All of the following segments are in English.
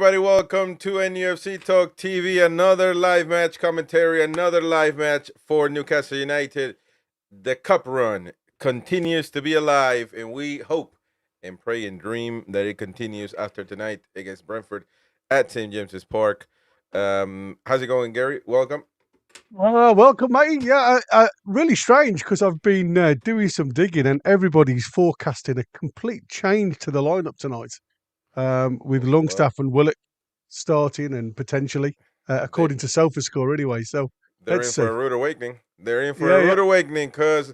everybody. Welcome to NUFC Talk TV. Another live match commentary, another live match for Newcastle United. The cup run continues to be alive, and we hope and pray and dream that it continues after tonight against Brentford at St. James's Park. How's it going, Gary? Welcome. Welcome, mate. Yeah, really strange because I've been doing some digging and everybody's forecasting a complete change to the lineup tonight, with Well, Longstaff and Willock starting and potentially, they according to SofaScore anyway. So they're let's in for see. a rude awakening. They're in for Yeah, a yeah. rude awakening because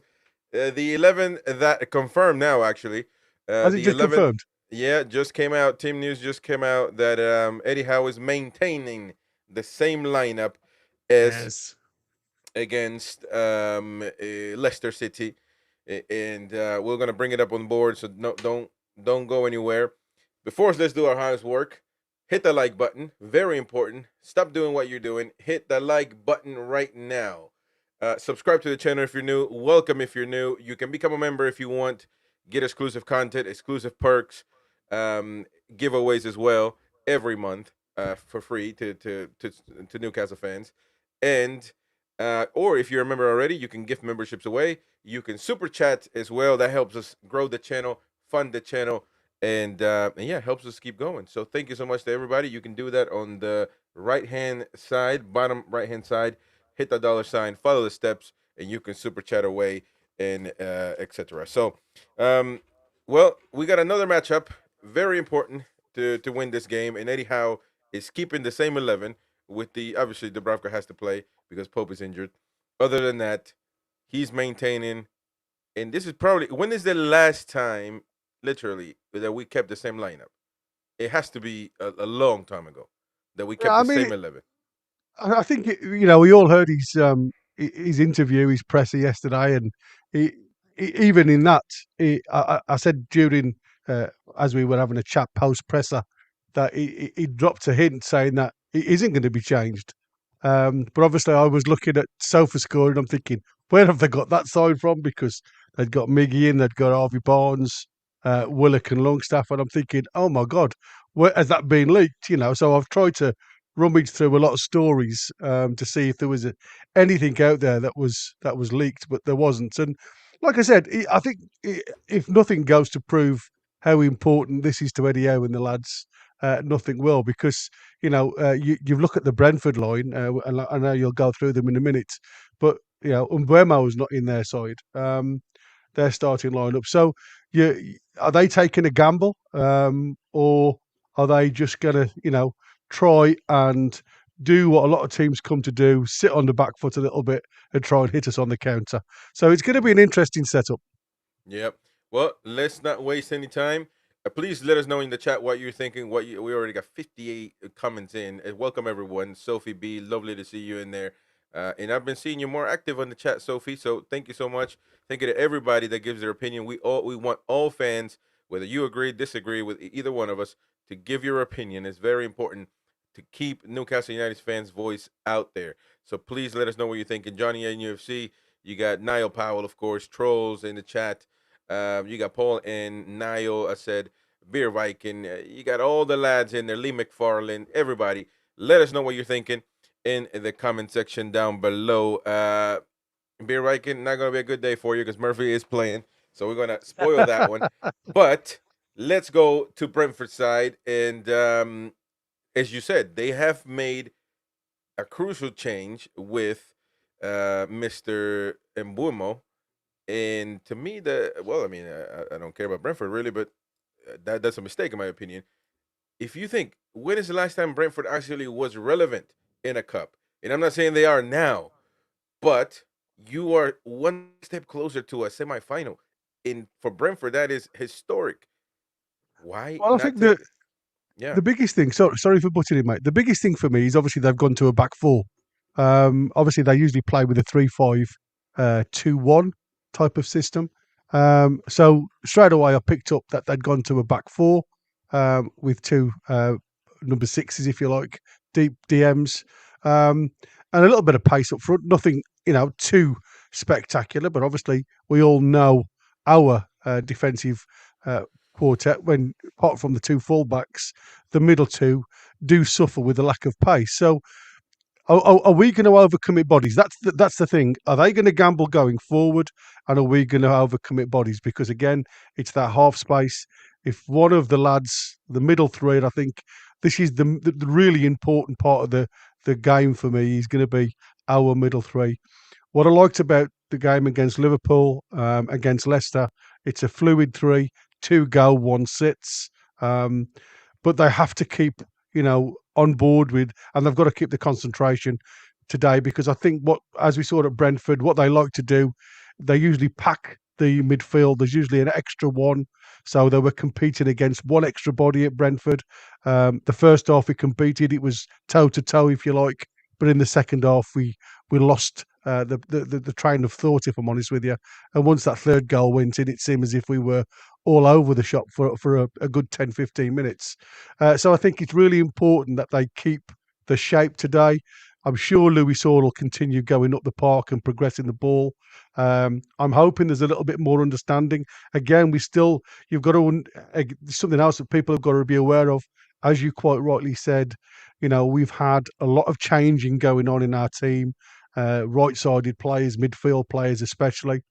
the 11 that confirmed now, actually, Has it the just 11, confirmed? yeah, just came out. Team news just came out that Eddie Howe is maintaining the same lineup as Yes. against Leicester City, and we're gonna bring it up on board. So no, don't go anywhere. Before us, let's do our hardest work. Hit the like button, very important. Stop doing what you're doing. Hit the like button right now. Subscribe to the channel if you're new. Welcome if you're new. You can become a member if you want. Get exclusive content, exclusive perks, um, giveaways as well every month for free to Newcastle fans. And or if you're a member already, you can gift memberships away. You can super chat as well. That helps us grow the channel, fund the channel, and yeah, helps us keep going. So thank you so much to everybody. You can do that on the right hand side, bottom right hand side. Hit the dollar sign, follow the steps, and you can super chat away and etc. So, um, well, we got another matchup. Very important to win this game, and Eddie Howe is keeping the same 11 with the obviously Dubravka has to play because Pope is injured. Other than that, he's maintaining. And this is probably when is the last time, literally, that we kept the same lineup? It has to be a long time ago that we kept I the mean, same 11. I think we all heard his interview, his presser yesterday, and even in that, I said during as we were having a chat post presser that he dropped a hint saying that it isn't going to be changed. But obviously, I was looking at SofaScore and I'm thinking, where have they got that side from? Because they'd got Miggy in, they'd got Harvey Barnes, Willock, and Longstaff, and I'm thinking, oh my god, where has that been leaked? So I've tried to rummaged through a lot of stories to see if there was anything out there that was leaked, but there wasn't. And like I said, I think if nothing goes to prove how important this is to Eddie Howe and the lads, nothing will, because you look at the Brentford line, and I know you'll go through them in a minute, but Umbermo's not in their side. Their starting lineup. So, are they taking a gamble, or are they just going to, try and do what a lot of teams come to do, sit on the back foot a little bit and try and hit us on the counter? So it's going to be an interesting setup. Yep. Well, let's not waste any time. Please let us know in the chat what you're thinking. We already got 58 comments in. Welcome everyone. Sophie B, lovely to see you in there. And I've been seeing you more active on the chat, Sophie. So thank you so much. Thank you to everybody that gives their opinion. We want all fans, whether you agree, disagree with either one of us, to give your opinion. It's very important to keep Newcastle United fans' voice out there. So please let us know what you're thinking. Johnny NUFC, you got Niall Powell, of course, trolls in the chat. You got Paul and Niall. I said Beer Viking. You got all the lads in there. Lee McFarland. Everybody. Let us know what you're thinking in the comment section down below. Beer Viking, not gonna be a good day for you because Murphy is playing, so we're gonna spoil that one. But let's go to Brentford side, and as you said, they have made a crucial change with Mr. Mbumo. And to me, I mean, I don't care about Brentford really, but that's a mistake in my opinion. If you think, when is the last time Brentford actually was relevant in a cup? And I'm not saying they are now, but you are one step closer to a semifinal. In for Brentford, that is historic. Why Well, I not think take? Yeah, the biggest thing, sorry for butting in, mate. The biggest thing for me is obviously they've gone to a back four. Obviously, they usually play with a 3-5-2-1 type of system. So straight away, I picked up that they'd gone to a back four, with two number sixes, if you like, deep DMs, and a little bit of pace up front. Nothing, too spectacular, but obviously we all know our defensive quartet when, apart from the two fullbacks, the middle two do suffer with the lack of pace. So are we going to overcommit bodies? That's the thing. Are they going to gamble going forward, and are we going to overcommit bodies? Because again, it's that half space. If one of the lads, the middle three, and I think this is the really important part of the game for me, is going to be our middle three. What I liked about the game against Liverpool, against Leicester, it's a fluid three, two go, one sits. But they have to keep, on board with, and they've got to keep the concentration today, because I think as we saw at Brentford, what they like to do, they usually pack the midfield. There's usually an extra one. So they were competing against one extra body at Brentford. The first half we competed, it was toe to toe, if you like. But in the second half, we lost the train of thought, if I'm honest with you. And once that third goal went in, it seemed as if we were all over the shop for a good 10, 15 minutes. So I think it's really important that they keep the shape today. I'm sure Louis Saul will continue going up the park and progressing the ball. I'm hoping there's a little bit more understanding. Again, you've got to, something else that people have got to be aware of. As you quite rightly said, we've had a lot of changing going on in our team, right-sided players, midfield players especially.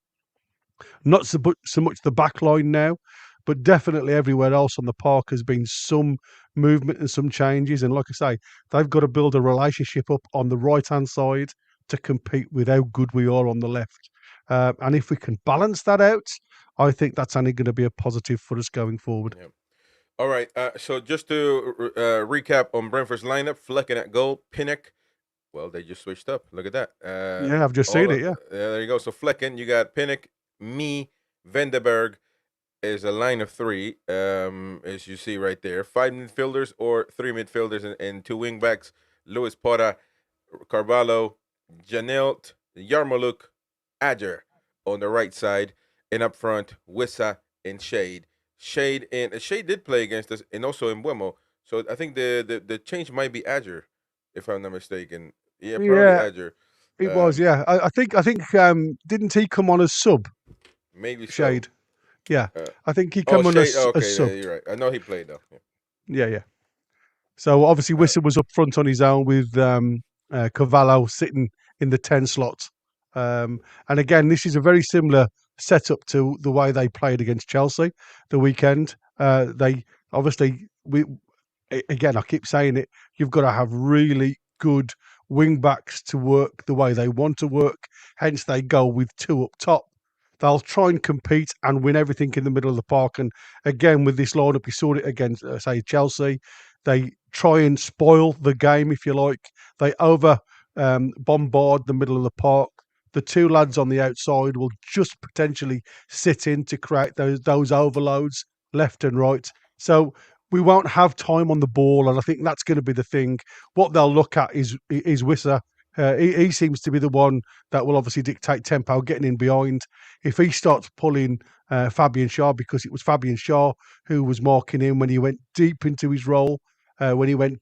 Not so much the back line now, but definitely everywhere else on the park has been some movement and some changes. And like I say, they've got to build a relationship up on the right-hand side to compete with how good we are on the left. And if we can balance that out, I think that's only going to be a positive for us going forward. Yeah. All right. So just to recap on Brentford's lineup: Flecken at goal, Pinnock. Well, they just switched up. Look at that. Yeah, I've just seen it. Yeah. There you go. So Flecken, you got Pinnock, me, Vandenberg is a line of three, as you see right there. 5 midfielders or 3 midfielders and 2 wing backs. Luis Porta, Carvalho, Janelt, Yarmouk, Adger on the right side, and up front, Wissa and Shade. Shade did play against us, and also in Buemo. So I think the change might be Adger, if I'm not mistaken. Yeah, probably Yeah, Adger. it was. Yeah, I think didn't he come on as sub? Maybe so. Shade. Yeah, Uh, I think he oh, come on Shade. Oh, as okay, sub. yeah, you're right. I know he played though. Yeah. Yeah, yeah. So obviously Uh, Wissa was up front on his own with Carvalho sitting in the 10 slot. And again, this is a very similar setup to the way they played against Chelsea the weekend. They obviously again, I keep saying it, you've got to have really good wing backs to work the way they want to work. Hence, they go with 2 up top. They'll try and compete and win everything in the middle of the park. And again, with this lineup, we saw it against, say, Chelsea. They try and spoil the game, if you like. They over bombard the middle of the park. The 2 lads on the outside will just potentially sit in to create those overloads left and right. So we won't have time on the ball, and I think that's going to be the thing. What they'll look at is Wissa. He seems to be the one that will obviously dictate tempo, getting in behind. If he starts pulling Fabian Shaw, because it was Fabian Shaw who was marking him when he went deep into his role, when he went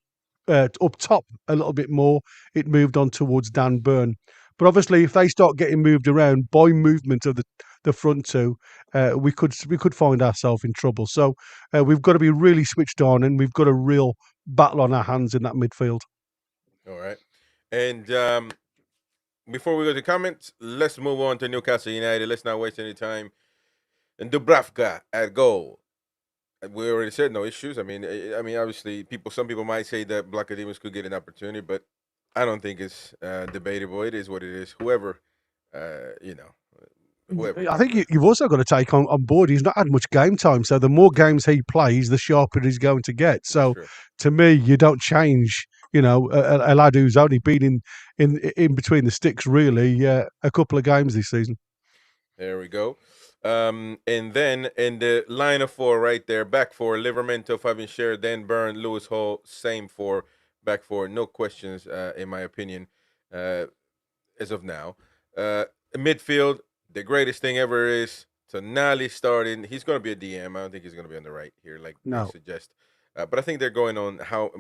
up top a little bit more, it moved on towards Dan Burn. But obviously, if they start getting moved around by movement of the front two, we could find ourselves in trouble. So we've got to be really switched on, and we've got a real battle on our hands in that midfield. all right. And before we go to comments, let's move on to Newcastle United. Let's not waste any time. And Dubravka at goal. We already said no issues. I mean, obviously, some people might say that Black Academics could get an opportunity, but I don't think it's debatable. It is what it is. Whoever, you know, whoever. I think you've also got to take on board. He's not had much game time, so the more games he plays, the sharper he's going to get. That's So, true. to me, you don't change. A lad who's only been in between the sticks really a couple of games this season. There we go. And then in the line of 4 right there, back 4, Livermento, Fabian Scher, Dan Burn, Lewis Hall, same 4, back 4. No questions, in my opinion, as of now. Midfield, the greatest thing ever is Tonali starting. He's going to be a DM. I don't think he's going to be on the right here, like they No, suggest. But I think they're going on how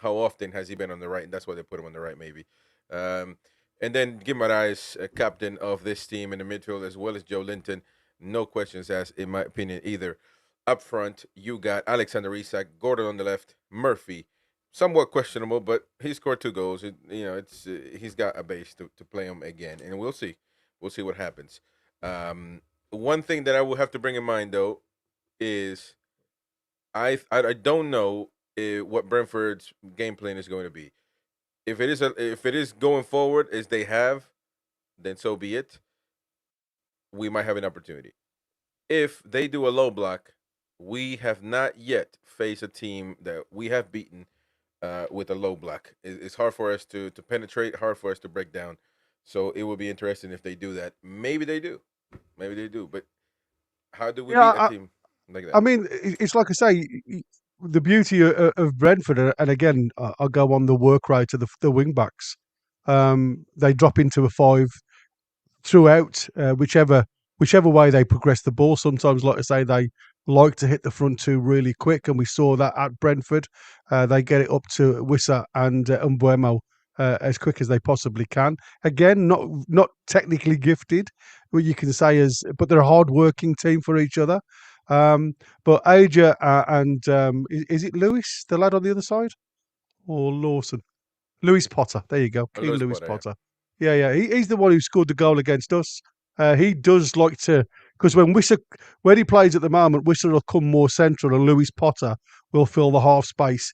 often has he been on the right, and that's why they put him on the right, maybe. Um, and then Guimaraes, captain of this team in the midfield, as well as Joe Linton. No questions asked, in my opinion, either. Up front, you got Alexander Isak, Gordon on the left, Murphy, somewhat questionable, but he scored 2 goals. It's he's got a base to play him again, and we'll see what happens. One thing that I will have to bring in mind though is I don't know what Brentford's game plan is going to be. If it is going forward as they have, then so be it. We might have an opportunity. If they do a low block, we have not yet faced a team that we have beaten with a low block. It's hard for us to penetrate, hard for us to break down. So it will be interesting if they do that. Maybe they do. Maybe they do. But how do we beat a Yeah, team like I that? mean, it's like I say, the beauty of Brentford, and again, I'll go on the work rate of the wing backs. They drop into a five throughout, whichever way they progress the ball. Sometimes, like I say, they like to hit the front two really quick, and we saw that at Brentford. They get it up to Wissa and Mbuemo as quick as they possibly can. Again, not technically gifted, what you can say is, but they're a hard working team for each other. But Aja and is it Lewis, the lad on the other side, or Lawson? Lewis Potter. There you go, A King Lewis Lewis Potter, yeah. Potter. Yeah. He's the one who scored the goal against us. He does like to, because when he plays at the moment, Wissa will come more central, and Lewis Potter will fill the half space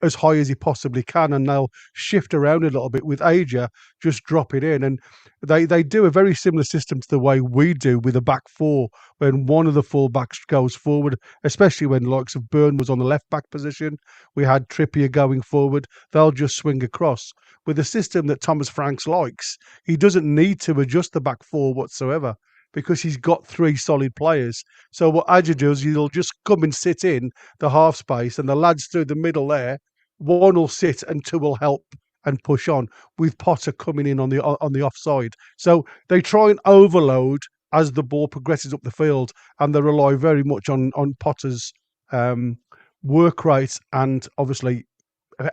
as high as he possibly can, and they'll shift around a little bit with Aja just dropping in. And they do a very similar system to the way we do with a back four when one of the full backs goes forward, especially when the likes of Byrne was on the left back position. We had Trippier going forward. They'll just swing across. With the system that Thomas Franks likes, he doesn't need to adjust the back four whatsoever because he's got three solid players. So what Aja does, he'll just come and sit in the half space, and the lads through the middle there, one will sit and two will help and push on, with Potter coming in on the offside. So they try and overload as the ball progresses up the field, and they rely very much on Potter's um, work rate and obviously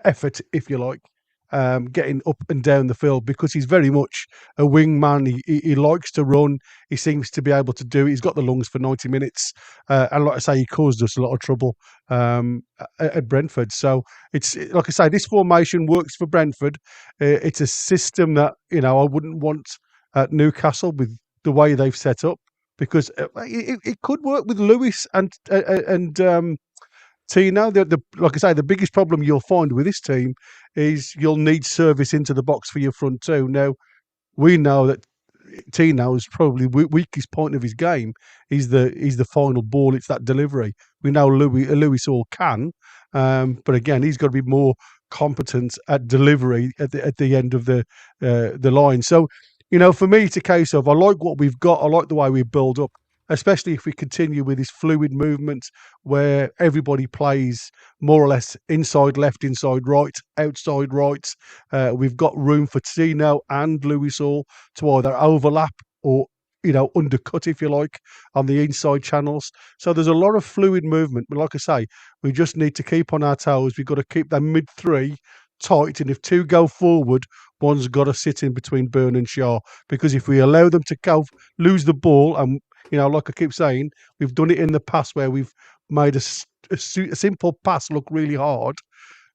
effort, if you like, getting up and down the field, because he's very much a wing man. He likes to run. He seems to be able to do it. He's got the lungs for 90 minutes. And like I say, he caused us a lot of trouble at Brentford. So it's like I say, this formation works for Brentford. It's a system that, I wouldn't want at Newcastle with the way they've set up, because it could work with Lewis and Tino. Like I say, the biggest problem you'll find with this team is you'll need service into the box for your front two. Now, we know that Tino's probably weakest point of his game is the final ball. It's that delivery. We know Lewis Hall can, but again, he's got to be more competent at delivery at the end of the line. So, for me, it's a case of I like what we've got. I like the way we build up, especially if we continue with this fluid movement where everybody plays more or less inside left, inside right, outside right. We've got room for Tino and Lewis Hall to either overlap or undercut, if you like, on the inside channels. So there's a lot of fluid movement. But like I say, we just need to keep on our toes. We've got to keep that mid three tight. And if two go forward, one's got to sit in between Byrne and Shaw. Because if we allow them to lose the ball, and like I keep saying, we've done it in the past where we've made a simple pass look really hard,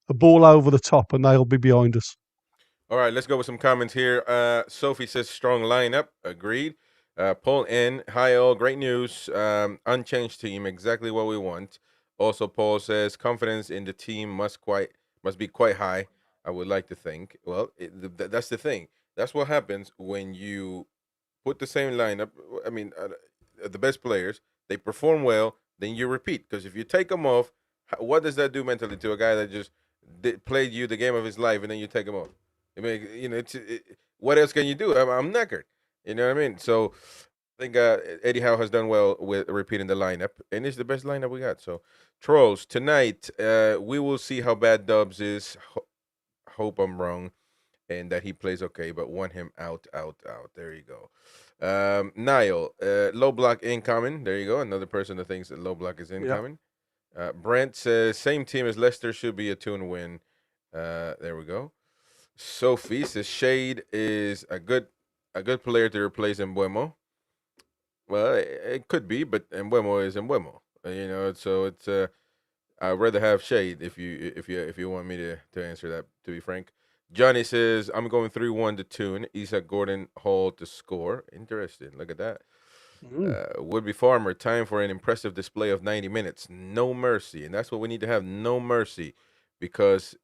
a ball over the top, and they'll be behind us. All right, let's go with some comments here. Sophie says strong lineup. Agreed. Paul N. Hi all, great news. Unchanged team, exactly what we want. Also, Paul says confidence in the team must be quite high. I would like to think. Well, that's the thing. That's what happens when you put the same lineup. I mean, the best players, they perform well. Then you repeat, because if you take them off, what does that do mentally to a guy that just played you the game of his life, and then you take him off? I mean, what else can you do? I'm knackered. You know what I mean? So I think Eddie Howe has done well with repeating the lineup, and it's the best lineup we got. So, trolls tonight, we will see how bad Dubs is. Hope I'm wrong, and that he plays okay, but want him out, out, out. There you go. Niall, low block incoming. There you go. Another person that thinks that low block is Yeah. incoming. Brent says same team as Leicester, should be a 2-win. There we go. Sophie says Shade is a good player to replace Mbuemo. Well, it could be, but Mbuemo is Mbuemo. So it's I'd rather have shade if you want me to answer that. To be frank, Johnny says I'm going 3-1 to Tune. Isak Gordon Hall to score. Interesting. Look at that. Mm. Woodby Farmer, time for an impressive display of 90 minutes. No mercy, and that's what we need to have. No mercy, because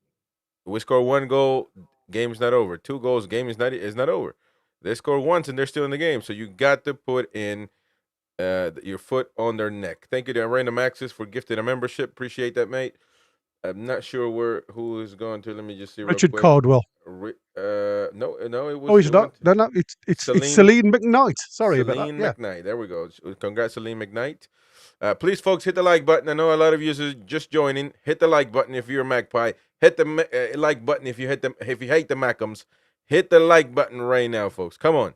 we score one goal, game's not over. Two goals, game is not over. They score once and they're still in the game. So you got to put in your foot on their neck. Thank you to Random Access for gifting a membership. Appreciate that, mate. I'm not sure who is going to. Let me just see real Richard quick. Cardwell. No, no, it Oh, was he's it not. went No, no, it's Celine Celine McKnight. Sorry about that. Celine Yeah. McKnight. There we go. Congrats, Celine McKnight. Please, folks, hit the like button. I know a lot of you are just joining. Hit the like button if you're a magpie. Hit the like button if you hate the Macums. Hit the like button right now, folks. Come on.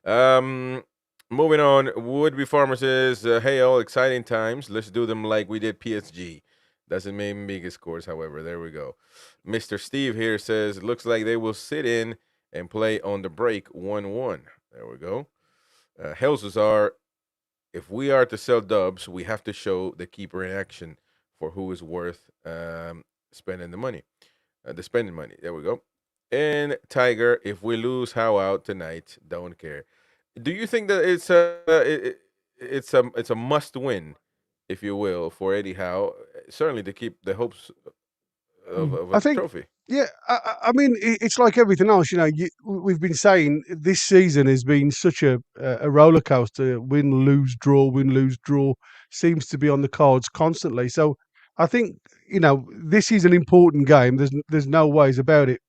Um, moving on. Woodby Farmer says, "Hey, all exciting times. Let's do them like we did PSG." Doesn't mean biggest scores, however. There we go. Mr. Steve here says, "Looks like they will sit in and play on the break 1-1." There we go. Hell's are, if we are to sell dubs, we have to show the keeper in action for who is worth spending the money. The spending money. There we go. And Tiger, if we lose how out tonight, don't care. Do you think that it's a must win, if you will, for Eddie Howe? Certainly to keep the hopes of a I think, trophy. yeah, I mean, it's like everything else. We've been saying this season has been such a roller coaster. Win, lose, draw seems to be on the cards constantly. So I think this is an important game. There's no ways about it.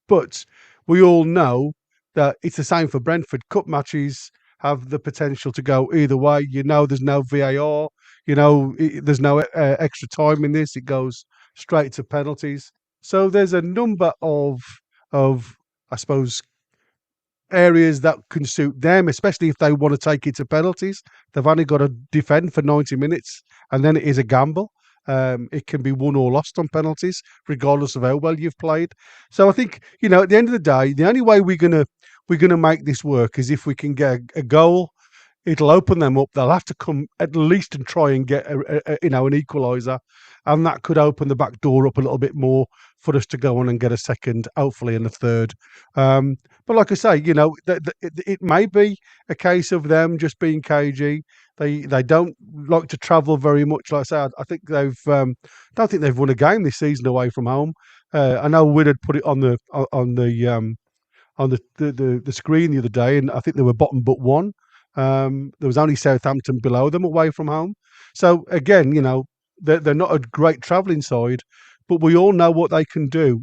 But we all know that it's the same for Brentford. Cup matches have the potential to go either way. There's no VAR. There's no extra time in this. It goes straight to penalties. So there's a number of I suppose areas that can suit them, especially if they want to take it to penalties. They've only got to defend for 90 minutes, and then it is a gamble. It can be won or lost on penalties, regardless of how well you've played. So I think at the end of the day, the only way we're gonna make this work is if we can get a goal. It'll open them up. They'll have to come at least and try and get an equaliser, and that could open the back door up a little bit more for us to go on and get a second, hopefully, and a third. But like I say, it may be a case of them just being cagey. They don't like to travel very much. Like I said, I think don't think they've won a game this season away from home. I know Wood had put it on the screen the other day, and I think they were bottom but one. There was only Southampton below them away from home. So again, they're not a great travelling side, but we all know what they can do.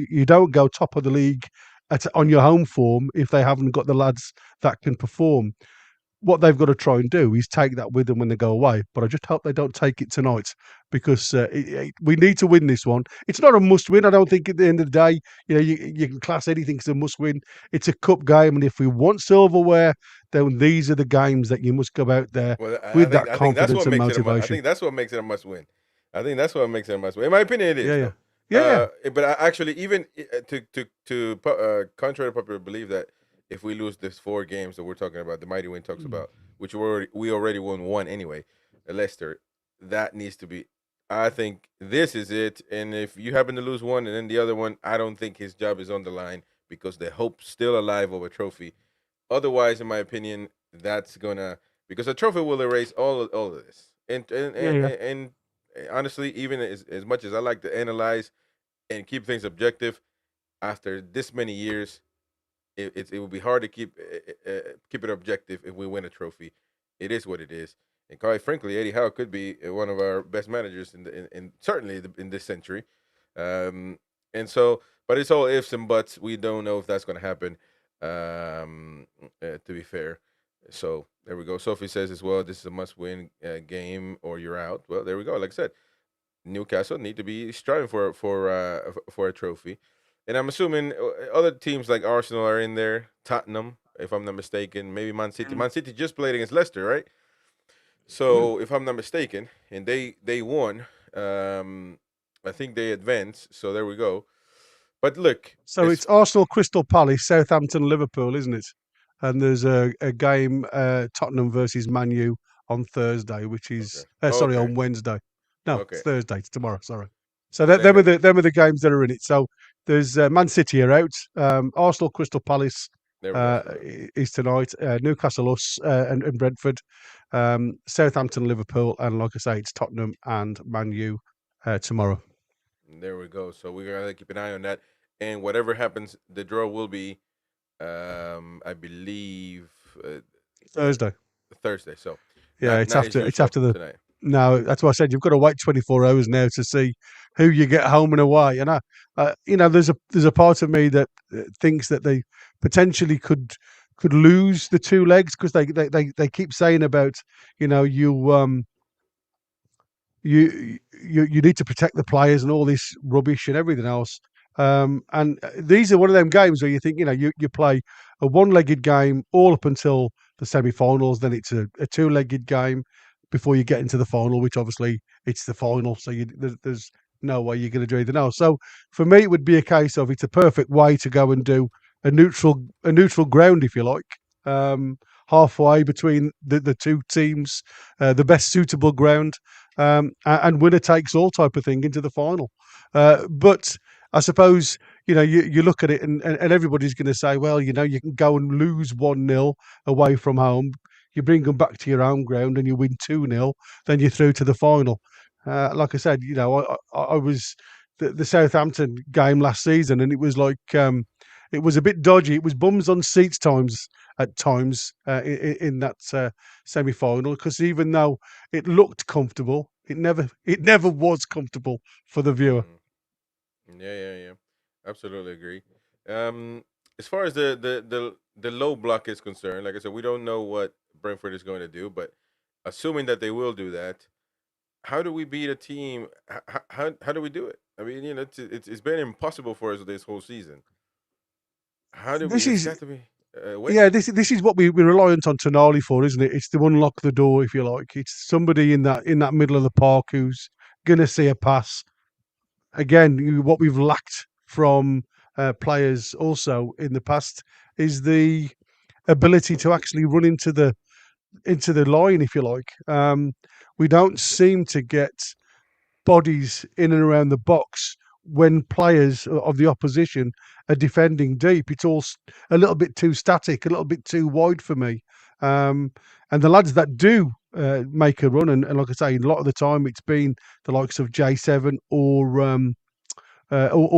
You don't go top of the league on your home form if they haven't got the lads that can perform. What they've got to try and do is take that with them when they go away. But I just hope they don't take it tonight, because we need to win this one. It's not a must-win. I don't think at the end of the day, you can class anything as a must-win. It's a cup game, and if we want silverware, then these are the games that you must go out there Well, I with think that I think that's confidence what and makes it a must. I motivation. think that's what makes it a must win. I think that's what makes it a must win. In my opinion, it Yeah, is yeah, though. yeah, yeah. But actually, even contrary to popular belief, that if we lose this 4 games that we're talking about, the mighty win talks Mm. about, which we already won one anyway, Leicester, that needs to be. I think this is it. And if you happen to lose one and then the other one, I don't think his job is on the line, because the hope's still alive of a trophy. Otherwise, in my opinion, that's gonna, because a trophy will erase all of this. Yeah, yeah. And honestly, even as much as I like to analyze and keep things objective, after this many years, it would be hard to keep it objective if we win a trophy. It is what it is, and quite frankly, Eddie Howe could be one of our best managers in certainly in this century. Um, and so, but it's all ifs and buts. We don't know if that's going to happen. To be fair, so there we go. Sophie says as well, this is a must-win game or you're out. Well, there we go. Like I said, Newcastle need to be striving for a trophy, and I'm assuming other teams like Arsenal are in there, Tottenham, if I'm not mistaken, maybe Man City. Mm. Man City just played against Leicester, right? Mm. So if I'm not mistaken, and they won, I think they advanced. So there we go. But look, So it's Arsenal, Crystal Palace, Southampton, Liverpool, isn't it? And there's a game, Tottenham versus Man U on Thursday, which Okay. is sorry, Okay. on Wednesday. No, it's Okay. Thursday. It's tomorrow. Sorry. So Then them are the games that are in it. So there's Man City are out. Arsenal, Crystal Palace there we go. So is tonight. Newcastle, us, and Brentford. Southampton, Liverpool, and like I say, it's Tottenham and Man U tomorrow. there we go. So we're gonna keep an eye on that. And whatever happens, the draw will be, I believe, uh, Thursday. Thursday. So Yeah, not as it's usual after the. tonight. No, that's why I said you've got to wait 24 hours now to see who you get home and away. And there's a part of me that thinks that they potentially could lose the two legs because they keep saying about you need to protect the players and all this rubbish and everything else. And these are one of them games where you think you play a one-legged game all up until the semi-finals, then it's a two-legged game before you get into the final, which obviously it's the final, so there's no way you're going to do anything else. So for me, it would be a case of it's a perfect way to go and do a neutral ground, if you like, um, halfway between the two teams, the best suitable ground, and winner takes all type of thing into the final. But I suppose you look at it and everybody's going to say, well, you can go and lose 1-0 away from home. You bring them back to your home ground and you win 2-0, then you're through to the final. Like I said, I was the Southampton game last season, and it was like it was a bit dodgy. It was bums on seats times at times in that semi final because even though it looked comfortable, it never was comfortable for the viewer. Hmm. Yeah. Absolutely agree. Um, as far as the low block is concerned, like I said, we don't know what Brentford is going to do, but assuming that they will do that, how do we beat a team? How do we do it? I mean, it's been impossible for us this whole season. How do we? This It's got is to be a way. Yeah, this is what we're reliant on Tonali for, isn't it? It's to unlock the door, if you like. It's somebody in that middle of the park who's going to see a pass. Again, what we've lacked from players also in the past is the ability to actually run into the line, if you like. We don't seem to get bodies in and around the box when players of the opposition are defending deep. It's all a little bit too static, a little bit too wide for me. And the lads that do make a run, and like I say, a lot of the time it's been the likes of J7 or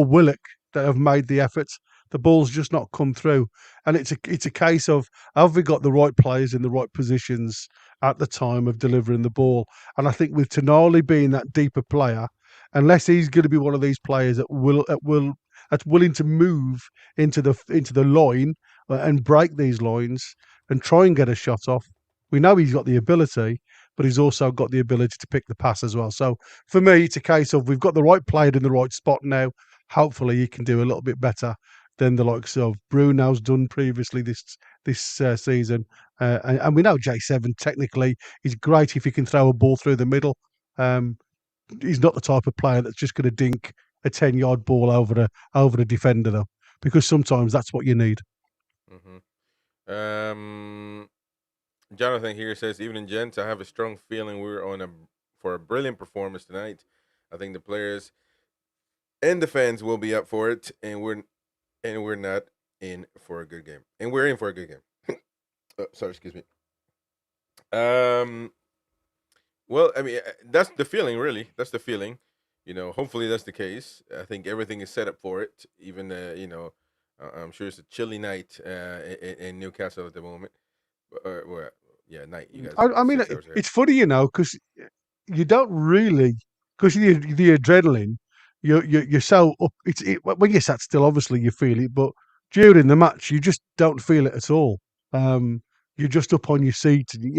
Willock that have made the effort. The ball's just not come through, and it's a case of have we got the right players in the right positions at the time of delivering the ball? And I think with Tonali being that deeper player, unless he's going to be one of these players that's willing to move into the line and break these lines and try and get a shot off. We know he's got the ability, but he's also got the ability to pick the pass as well. So for me, it's a case of we've got the right player in the right spot now. Hopefully, he can do a little bit better than the likes of Bruno's done previously this season. And we know J7 technically is great if he can throw a ball through the middle. Um, he's not the type of player that's just going to dink a 10-yard ball over a defender though, because sometimes that's what you need. Hmm. Jonathan here says, "Evening, gents. I have a strong feeling we're on a for a brilliant performance tonight. I think the players and the fans will be up for it, and we're not in for a good game, and we're in for a good game." Sorry, excuse me. Um, well, I mean, that's the feeling, really. That's the feeling. Hopefully that's the case. I think everything is set up for it. Even, I'm sure it's a chilly night in Newcastle at the moment. Well, yeah, night. You guys are I mean, 6 hours ahead. it's funny, because you don't really because the adrenaline, you're so up. When you're sat still, obviously you feel it, but during the match, you just don't feel it at all. Um, you're just up on your seat, and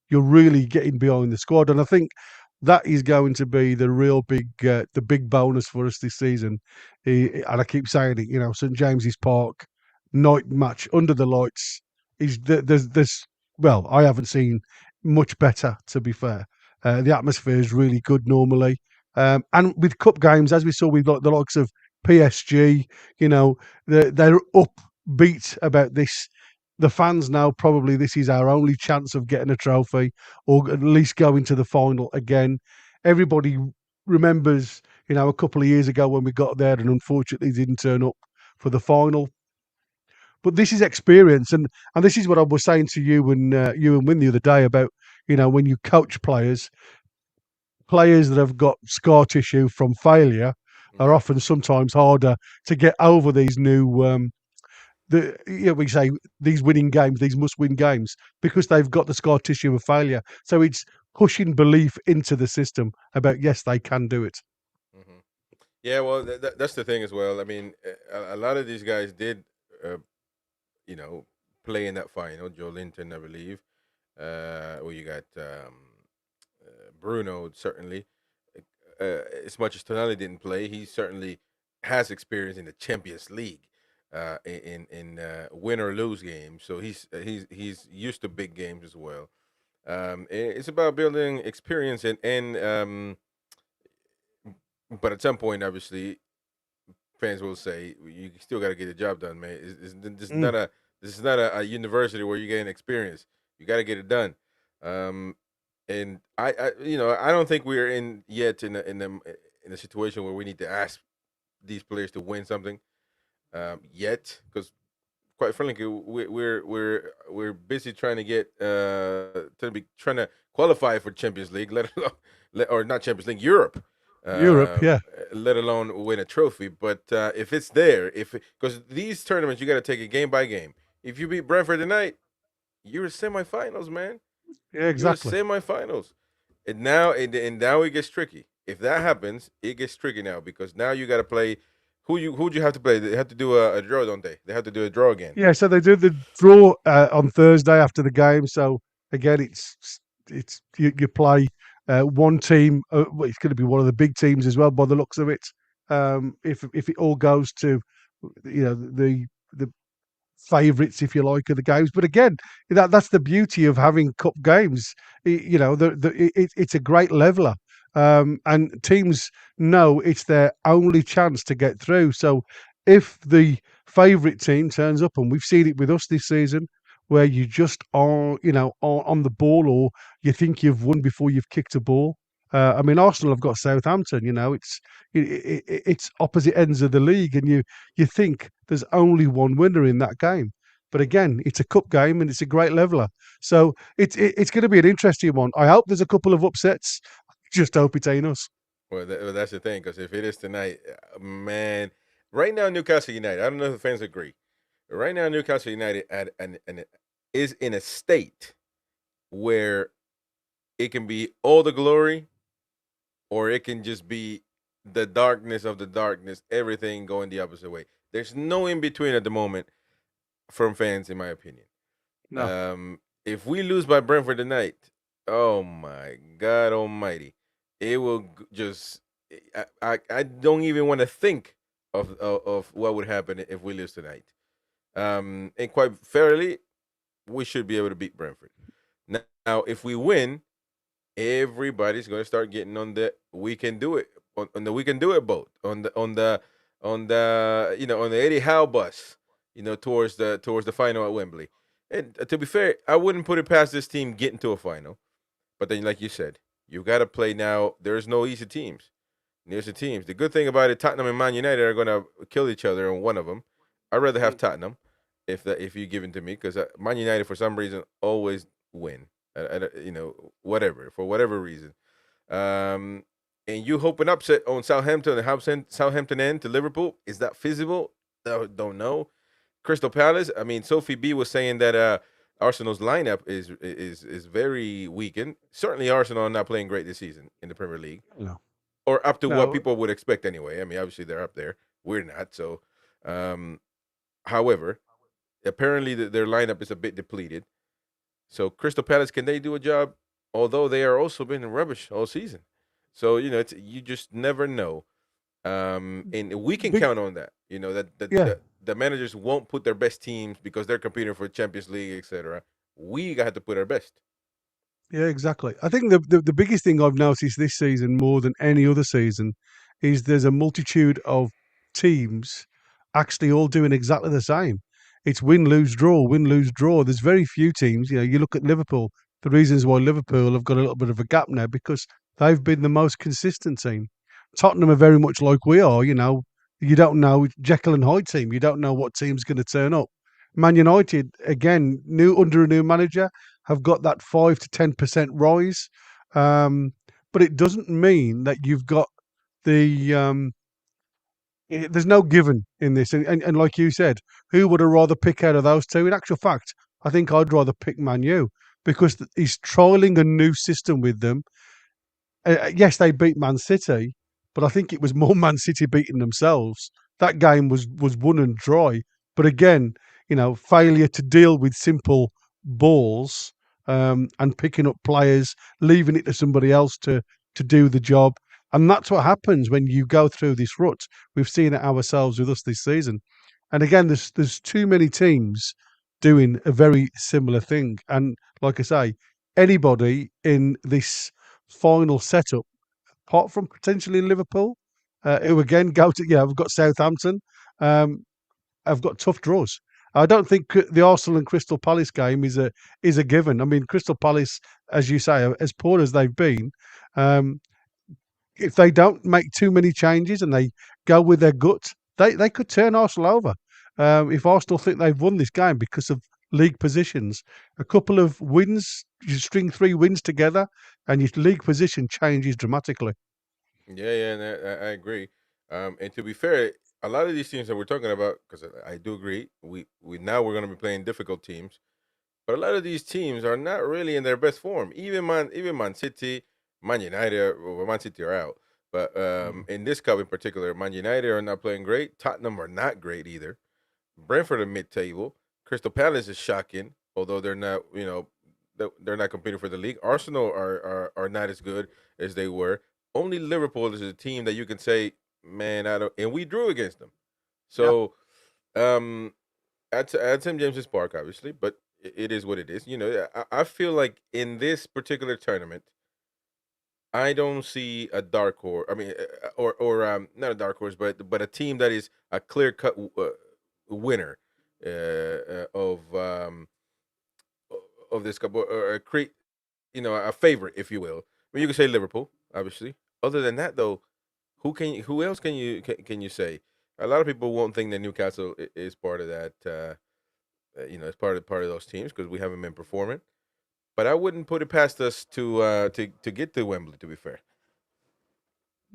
you're really getting behind the squad, and I think that is going to be the big bonus for us this season. And I keep saying it, St James's Park night match under the lights is there's well, I haven't seen much better, to be fair. The atmosphere is really good normally. And with cup games, as we saw with the likes of PSG, they're upbeat about this. the fans know probably this is our only chance of getting a trophy or at least going to the final again. Everybody remembers, a couple of years ago when we got there and unfortunately didn't turn up for the final. But this is experience, and this is what I was saying to you and Win the other day about when you coach players that have got scar tissue from failure are Hmm. often sometimes harder to get over these new we say these winning games, these must-win games, because they've got the scar tissue of failure. So it's pushing belief into the system about yes, they can do it. Hmm. Yeah, well, that's the thing as well. I mean, a lot of these guys did, uh, you know, play in that final. Joe Linton, I believe. Well, you got Bruno, certainly. As much as Tonali didn't play, he certainly has experience in the Champions League, in win or lose games. So he's used to big games as well. It's about building experience and but at some point, obviously, fans will say you still got to get the job done, man. This is Mm. not a university where you gain experience. You got to get it done. Um, and I don't think we're in yet in a situation where we need to ask these players to win something yet, because quite frankly, we're busy trying to get trying to qualify for Champions League, let alone or not Champions League, Europe, Europe, um, yeah, let alone win a trophy. But if it's there, if because these tournaments you got to take it game by game. If you beat Brentford tonight, you're semifinals, man. yeah, You're exactly. semifinals, and now it gets tricky. If that happens, it gets tricky now because now you got to play. Who'd you have to play? They have to do a draw, don't they? They have to do a draw again. Yeah, so they do the draw on Thursday after the game. So again, it's you play one team. Well, it's going to be one of the big teams as well, by the looks of it. If it all goes to the favourites, if you like, of the games. But again, that's the beauty of having cup games. It's a great leveler, and teams know it's their only chance to get through. So if the favourite team turns up, and we've seen it with us this season, where you just are on the ball, or you think you've won before you've kicked a ball. I mean, Arsenal have got Southampton. It's opposite ends of the league, and you think there's only one winner in that game. But again, it's a cup game and it's a great leveler. So it's going to be an interesting one. I hope there's a couple of upsets. Just hope it ain't us. Well, that's the thing, because if it is tonight, man, right now Newcastle United. I don't know if the fans agree. But right now Newcastle United is in a state where it can be all the glory, or it can just be the darkness of the darkness. Everything going the opposite way. There's no in between at the moment from fans, in my opinion. No, If we lose by Brentford tonight, oh my God Almighty, it will just. I don't even want to think of what would happen if we lose tonight. And quite fairly, we should be able to beat Brentford. Now, if we win, everybody's going to start getting on the "we can do it" on the "we can do it" boat, on the Eddie Howe bus, towards the final at Wembley. And to be fair, I wouldn't put it past this team getting to a final. But then, like you said, you've got to play now. There's no easy teams. There's the teams. The good thing about it, Tottenham and Man United are going to kill each other on one of them. I'd rather have Tottenham if you give it to me, because Man United for some reason always win. Whatever, for whatever reason. Um, and you hope an upset on Southampton and Southampton end to Liverpool. Is that feasible? Don't know. Crystal Palace. I mean, Sophie B was saying that Arsenal's lineup is very weakened. Certainly, Arsenal are not playing great this season in the Premier League, no, or up to what no. people would expect anyway. I mean, obviously they're up there. We're not. So, um, however, apparently their lineup is a bit depleted. So Crystal Palace, can they do a job? Although they are also been rubbish all season. So you just never know. And we can Big, count on that. That yeah, the managers won't put their best teams because they're competing for Champions League, etc. We got to put our best. yeah, exactly. I think the biggest thing I've noticed this season more than any other season is there's a multitude of teams actually all doing exactly the same. it's win, lose, draw, win, lose, draw. There's very few teams. You look at Liverpool. The reasons why Liverpool have got a little bit of a gap now because they've been the most consistent team. Tottenham are very much like we are. You don't know Jekyll and Hyde team. You don't know what team's going to turn up. Man United again, new under a new manager, have got that 5 to 10% rise, but it doesn't mean that you've got the there's no given in this. And like you said, who would I rather pick out of those two? In actual fact, I think I'd rather pick Man U because he's trialing a new system with them. Yes, they beat Man City, but I think it was more Man City beating themselves. That game was won and dry. But again, failure to deal with simple balls and picking up players, leaving it to somebody else to do the job. And that's what happens when you go through this rut. We've seen it ourselves with us this season. And again, there's too many teams doing a very similar thing. And like I say, anybody in this final setup, apart from potentially Liverpool, who again go to, we've got Southampton, have got tough draws. I don't think the Arsenal and Crystal Palace game is a given. I mean, Crystal Palace, as you say, as poor as they've been, if they don't make too many changes and they go with their gut, they could turn Arsenal over. If Arsenal think they've won this game because of league positions, a couple of wins, you string 3 wins together, and your league position changes dramatically. Yeah, and I agree. And to be fair, a lot of these teams that we're talking about, because I do agree, we now we're going to be playing difficult teams, but a lot of these teams are not really in their best form. Even Man City, Man United, well, Man City are out. But Mm. in this cup in particular, Man United are not playing great. Tottenham are not great either. Brentford are mid-table. Crystal Palace is shocking, although they're not, they're not competing for the league. Arsenal are not as good as they were. Only Liverpool is a team that you can say, man, I don't, and we drew against them. Yeah. So, um, at St James's Park, obviously, but it is what it is. I feel like in this particular tournament, I don't see a dark horse. I mean, or not a dark horse, but a team that is a clear cut winner of this cup, or create, a favorite, if you will. I mean, you can say Liverpool, obviously. Other than that, though, who else can you say? A lot of people won't think that Newcastle is part of that. It's part of those teams because we haven't been performing. But I wouldn't put it past us to get to Wembley. To be fair,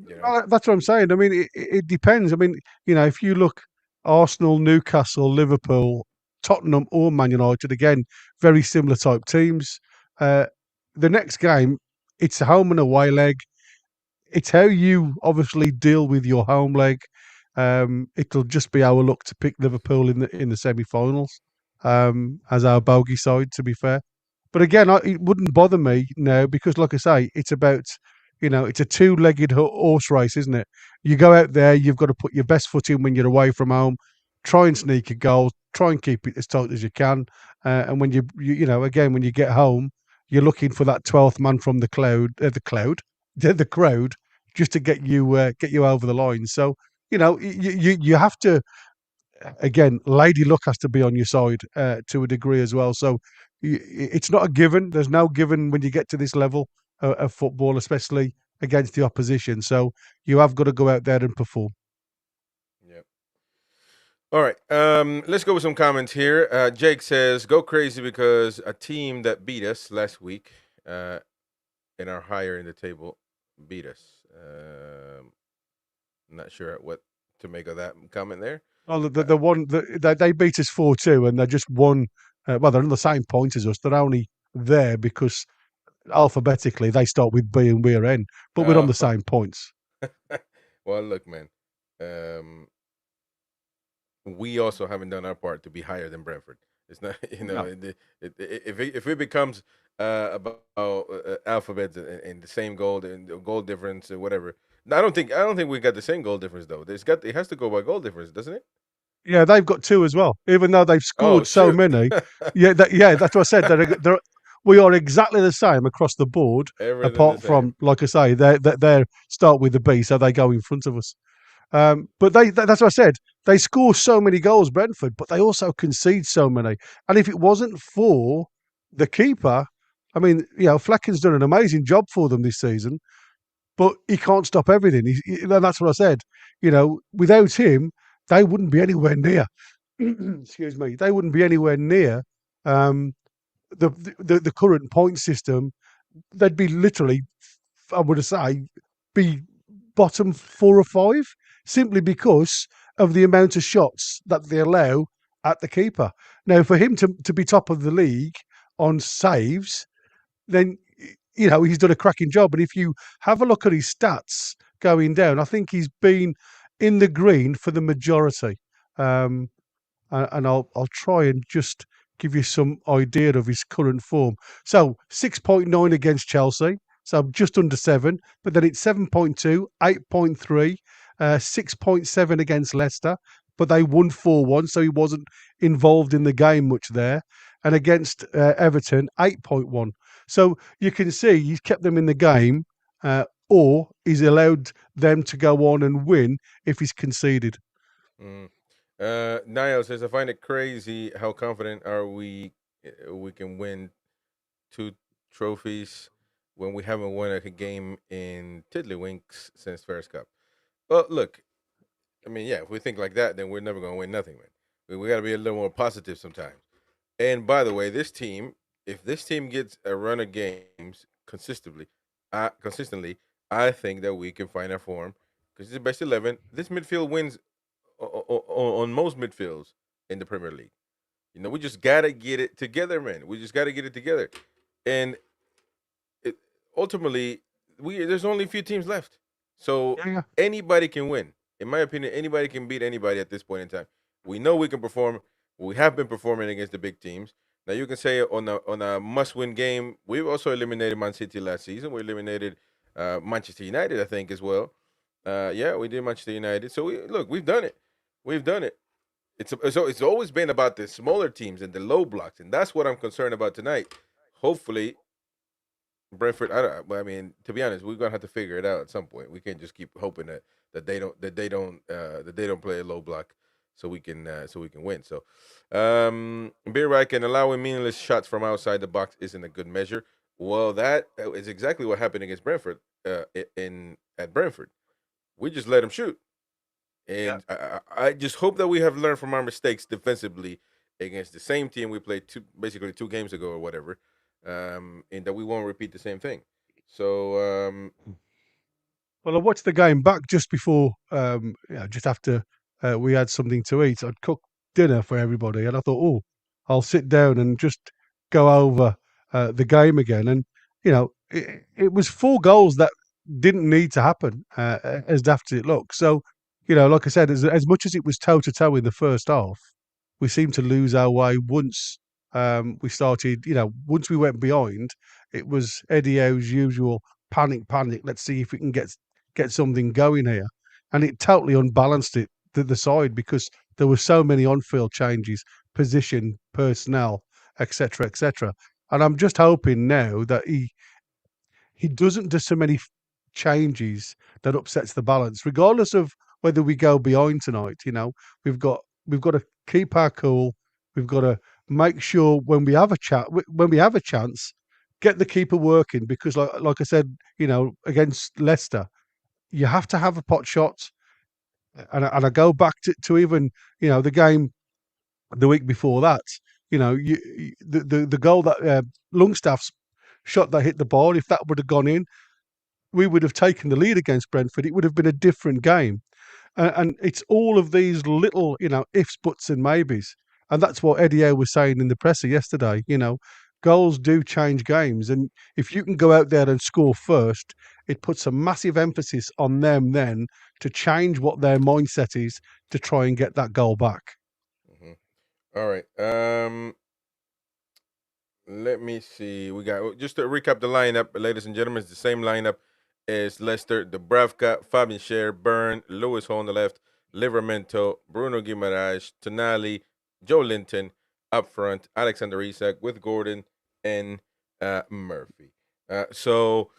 you know. That's what I'm saying. I mean, it depends. I mean, if you look Arsenal, Newcastle, Liverpool, Tottenham, or Man United, again, very similar type teams. Uh, the next game, it's a home and away leg. It's how you obviously deal with your home leg. It'll just be our luck to pick Liverpool in the semi-finals as our bogey side. To be fair, but again, it wouldn't bother me now because, like I say, it's about it's a two-legged horse race, isn't it? You go out there, you've got to put your best foot in when you're away from home. Try and sneak a goal. Try and keep it as tight as you can. And when again, when you get home, you're looking for that 12th man from the crowd, just to get you over the line. So you have to, again, lady luck has to be on your side to a degree as well. So it's not a given. There's no given when you get to this level of football, especially against the opposition. So you have got to go out there and perform. Yeah. All right. Let's go with some comments here. Jake says, "Go crazy because a team that beat us last week and are higher in the table beat us." Not sure what to make of that comment there. Well, Uh, the one that they beat us 4-2, and they just won. Well, they're on the same point as us. They're only there because alphabetically they start with B and we're N, but we're on uh, the same points. well, look, man. Um, we also haven't done our part to be higher than Brentford. It's not, No. if it becomes about alphabets and the same goal and the goal difference or whatever. No, I don't think we got the same goal difference though. It has to go by goal difference, doesn't it? Yeah, they've got two as well, even though they've Oh scored so shoot! many. That's what I said. We are exactly the same across the board, Everything the apart same. from, like I say, they start with the B, so they go in front of us. But that's what I said. They score so many goals, Brentford, but they also concede so many. And if it wasn't for the keeper, I mean, Flecken's done an amazing job for them this season, but he can't stop everything. And that's what I said. Without him, they wouldn't be anywhere near. Excuse me. They wouldn't be anywhere near um, the current point system. They'd be literally, I would say, be bottom 4 or 5 simply because of the amount of shots that they allow at the keeper. Now, for him to be top of the league on saves, then he's done a cracking job. And if you have a look at his stats going down, I think he's been in the green for the majority. Um, and I'll try and just give you some idea of his current form. So 6.9 against Chelsea, so just under 7, but then it's 7.2, 8.3, 6.7 against Leicester, but they won 4-1, so he wasn't involved in the game much there. And against Everton, 8.1. So you can see he's kept them in the game, or he's allowed them to go on and win if he's conceded. Mm. Niall says, I find it crazy how confident are we can win 2 trophies when we haven't won a game in Tiddlywinks since First Cup. Well, look, I mean, yeah, if we think like that, then we're never going to win nothing, man. We got to be a little more positive sometimes. And by the way, if this team gets a run of games consistently, I think that we can find our form because it's the best 11. This midfield wins on most midfields in the Premier League. We just gotta get it together, man. We just gotta get it together, and ultimately, there's only a few teams left, so Yeah, anybody can win. In my opinion, anybody can beat anybody at this point in time. We know we can perform. We have been performing against the big teams. Now you can say on a must-win game, we've also eliminated Man City last season. We eliminated Manchester United, I think, as well. Yeah, we did Manchester United. So we've done it. We've done it. It's always been about the smaller teams and the low blocks, and that's what I'm concerned about tonight. Hopefully, Brentford. I mean, to be honest, we're gonna have to figure it out at some point. We can't just keep hoping that they don't play a low block, so we can win. So, Beerreich and allowing meaningless shots from outside the box isn't a good measure. Well, that is exactly what happened against Brentford. At Brentford, we just let them shoot. yeah. And I just hope that we have learned from our mistakes defensively against the same team we played basically 2 games ago or whatever, and that we won't repeat the same thing. So, Well, I watched the game back just before, just after we had something to eat. I'd cooked dinner for everybody, and I thought, oh, I'll sit down and just go over the game again. And it was 4 goals that didn't need to happen, as daft as it looked. So, like I said, as much as it was toe to toe in the first half, we seemed to lose our way once we started. Once we went behind, it was Eddie Howe's usual panic, panic. Let's see if we can get something going here. And it totally unbalanced it the side because there were so many on-field changes, position, personnel, etc., etc. And I'm just hoping now that he doesn't do so many changes that upsets the balance, regardless of whether we go behind tonight. We've got we've got to keep our cool. We've got to make sure when we have a chance, get the keeper working because, like I said, against Leicester, you have to have a pot shot. And I go back to even the game the week before that. The goal that Longstaff's shot that hit the ball, if that would have gone in, we would have taken the lead against Brentford. It would have been a different game. And it's all of these little, ifs, buts, and maybes. And that's what Eddie Howe was saying in the presser yesterday. Goals do change games. And if you can go out there and score first, it puts a massive emphasis on them then to change what their mindset is to try and get that goal back. mhm. All right. Let me see. We got just to recap the lineup, ladies and gentlemen. It's the same lineup as Leicester: Dubravka, Fabian Scher, Byrne, Lewis Hall on the left, Livermento, Bruno Guimaraes, Tonali, Joe Linton up front, Alexander Isak with Gordon and Murphy. So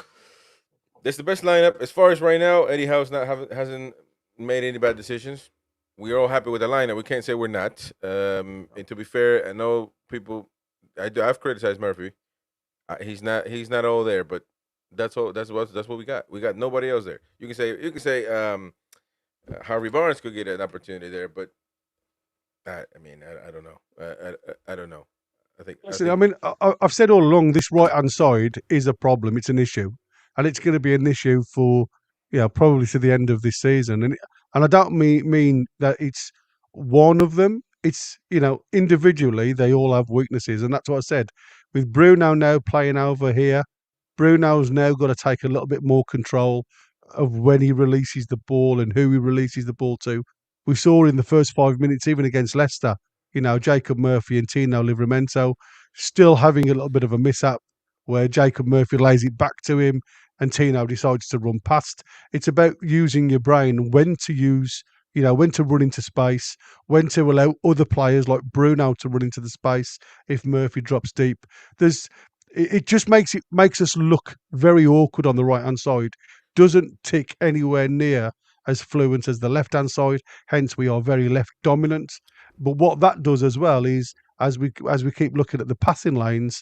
that's the best lineup as far as right now. Eddie Howe's not hasn't made any bad decisions. We're all happy with the lineup. We can't say we're not. And to be fair, I know people. I've criticized Murphy. He's not all there, but that's all. That's what we got. We got nobody else there. You can say Harvey Barnes could get an opportunity there, but I don't know. I don't know. I think I Listen, I think mean, I've said all along this right hand side is a problem. It's an issue, and it's going to be an issue for probably to the end of this season. And I don't mean that it's one of them. It's individually they all have weaknesses, and that's what I said. With Bruno now playing over here, Bruno's now got to take a little bit more control of when he releases the ball and who he releases the ball to. We saw in the first 5 minutes, even against Leicester, Jacob Murphy and Tino Livramento still having a little bit of a mishap where Jacob Murphy lays it back to him and Tino decides to run past. It's about using your brain when to use, when to run into space, when to allow other players like Bruno to run into the space if Murphy drops deep. There's it just makes us look very awkward on the right hand side. Doesn't tick anywhere near as fluent as the left hand side. Hence, we are very left dominant. But what that does as well is, as we keep looking at the passing lanes,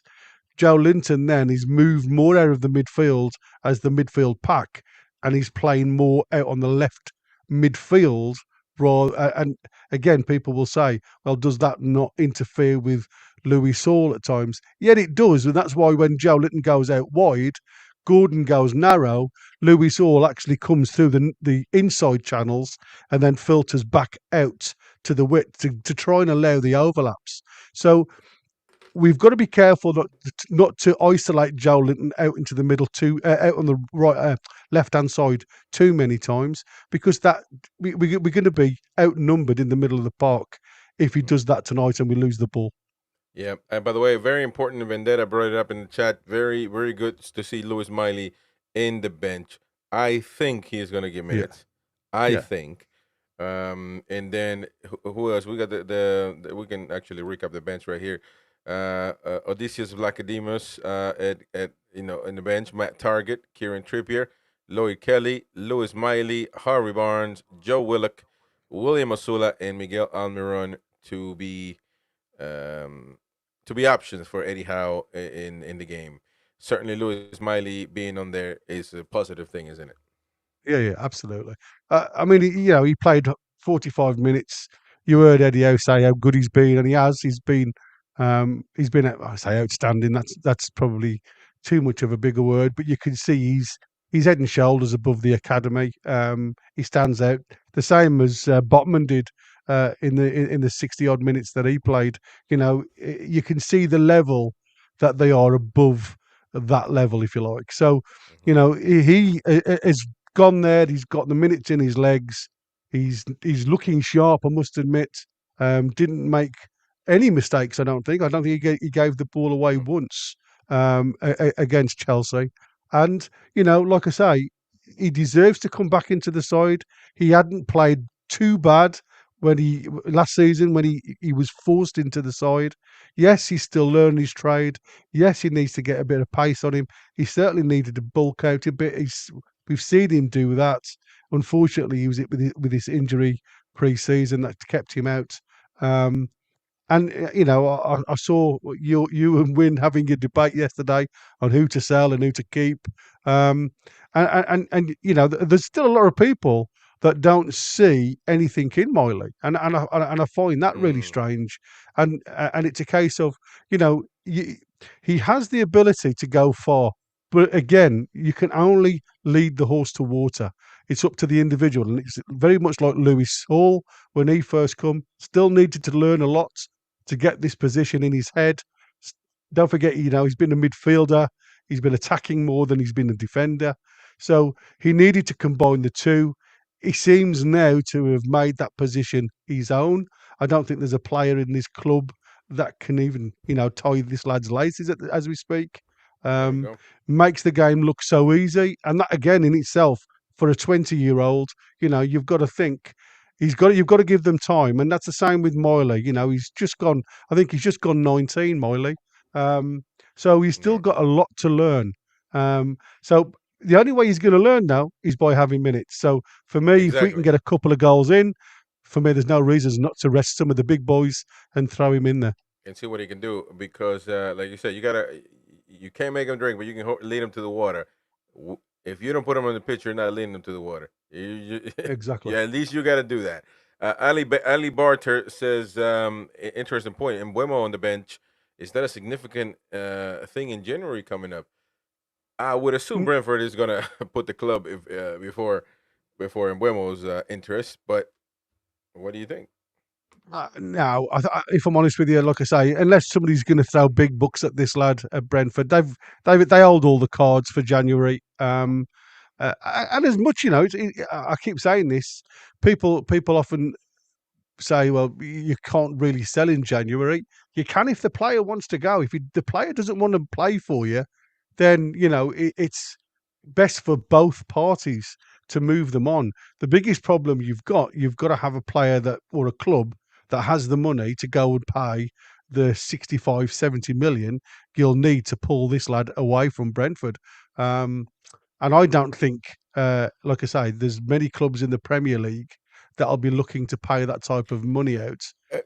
Joe Linton then is moved more out of the midfield as the midfield pack, and he's playing more out on the left midfield. And again, people will say, well, does that not interfere with Louis Saul at times? Yet it does, and that's why when Joe Linton goes out wide, Gordon goes narrow, Louis Saul actually comes through the inside channels and then filters back out to the width to try and allow the overlaps. So we've got to be careful not to isolate Joe Linton out into the middle out on the right left hand side too many times, because that we're going to be outnumbered in the middle of the park if he does that tonight and we lose the ball. yeah. And by the way, very important. Vendetta brought it up in the chat. Very very good to see Lewis Miley in the bench. I think he's gonna get Yeah, minutes. I yeah. think. And then who else? We got we can actually recap the bench right here. Odysseus Vlachodimos at in the bench. Matt Target, Kieran Trippier, Lloyd Kelly, Lewis Miley, Harvey Barnes, Joe Willock, William Osula, and Miguel Almiron to be um, options for Eddie Howe in the game. Certainly, Lewis Miley being on there is a positive thing, isn't it? Yeah, absolutely. I mean, he played 45 minutes. You heard Eddie Howe say how good he's been, and he has. He's been. I say outstanding. That's probably too much of a bigger word, but you can see he's head and shoulders above the academy. He stands out the same as Botman did in the 60 odd minutes that he played. You can see the level that they are above that level, if you like. So, Hmm. he has gone there. He's got the minutes in his legs. He's looking sharp, I must admit. Didn't make any mistakes, I don't think. I don't think he gave the ball away Hmm. once against Chelsea. And, like I say, he deserves to come back into the side. He hadn't played too bad when he last season when he was forced into the side. Yes, he's still learning his trade. Yes, he needs to get a bit of pace on him. He certainly needed to bulk out a bit. We've seen him do that. Unfortunately, he was with his injury pre-season that kept him out. Um, and I saw you and Win having a debate yesterday on who to sell and who to keep. Um, and there's still a lot of people that don't see anything in Miley, and I find that really Mm. strange. And it's a case of you know you, he has the ability to go far, but again, you can only lead the horse to water. It's up to the individual, and it's very much like Lewis Hall when he first come. Still needed to learn a lot to get this position in his head. Don't forget, he's been a midfielder. He's been attacking more than he's been a defender. So he needed to combine the two. He seems now to have made that position his own. I don't think there's a player in this club that can even, tie this lad's laces as we speak. There you Um, go. Makes the game look so easy. And that, again, in itself, for a 20-year-old, you've got to think you've got to give them time, and that's the same with Miley. He's just gone. I think he's just gone 19, Miley. Um, so he's still Yeah. got a lot to learn. So the only way he's going to learn now is by having minutes. So for me, if we can Exactly. get a couple of goals in, for me, there's no reasons not to rest some of the big boys and throw him in there. And see what he can do because, like you said, you can't make him drink, but you can lead him to the water. If you don't put him on the pitch, you're not leading him to the water. Exactly. Yeah, at least you got to do that. Ali Barter says, interesting point. And Buemo on the bench, is that a significant thing in January coming up? I would assume Mm, Brentford is gonna put the club before Embuemo's interest. But what do you think? now, if I'm honest with you, like I say, unless somebody's going to throw big bucks at this lad at Brentford, they hold all the cards for January. And as much, I keep saying this. People often say, well, you can't really sell in January. You can if the player wants to go. If the player doesn't want to play for you, then it's best for both parties to move them on. The biggest problem you've got to have a player that or a club that has the money to go and pay the 65, 70 million you'll need to pull this lad away from Brentford. Um, and I don't think, like I say, there's many clubs in the Premier League that'll be looking to pay that type of money out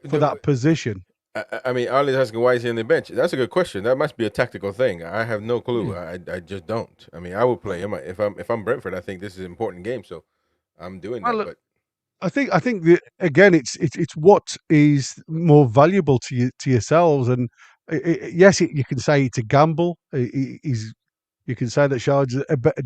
for that position. I mean, Ali's asking why is he on the bench. That's a good question. That must be a tactical thing. I have no clue. Yeah. I just don't. I mean, I would play him if I'm Brentford. I think this is an important game, so I'm doing Well, that. look, But I think that again, it's what is more valuable to yourselves, and yes, you can say it's a gamble. He's You can say that Shard's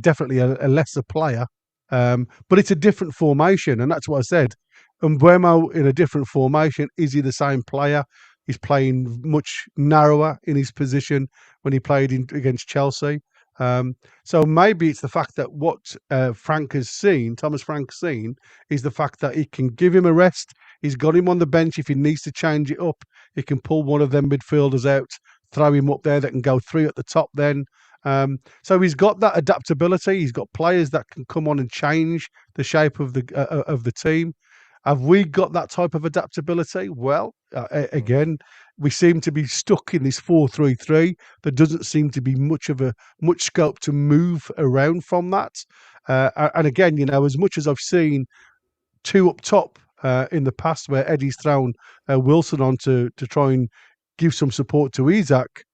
definitely a lesser player, but it's a different formation, and that's what I said. Umbuemo in a different formation, is he the same player? He's playing much narrower in his position when he played against Chelsea. Um, so maybe it's the fact that what Thomas Frank has seen, is the fact that he can give him a rest. He's got him on the bench if he needs to change it up. He can pull one of them midfielders out, throw him up there that can go three at the top then. So he's got that adaptability. He's got players that can come on and change the shape of the team. Have we got that type of adaptability? Well, mm, again, we seem to be stuck in this 4-3-3. There doesn't seem to be much scope to move around from that. And again, as much as I've seen two up top in the past, where Eddie's thrown Wilson on to try and give some support to Isaac,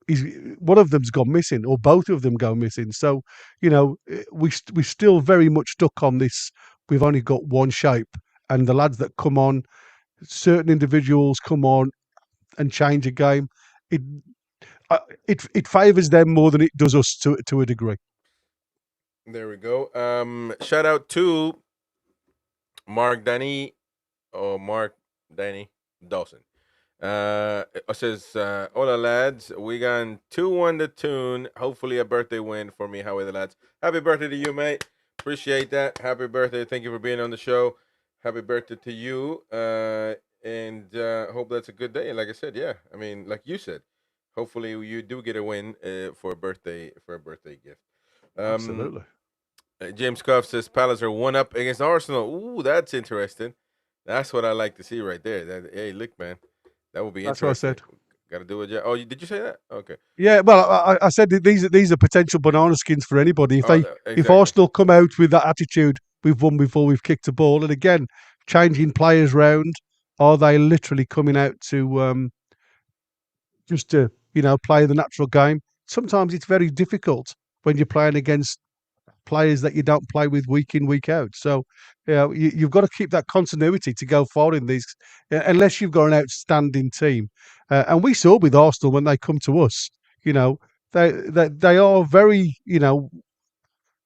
he's one of them's gone missing, or both of them go missing. So, we're still very much stuck on this. We've only got one shape, and the lads that come on, certain individuals come on and change a game. It it favours them more than it does us to a degree. there we go. Shout out to Mark Danny or Mark Danny Dawson. It says, "Hola lads, we got 2-1 the tune. Hopefully a birthday win for me. How are the lads? Happy birthday to you, mate. Appreciate that. Happy birthday. Thank you for being on the show. Happy birthday to you. And hope that's a good day. And like I said, yeah, I mean, like you said, hopefully you do get a win for a birthday gift. Um, Absolutely. James Cuff says Palace are 1-up against Arsenal. Ooh, that's interesting. That's what I like to see right there. Hey, look, man, that would be That's what I interesting. said. Got to do it. Oh, did you say that? Okay. Yeah, well, I said that these are potential banana skins for anybody. Oh, If exactly. Arsenal come out with that attitude, we've won before we've kicked a ball, and again, changing players round, are they literally coming out to just to play the natural game? Sometimes it's very difficult when you're playing against players that you don't play with week in, week out. So, you've got to keep that continuity to go forward in these, unless you've got an outstanding team. And we saw with Arsenal when they come to us, you know, they are very,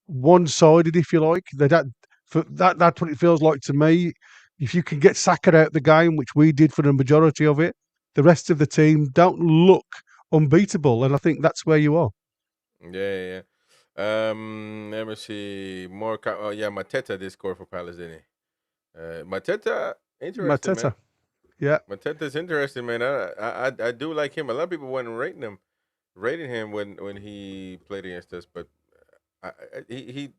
one-sided, if you like. That's what it feels like to me. If you can get Saka out the game, which we did for the majority of it, the rest of the team don't look unbeatable, and I think that's where you are. Yeah, yeah, yeah. Let me see. Oh, yeah, Mateta did score for Palace, didn't he? Mateta, interesting, man. Mateta, yeah, Mateta's interesting, man. I do like him. A lot of people weren't rating him when he played against us, but he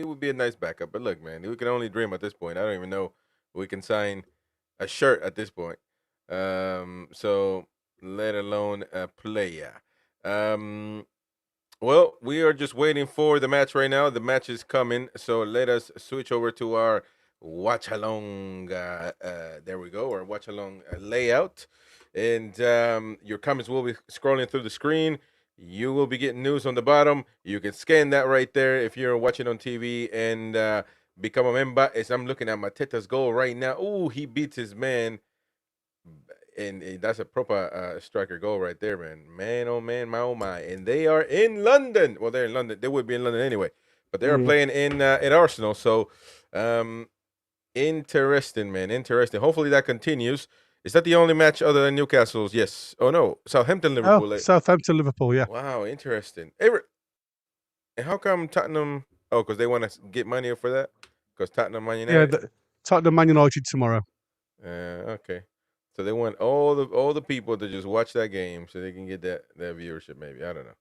would be a nice backup. But look, man, we can only dream at this point. I don't even know if we can sign a shirt at this point. So let alone a player. Um, Well, we are just waiting for the match right now. The match is coming, so let us switch over to our watch along. There we go, our watch along layout, and your comments will be scrolling through the screen. You will be getting news on the bottom. You can scan that right there if you're watching on TV and become a member. As I'm looking at Mateta's goal right now, ooh, he beats his man and that's a proper striker goal right there, man. Man, oh man, my oh my. And they are in London. Well, they're in London. They would be in London anyway, but they are Yeah. playing in at Arsenal. So, um, interesting, man. Interesting. Hopefully that continues. Is that the only match other than Newcastle's? Yes. Oh no, Southampton, Oh, Liverpool. Southampton, Liverpool. Yeah. Wow, interesting. And how come Tottenham? Oh, because they want to get money for that. Because Tottenham, Man Yeah. United. Tottenham, Man United tomorrow. Okay. So they want all the people to just watch that game so they can get that viewership. Maybe I don't know.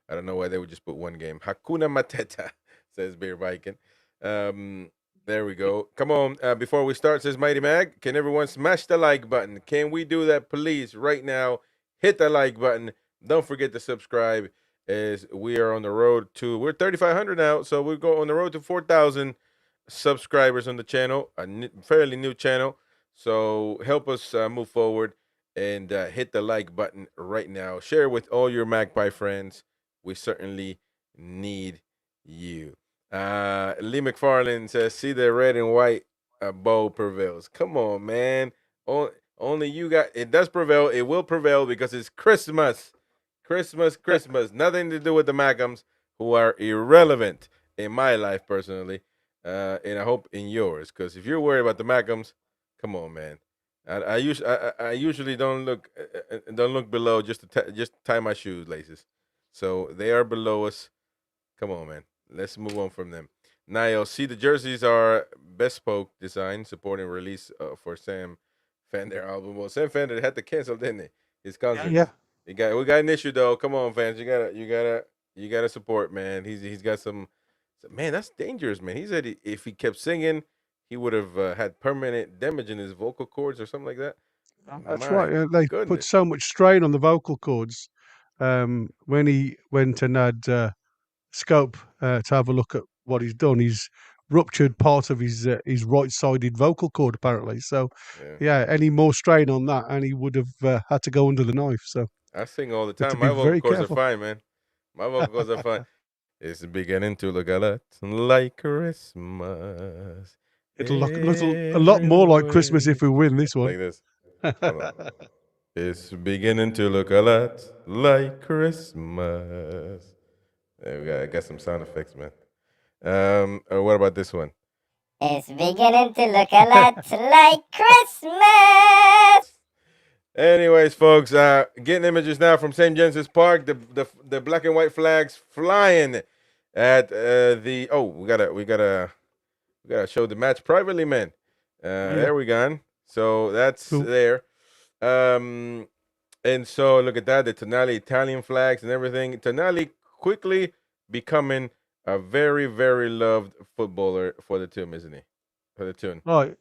I don't know why they would just put one game. Hakuna Mateta says Beer Viking. Um, there we go. Come on. Before we start, says Mighty Mag. Can everyone smash the like button? Can we do that, please? Right now, hit the like button. Don't forget to subscribe. As we are on the road to we're 3,500 now, so we go on the road to 4,000 subscribers on the channel. Fairly new channel. So help us move forward and hit the like button right now. Share with all your Magpie friends. We certainly need you. Lee McFarland says, "See the red and white bow prevails." Come on, man. Only you got it. Does prevail. It will prevail because it's Christmas. Christmas, Christmas. Nothing to do with the Macams, who are irrelevant in my life personally, and I hope in yours. Because if you're worried about the Macams, come on, man. I usually don't look below just just tie my shoelaces. So they are below us. Come on, man. Let's move on from them. Niall, see the jerseys are bespoke design supporting release for Sam Fender album. Well, Sam Fender had to cancel, didn't he? His Yeah. concert. Yeah. We got an issue though. Come on, fans. You gotta support, man. He's got some. Man, that's dangerous, man. He said if he kept singing, he would have had permanent damage in his vocal cords or something like that. That's My right. They put goodness. so much strain on the vocal cords when he went and had Scope to have a look at what he's done. He's ruptured part of his right-sided vocal cord apparently. So, Yeah, yeah, any more strain on that, and he would have had to go under the knife. So, I sing all the you have to time. be My vocal very cords are careful. fine, man. My vocal cords are fine. It's beginning to look a lot like Christmas It'll look a lot more like Christmas if everywhere. we win this one. Like this. Hold on. It's beginning to look a lot like Christmas. There we go. I got some sound effects, man. Or what about this one? It's beginning to look a lot like Christmas. Anyways, folks, getting images now from St. James's Park. The black and white flags flying at the. Oh, we gotta show the match privately, man. Yeah. There we go. So that's Cool. there. Um, and so look at that, the Tonali Italian flags and everything. Tonali quickly becoming a very, very loved footballer for the team, isn't he? For the tune. Right.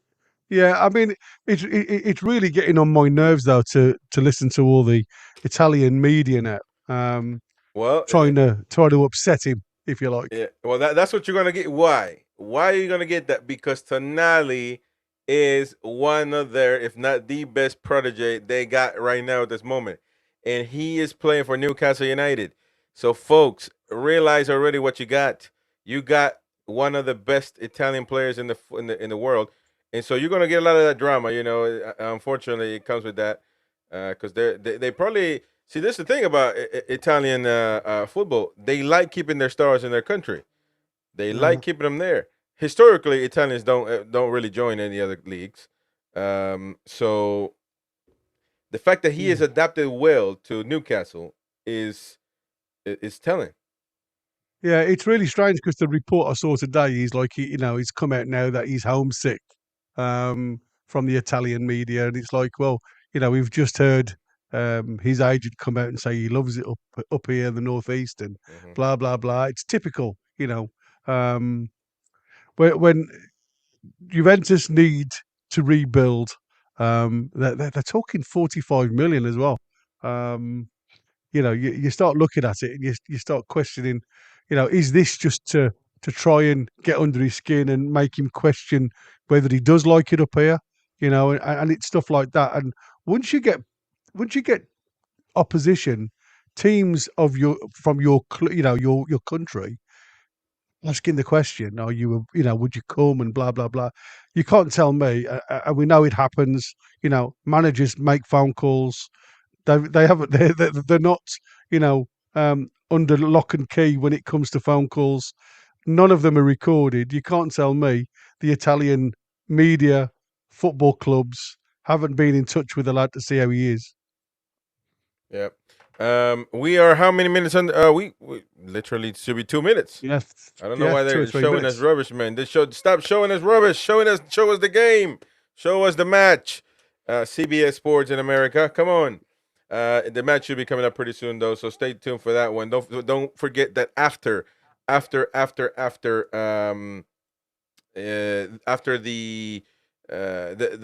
Yeah, I mean, it's really getting on my nerves though to listen to all the Italian media now, Well, trying to upset him, if you like. yeah. Well, that's what you're gonna get. Why? Why are you gonna get that? Because Tonali is one of their, if not the best protege they got right now at this moment, and he is playing for Newcastle United. So, folks, realize already what you got. You got one of the best Italian players in the world, and so you're gonna get a lot of that drama. Unfortunately, it comes with that because they probably see. This is the thing about Italian football. They like keeping their stars in their country. They like Uh, keeping them there. Historically, Italians don't really join any other leagues. So the fact that he yeah. has adapted well to Newcastle is telling. Yeah, it's really strange because the report I saw today is like he's come out now that he's homesick from the Italian media, and it's like, well, we've just heard his agent come out and say he loves it up here in the northeast, and Hmm. blah blah blah. It's typical, um, when Juventus need to rebuild. They're talking 45 million as well. Um, you start looking at it and you start questioning, is this just to try and get under his skin and make him question whether he does like it up here, and it's stuff like that. And once you get opposition teams from your your country asking the question, are you, would you come and blah blah blah. You can't tell me, and we know it happens. Managers make phone calls. They haven't. They're not. Under lock and key when it comes to phone calls. None of them are recorded. You can't tell me the Italian media, football clubs haven't been in touch with the lad to see how he is. Yep. We are how many minutes on? We literally should be 2 minutes. Yes. I don't know why they're showing minutes. us rubbish, man. Stop showing us rubbish. Show us the game. Show us the match. CBS Sports in America. Come on. The match should be coming up pretty soon, though. So stay tuned for that one. Don't forget that after the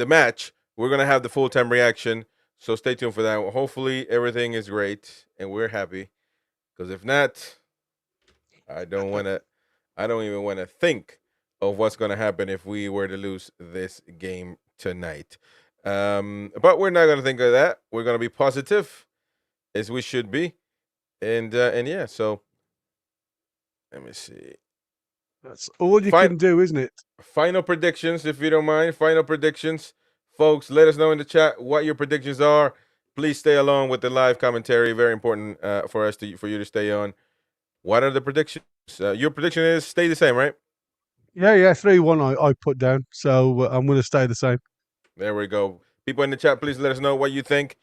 match, we're gonna have the full time reaction. So stay tuned for that. Hopefully everything is great and we're happy. Because if not, I don't even want to think of what's going to happen if we were to lose this game tonight. But we're not going to think of that. We're going to be positive, as we should be. And yeah, so let me see. That's all you can do, isn't it? Final predictions, if you don't mind. Final predictions. Folks, let us know in the chat what your predictions are. Please stay along with the live commentary. Very important for you to stay on. What are the predictions? Your prediction is stay the same, right? Yeah, 3-1 I put down. So I'm going to stay the same. There we go. People in the chat, please let us know what you think.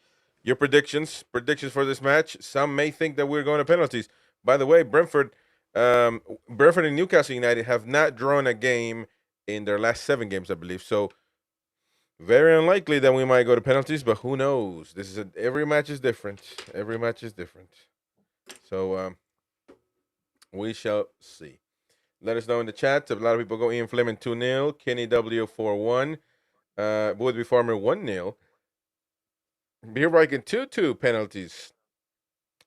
Your predictions for this match. Some may think that we're going to penalties. By the way, Brentford and Newcastle United have not drawn a game in their last 7 games, I believe. So very unlikely that we might go to penalties, but who knows? Every match is different. Every match is different. So we shall see. Let us know in the chat. A lot of people go Ian Fleming 2-0, Kenny W 4-1, Woodby Farmer 1-0, Beer Viking 2-2 penalties.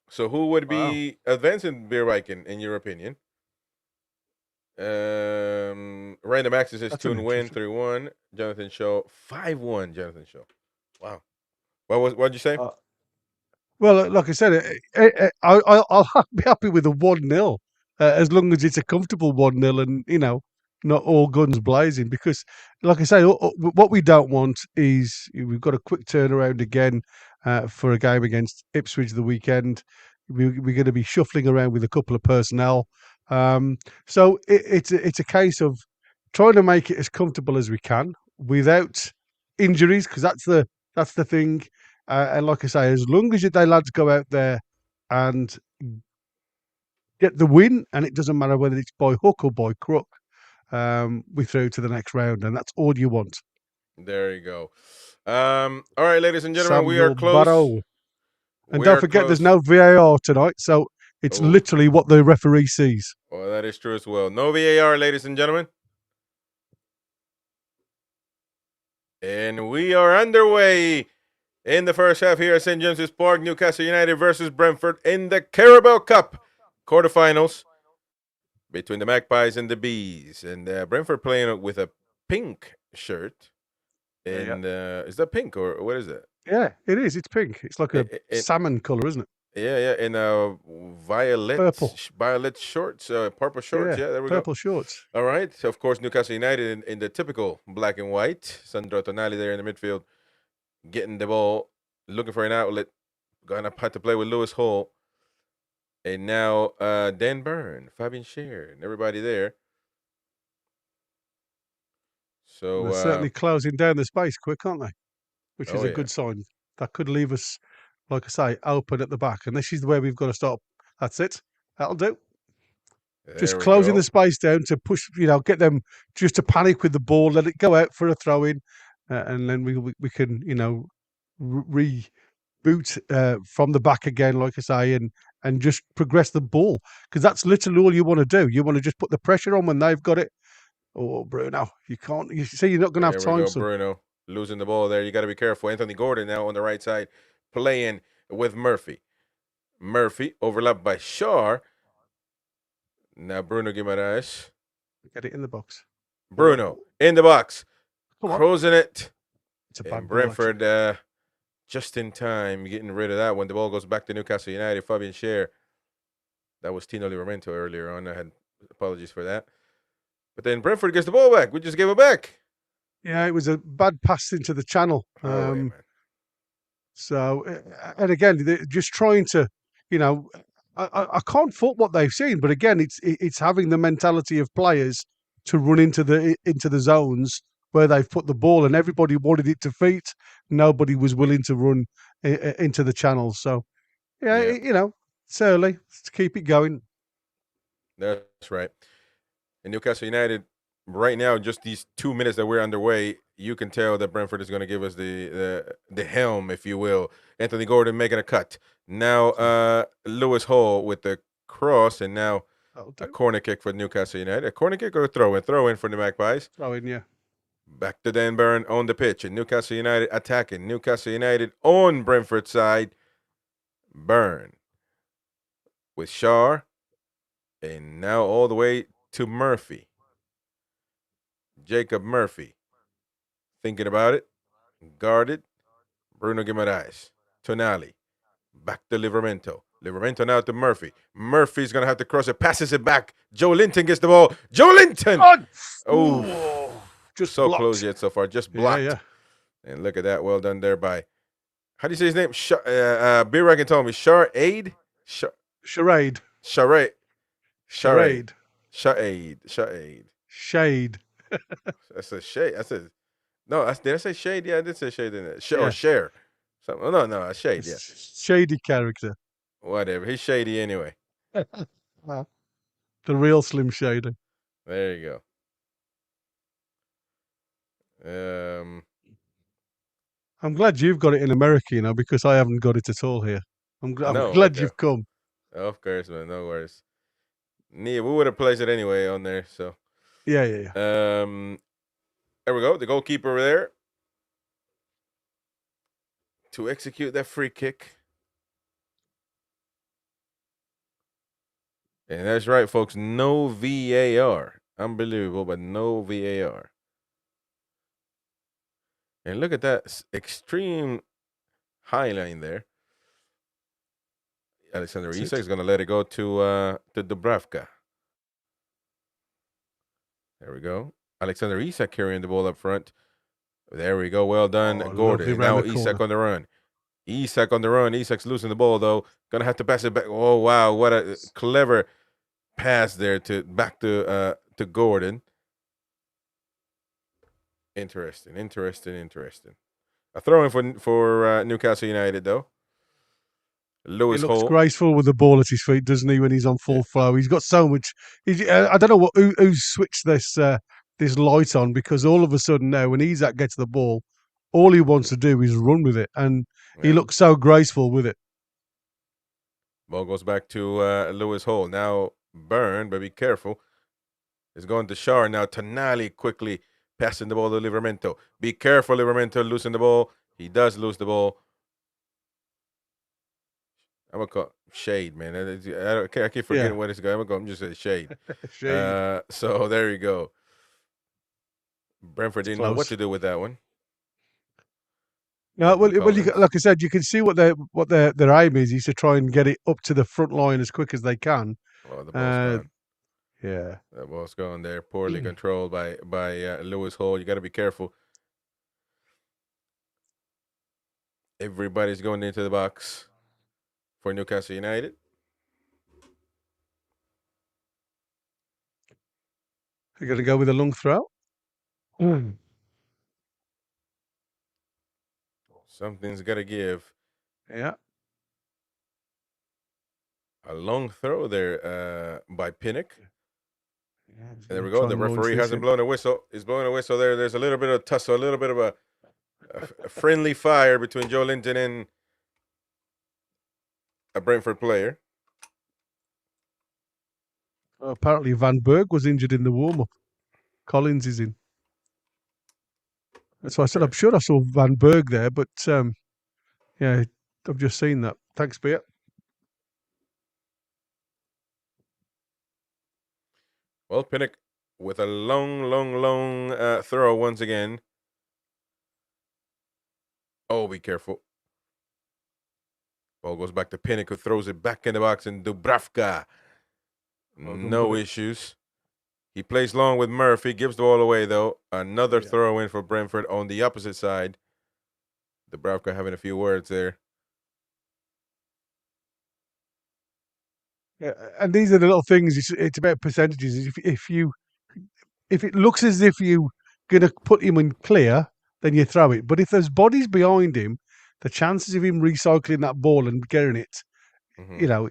So who would be advancing Beer Viking in your opinion? Random Access is 2-win, 3-1. Jonathan Shaw 5-1. Jonathan Shaw. Wow. What did you say? Well, like I said, I'll be happy with a 1-0 as long as it's a comfortable 1-0 and not all guns blazing. Because, like I say, what we don't want is we've got a quick turnaround again for a game against Ipswich the weekend. We're going to be shuffling around with a couple of personnel. So it's a case of trying to make it as comfortable as we can without injuries, because that's the thing. And like I say, as long as they lads go out there and get the win, and it doesn't matter whether it's by hook or by crook, we through to the next round, and that's all you want. There you go. All right, ladies and gentlemen, we are close. And don't forget, there's no VAR tonight, so it's literally what the referee sees. Well, that is true as well. No VAR, ladies and gentlemen. And we are underway in the first half here at St. James's Park. Newcastle United versus Brentford in the Carabao Cup quarterfinals between the Magpies and the Bees. And Brentford playing with a pink shirt. And is that pink or what is that? Yeah, it is. It's pink. It's like a salmon color, isn't it? Yeah. And violet shorts, purple shorts. Yeah, there we go. Purple shorts. All right. So, of course, Newcastle United in the typical black and white. Sandro Tonali there in the midfield, getting the ball, looking for an outlet. Going to have to play with Lewis Hall. And now Dan Byrne, Fabian Scher, and everybody there. So they're certainly closing down the space quick, aren't they? Which is a good sign. That could leave us, like I say, open at the back. And this is where we've got to stop. That's it. That'll do. Just closing the space down to push, get them just to panic with the ball, let it go out for a throw in, and then we can, reboot from the back again, like I say, and just progress the ball, because that's literally all you want to do. You want to just put the pressure on when they've got it. Oh, Bruno, you can't. You see, you're not going to have time. So Bruno losing the ball there. You got to be careful. Anthony Gordon now on the right side, playing with Murphy. Murphy, overlapped by Shaw. Now Bruno Guimaraes. Get it in the box. Bruno in the box. Come on. Closing it. It's a And bad ball, actually. Brentford just in time getting rid of that one. The ball goes back to Newcastle United. Fabian Schär. That was Tino Livramento earlier on. I had apologies for that. But then Brentford gets the ball back. We just gave it back. Yeah, it was a bad pass into the channel. Far away, man. So, and again, they're just trying to, you know, I can't fault what they've seen, but again, it's having the mentality of players to run into the zones where they've put the ball, and everybody wanted it to feet. Nobody was willing to run into the channels. So, yeah. You know, it's early. Let's keep it going. That's right. And Newcastle United, right now, just these 2 minutes that we're underway, you can tell that Brentford is going to give us the helm, if you will. Anthony Gordon making a cut. Now Lewis Hall with the cross, and now a corner kick for Newcastle United. A corner kick or a throw in? Throw in for the Magpies. Throw in, yeah. Back to Dan Burn on the pitch, and Newcastle United attacking. Newcastle United on Brentford side. Burn with Shaw, and now all the way to Murphy. Jacob Murphy. Thinking about it. Guarded. Bruno Guimaraes. Tonali. Back to Livramento. Livramento now to Murphy. Murphy's going to have to cross it. Passes it back. Joe Linton gets the ball. Joe Linton! Oh, just so blocked. Close yet so far. Just blocked. Yeah. And look at that. Well done there by, how do you say his name? Beer told me. Charade? Charade. Charade. Charade. Shade. Shade. I said shade. I said, no, did I say shade? Yeah, I did say shade in it. Yeah. Or share. Something. No, a shade, yeah. Shady character. Whatever. He's shady anyway. The real Slim Shady. There you go. I'm glad you've got it in America, you know, because I haven't got it at all here. I'm glad you've come. Of course, man. No worries. We would have placed it anyway on there, so. Yeah. There we go. The goalkeeper there to execute that free kick. And that's right, folks. No VAR. Unbelievable, but no VAR. And look at that extreme high line there. Alexander Isak is going to let it go to Dubravka. There we go. Alexander Isak carrying the ball up front. There we go. Well done, Gordon. Now Isak on the run. Isak on the run. Isak's losing the ball, though. Going to have to pass it back. Oh, wow. What a clever pass there back to Gordon. Interesting. A throw in for Newcastle United, though. Lewis he looks Hall. graceful with the ball at his feet, doesn't he? When he's on full flow, he's got so much. I don't know who switched this light on, because all of a sudden now, when Isak gets the ball, all he wants to do is run with it, and he looks so graceful with it. Ball goes back to Lewis Hall. Now Burn, but be careful. It's going to Shaw now. Tonali quickly passing the ball to Livramento. Be careful, Livramento losing the ball. He does lose the ball. I'm going to call shade, man. I keep forgetting what it's going. I'm just say shade. Shade. So there you go. Brentford didn't know what to do with that one. No, well, like I said, you can see what their aim is to try and get it up to the front line as quick as they can. Oh, the ball's gone. Yeah, that ball's gone there. Poorly controlled by Lewis Hall. You got to be careful. Everybody's going into the box for Newcastle United. You're going to go with a long throw? Something's got to give. Yeah. A long throw there by Pinnock. Yeah, there we go. The referee hasn't blown a whistle. He's blowing a whistle there. There's a little bit of tussle, a little bit of a friendly fire between Joe Linton and a Brentford player. Apparently Van Berg was injured in the warm-up. Collins is in. That's why I said I'm sure I saw Van Berg there, but yeah, I've just seen that. Thanks, Beer. Well, Pinnock with a long throw once again. Oh, be careful. Ball goes back to Pinnock, who throws it back in the box, and Dubravka. Well done, No buddy. issues. He plays long with Murphy, gives the ball away, though. Another throw in for Brentford on the opposite side. Dubravka having a few words there. Yeah, and these are the little things. It's about percentages. If it looks as if you're going to put him in clear, then you throw it. But if there's bodies behind him, the chances of him recycling that ball and getting it,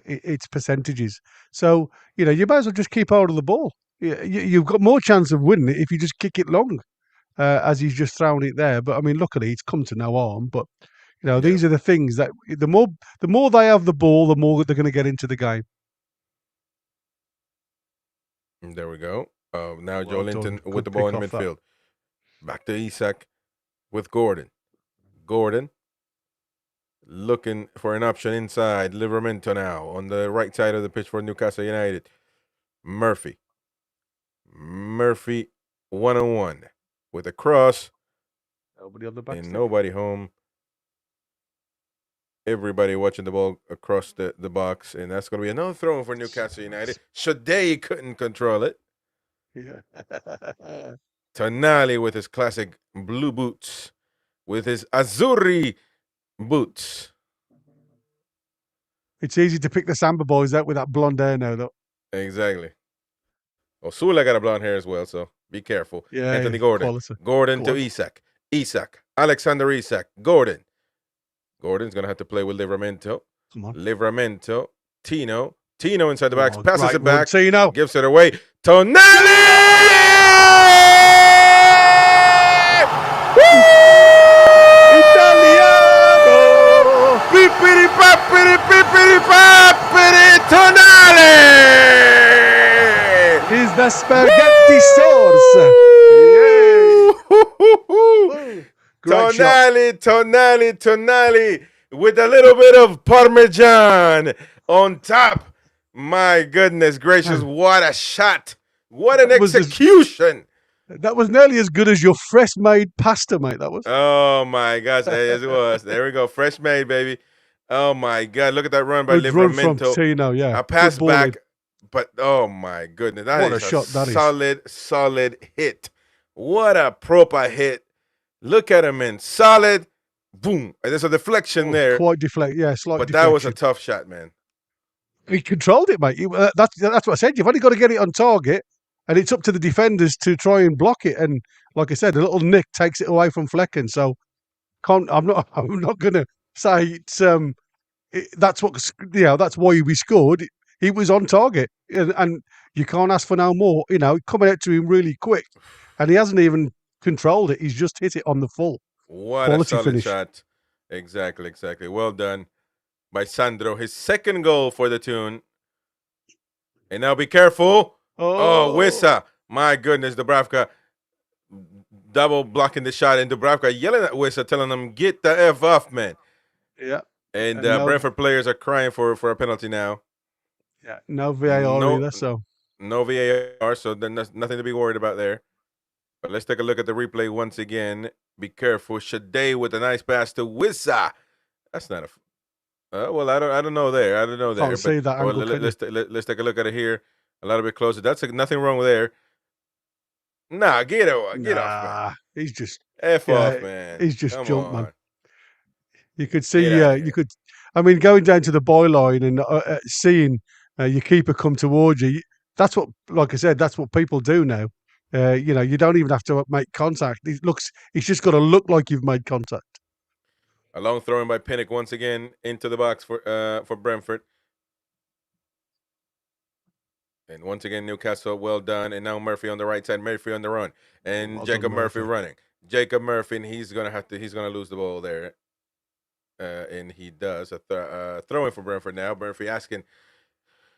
it's percentages. So, you might as well just keep hold of the ball. You've got more chance of winning it if you just kick it long, as he's just thrown it there. But I mean, luckily, it's come to no harm. But these are the things that the more they have the ball, the more they're going to get into the game. There we go. Now Well Joe Linton done. with Good the ball in the pick off that. midfield. Back to Isak with Gordon. Gordon looking for an option inside. Livramento now on the right side of the pitch for Newcastle United. Murphy one-on-one with a cross. Nobody on the back. And nobody home. Everybody watching the ball across the box. And that's going to be another throw for Newcastle United. Shadei couldn't control it. Yeah. Tonali with his classic blue boots. With his Azzurri boots. It's easy to pick the Samba boys out with that blonde hair now, though. Exactly. Osula got a blonde hair as well, so be careful. Yeah, Anthony Gordon. quality. Gordon to Isak. Isak. Alexander Isak. Gordon. Gordon's going to have to play with Livramento. Come on. Livramento. Tino. Tino inside the box. Passes it back. Tino. Gives it away. Tonali! Italiano! Pipiri papiri pipiri papiri Tonali! Is the spaghetti sauce. Yay! Tonali with a little bit of Parmesan on top. My goodness gracious, what a shot. What an execution. That was nearly as good as your fresh made pasta, mate. That was. Oh my gosh, yes it was. There we go, fresh made, baby. Oh my God, look at that run by Livramento. From Tino, yeah. A pass back, but oh my goodness, that is a shot. Solid hit. What a proper hit. Look at him, man. Solid. Boom. And there's a deflection there. Quite deflect. Yeah, slight But deflection. that was a tough shot, man. He controlled it, mate. That's what I said. You've only got to get it on target, and it's up to the defenders to try and block it. And like I said, a little nick takes it away from Flecken. So I'm not going to say it's that's why we scored. He was on target, and you can't ask for no more. Coming out to him really quick, and he hasn't even controlled it. He's just hit it on the full. What quality a solid finish. shot. Exactly. Well done by Sandro. His second goal for the tune. And now be careful. Oh, Wissa. My goodness, Dubravka double blocking the shot, and Dubravka yelling at Wissa, telling him, get the F off, man. Yeah. And Brentford players are crying for a penalty now. Yeah. No VAR either, so. No VAR, so then there's nothing to be worried about there. But let's take a look at the replay once again. Be careful. Shadei with a nice pass to Wissa. That's not a. Well, I don't know there. Can't see that angle, let's take a look at it here a little bit closer. That's nothing wrong with there. Nah, get off, man. He's just off, man. He's just jumped, man. You could see, going down to the byline and seeing your keeper come towards you. That's what, like I said, that's what people do now. You don't even have to make contact. It's just got to look like you've made contact. A long throw in by Pinnock once again into the box for Brentford. And once again, Newcastle, well done. And now Murphy on the right side, Murphy on the run. And Jacob Murphy running. Jacob Murphy, and he's gonna lose the ball there. And he does. Throwing for Brentford now. Murphy asking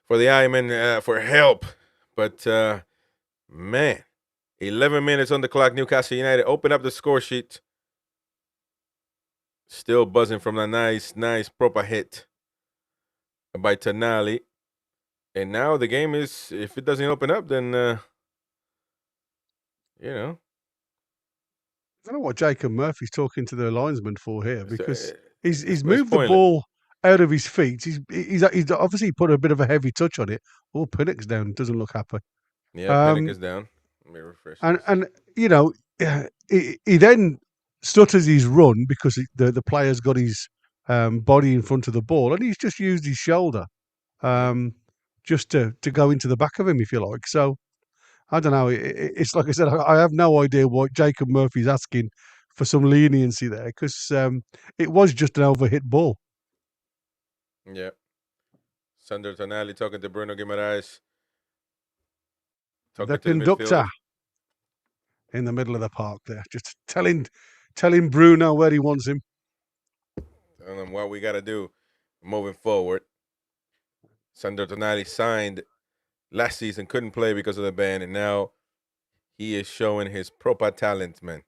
for the Ironman for help. But man, 11 minutes on the clock. Newcastle United open up the score sheet. Still buzzing from a nice proper hit by Tonali. And now the game is, if it doesn't open up, then You know, I don't know what Jacob Murphy's talking to the linesman for here, because he's it's moved the pointless. ball out of his feet. He's obviously put a bit of a heavy touch on it. Oh, Pinnock's down. Doesn't look happy. Yeah, Pinnock is down. Let me refresh this. And you know, he then stutters his run because the player's got his body in front of the ball, and he's just used his shoulder just to go into the back of him, if you like. So I don't know. It's like I said, I have no idea what Jacob Murphy's asking for some leniency there, because it was just an overhit ball. Yeah. Sander Tonali talking to Bruno Guimaraes. The conductor in the middle of the park there, just telling Bruno where he wants him. Telling him what we got to do moving forward. Sander Tonali signed last season, couldn't play because of the ban, and now he is showing his proper talent, man.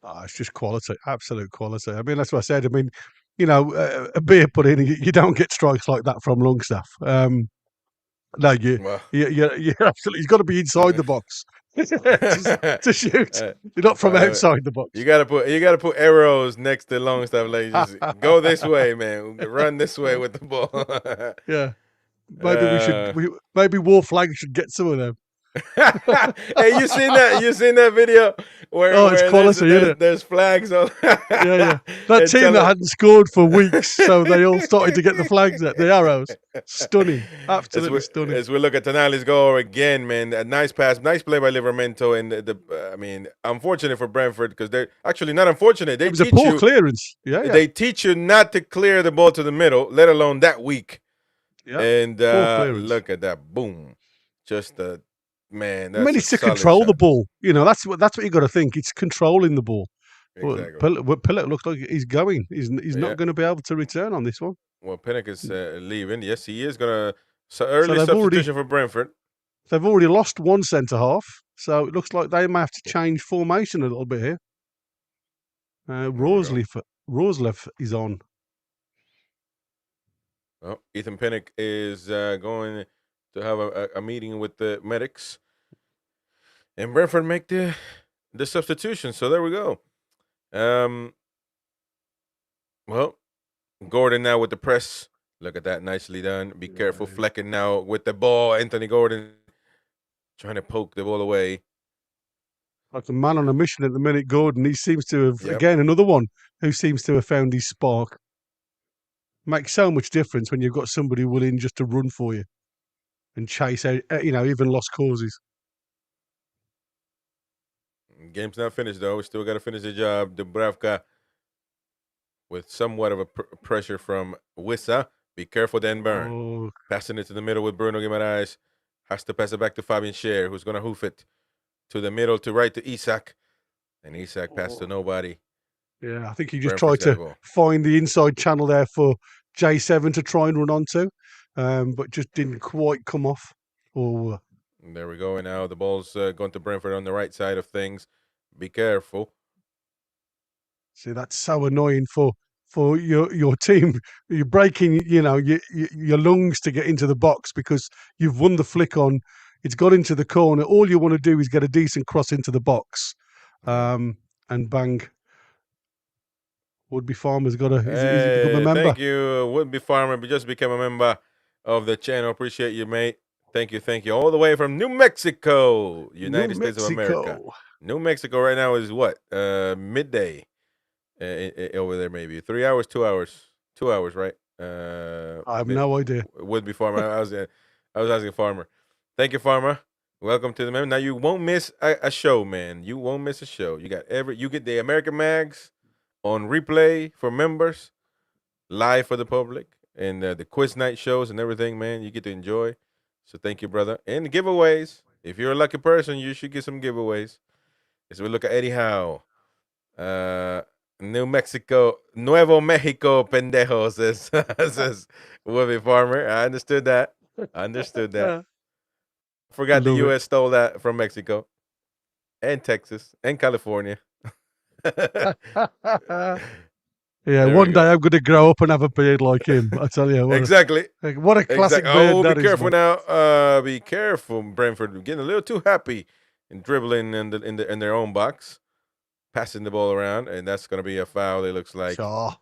Oh, it's just quality, absolute quality. I mean, that's what I said. I mean, you know, a beer pudding, you don't get strikes like that from Longstaff. No, you're absolutely. He's got to be inside the box to shoot. You're not from outside the box. You gotta put arrows next to Longstaff, like just go this way, man. Run this way with the ball. Yeah, maybe maybe War Flag should get some of them. Hey, you seen that? You seen that video where it's quality, there's flags on? Yeah. That team that hadn't scored for weeks, so they all started to get the flags out, the arrows. Stunning, absolutely stunning. As we look at Tonali's goal again, man, a nice pass, nice play by Livramento, and I mean, unfortunate for Brentford, because they're actually not unfortunate. It was a poor clearance. Yeah. They teach you not to clear the ball to the middle, let alone that weak. Yeah. And look at that, boom, just a. Man, that's it's to control the ball. You know, that's what you got to think. It's controlling the ball. Exactly. But Pinnock looks like he's going. He's not going to be able to return on this one. Well, Pinnock is leaving. Yes, he is going to. Early substitution for Brentford. They've already lost one centre half, so it looks like they may have to change formation a little bit here. Roslev is on. Well, Ethan Pinnock is going to have a meeting with the medics, and Brentford make the substitution. So there we go. Well, Gordon now with the press. Look at that, nicely done. Be careful, Flecken now with the ball. Anthony Gordon trying to poke the ball away. Like a man on a mission at the minute, Gordon. He seems to have, again, another one who seems to have found his spark. Makes so much difference when you've got somebody willing just to run for you and chase out, even lost causes. Game's not finished, though. We still got to finish the job. Dubravka with somewhat of a pressure from Wissa. Be careful, Dan Burn. Oh. Passing it to the middle with Bruno Guimaraes. Has to pass it back to Fabian Scher, who's going to hoof it to the middle, to right to Isak. And Isak passed to nobody. Yeah, I think he just tried to find the inside channel there for J7 to try and run onto, but just didn't quite come off. Oh. There we go. And now the ball's going to Brentford on the right side of things. Be careful. See, that's so annoying for your team. You're breaking, your lungs to get into the box because you've won the flick on. It's got into the corner. All you want to do is get a decent cross into the box, and bang. Would-be Farmer's got he's become a member. Thank you, Would-be Farmer. Just became a member of the channel. Appreciate you, mate. Thank you. All the way from New Mexico, United States of America. New Mexico right now is what? Midday over there, maybe 3 hours, 2 hours, 2 hours, right? I have no idea. Would-be Farmer. I was asking Farmer. Thank you, Farmer. Welcome to the member. Now you won't miss a show, man. You won't miss a show. You get the American Mags on replay for members, live for the public, and the quiz night shows and everything, man. You get to enjoy. So thank you, brother. And the giveaways. If you're a lucky person, you should get some giveaways. As we look at Eddie Howe. New Mexico, Nuevo Mexico, pendejos, says Would-be Farmer. I understood that. Forgot the U.S. stole that from Mexico and Texas and California. Yeah, one day I'm going to grow up and have a beard like him. I tell you. Exactly. What a classic beard that be careful now. Be careful, Brentford. We're getting a little too happy and dribbling in their own box, passing the ball around, and that's going to be a foul. It looks like Shaw.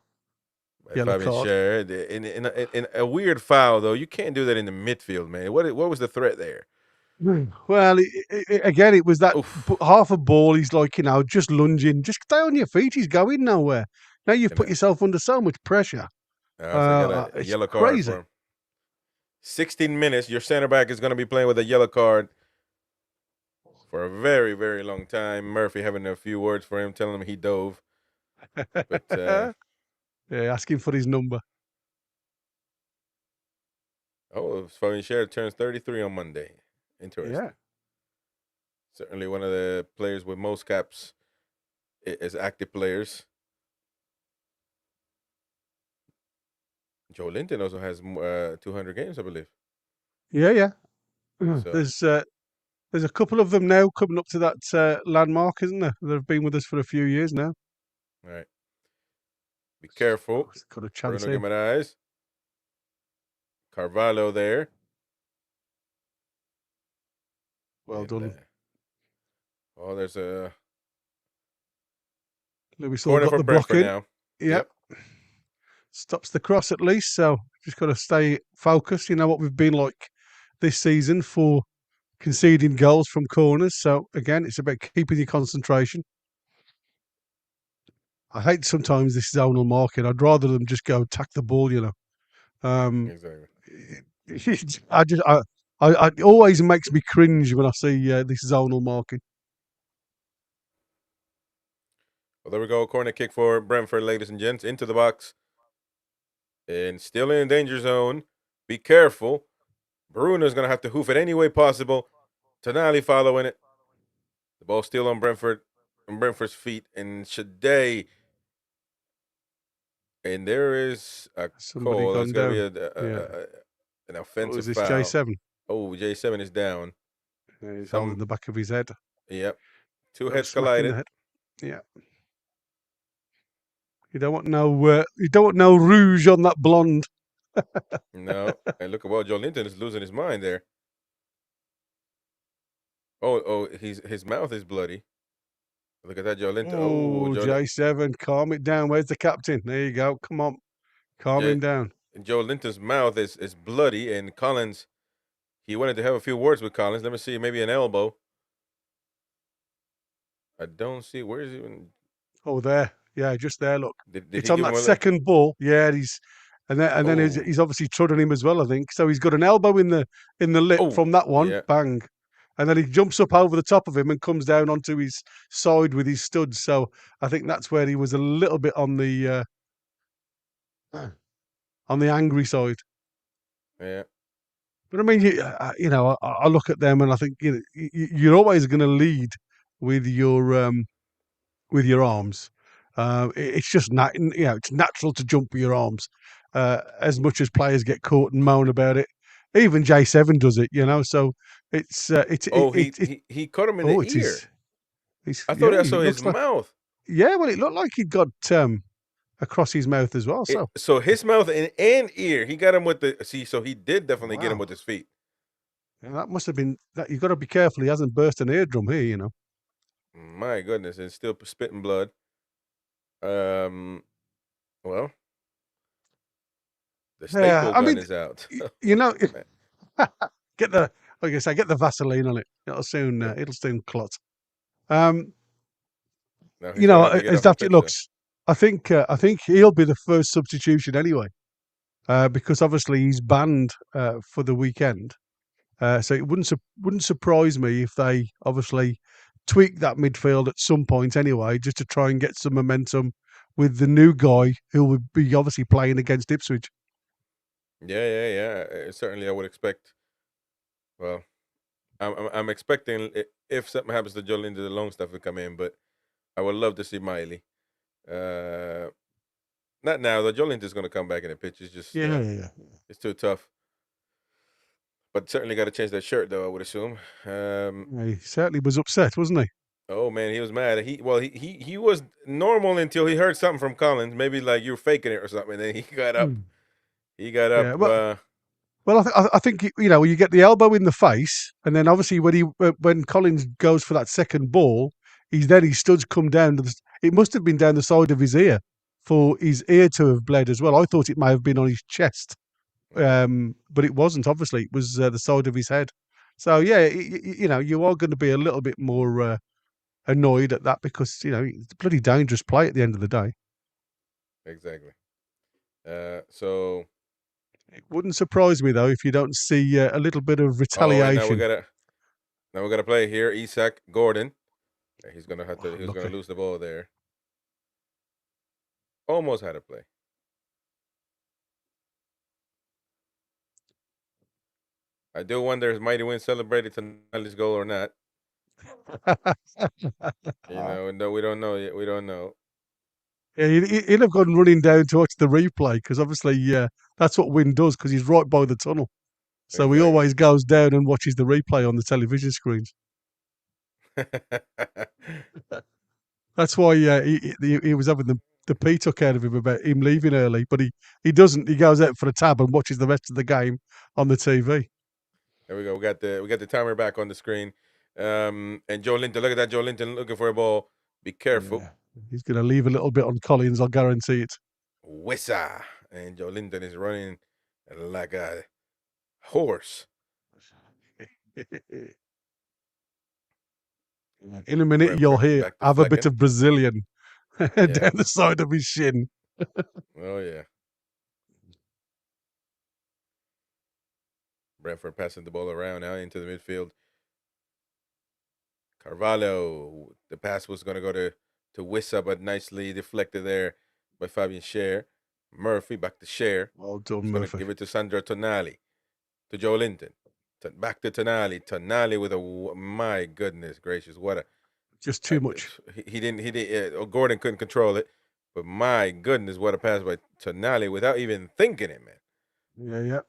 by Yellow Fabian card. Schär. In a weird foul though, you can't do that in the midfield, man. What was the threat there? Well, again, it was that Oof. half a ball. He's like, just lunging. Just stay on your feet. He's going nowhere. Now you've And put yourself under so much pressure. so you got a It's yellow card crazy. for him. 16 minutes. Your center back is going to be playing with a yellow card for a very, very long time. Murphy having a few words for him, telling him he dove. But yeah, asking for his number. Fabian Schär turns 33 on Monday. Interesting. Yeah. Certainly one of the players with most caps as active players. Joe Linton also has 200 games, I believe. Yeah. So, There's a couple of them now coming up to that landmark, isn't there? They've been with us for a few years now. all right. Be careful. Got a chance Bruno here. Guimaraes. Carvalho there. Well done. There's a Lewis corner got for the Brentford block in. now. Yep. Stops the cross at least, so just got to stay focused. You know what we've been like this season for conceding goals from corners. So again, it's about keeping your concentration. I hate sometimes this zonal marking. I'd rather them just go attack the ball. Exactly. It always makes me cringe when I see this zonal marking. Well, there we go. Corner kick for Brentford, ladies and gents, into the box. And still in the danger zone. Be careful. Bruno's going to have to hoof it any way possible. Tonali following it. The ball still on Brentford's feet. And Shadei. And there is a call. There's going to be an offensive foul. J7? Oh, J7 is down. Yeah, he's holding the back of his head. Yep. Two heads collided. Yeah. You don't want no rouge on that blonde. No. And look at Joe Linton is losing his mind there. His mouth is bloody. Look at that, Joe Linton. J7, calm it down. Where's the captain? There you go. Come on. Calm him down. Joe Linton's mouth is bloody, and Collins, he wanted to have a few words with Collins. Let me see, maybe an elbow. I don't see. Where is he? Oh, there. Yeah, just there. Look, did it's he on that second ball. Yeah, then he's obviously trotted him as well. I think so. He's got an elbow in the lip from that one. Yeah. Bang, and then he jumps up over the top of him and comes down onto his side with his studs. So I think that's where he was a little bit on the angry side. Yeah. But I mean, I look at them and I think you're always going to lead with your arms. It's just it's natural to jump with your arms. As much as players get caught and moan about it, even J7 does it. So it's he caught him in the ear. I thought I saw his mouth. Yeah, well, it looked like he'd got across his mouth as well. So his mouth and ear, he got him with the so he did definitely get him with his feet. Yeah, that must have been that. You've got to be careful. He hasn't burst an eardrum here. My goodness, and still spitting blood. Well, the staple gun is out. Get the Vaseline on it. It'll soon clot. As daft it looks, I think he'll be the first substitution anyway, because obviously he's banned for the weekend. So it wouldn't surprise me if they obviously tweak that midfield at some point anyway, just to try and get some momentum with the new guy who would be obviously playing against Ipswich. Yeah. Certainly, I would expect. Well, I'm expecting if something happens to Joe Linton, the long stuff will come in, but I would love to see Miley. Not now though. Joe Linton's going to come back in the pitch. It's just it's too tough. But certainly got to change that shirt though, I would assume. He certainly was upset, wasn't he? Oh man, he was mad. He was normal until he heard something from Collins. Maybe like you're faking it or something. And then he got up. He got up. Well, I think you get the elbow in the face, and then obviously when Collins goes for that second ball, his studs come down. It must have been down the side of his ear for his ear to have bled as well. I thought it may have been on his chest, but it wasn't. Obviously, it was the side of his head. So yeah, you are going to be a little bit more annoyed at that because it's a bloody dangerous play at the end of the day. Exactly. So. It wouldn't surprise me though if you don't see a little bit of Oh, and now we retaliation. gotta play here. Isak Gordon. He's gonna Lucky. lose the ball there. Almost had a play. I do wonder if Mighty Win celebrated tonight's goal or not. No, we don't know yet. We don't know. Yeah, he'll have gone running down to watch the replay because obviously, that's what Wynn does because he's right by the tunnel. So he Exactly. always goes down and watches the replay on the television screens. That's why he was having the P took out of him about him leaving early, but he doesn't. He goes out for a tab and watches the rest of the game on the TV. There we go. We got the timer back on the screen. And Joe Linton, look at that. Joe Linton looking for a ball. Be careful. Yeah. He's going to leave a little bit on Collins. I'll guarantee it. Wissa. And Joe Linton is running like a horse. In a minute, you'll hear have a bit of Brazilian down the side of his shin. Oh, yeah. Brentford passing the ball around now into the midfield. Carvalho. The pass was going to go to Wissa, but nicely deflected there by Fabian Scher. Murphy back to Scher. Well done, He's Murphy. Going to give it to Sandro Tonali. To Joe Linton. Back to Tonali. Tonali with my goodness gracious, what a just too much. He didn't. Gordon couldn't control it, but my goodness, what a pass by Tonali without even thinking it, man. Yeah.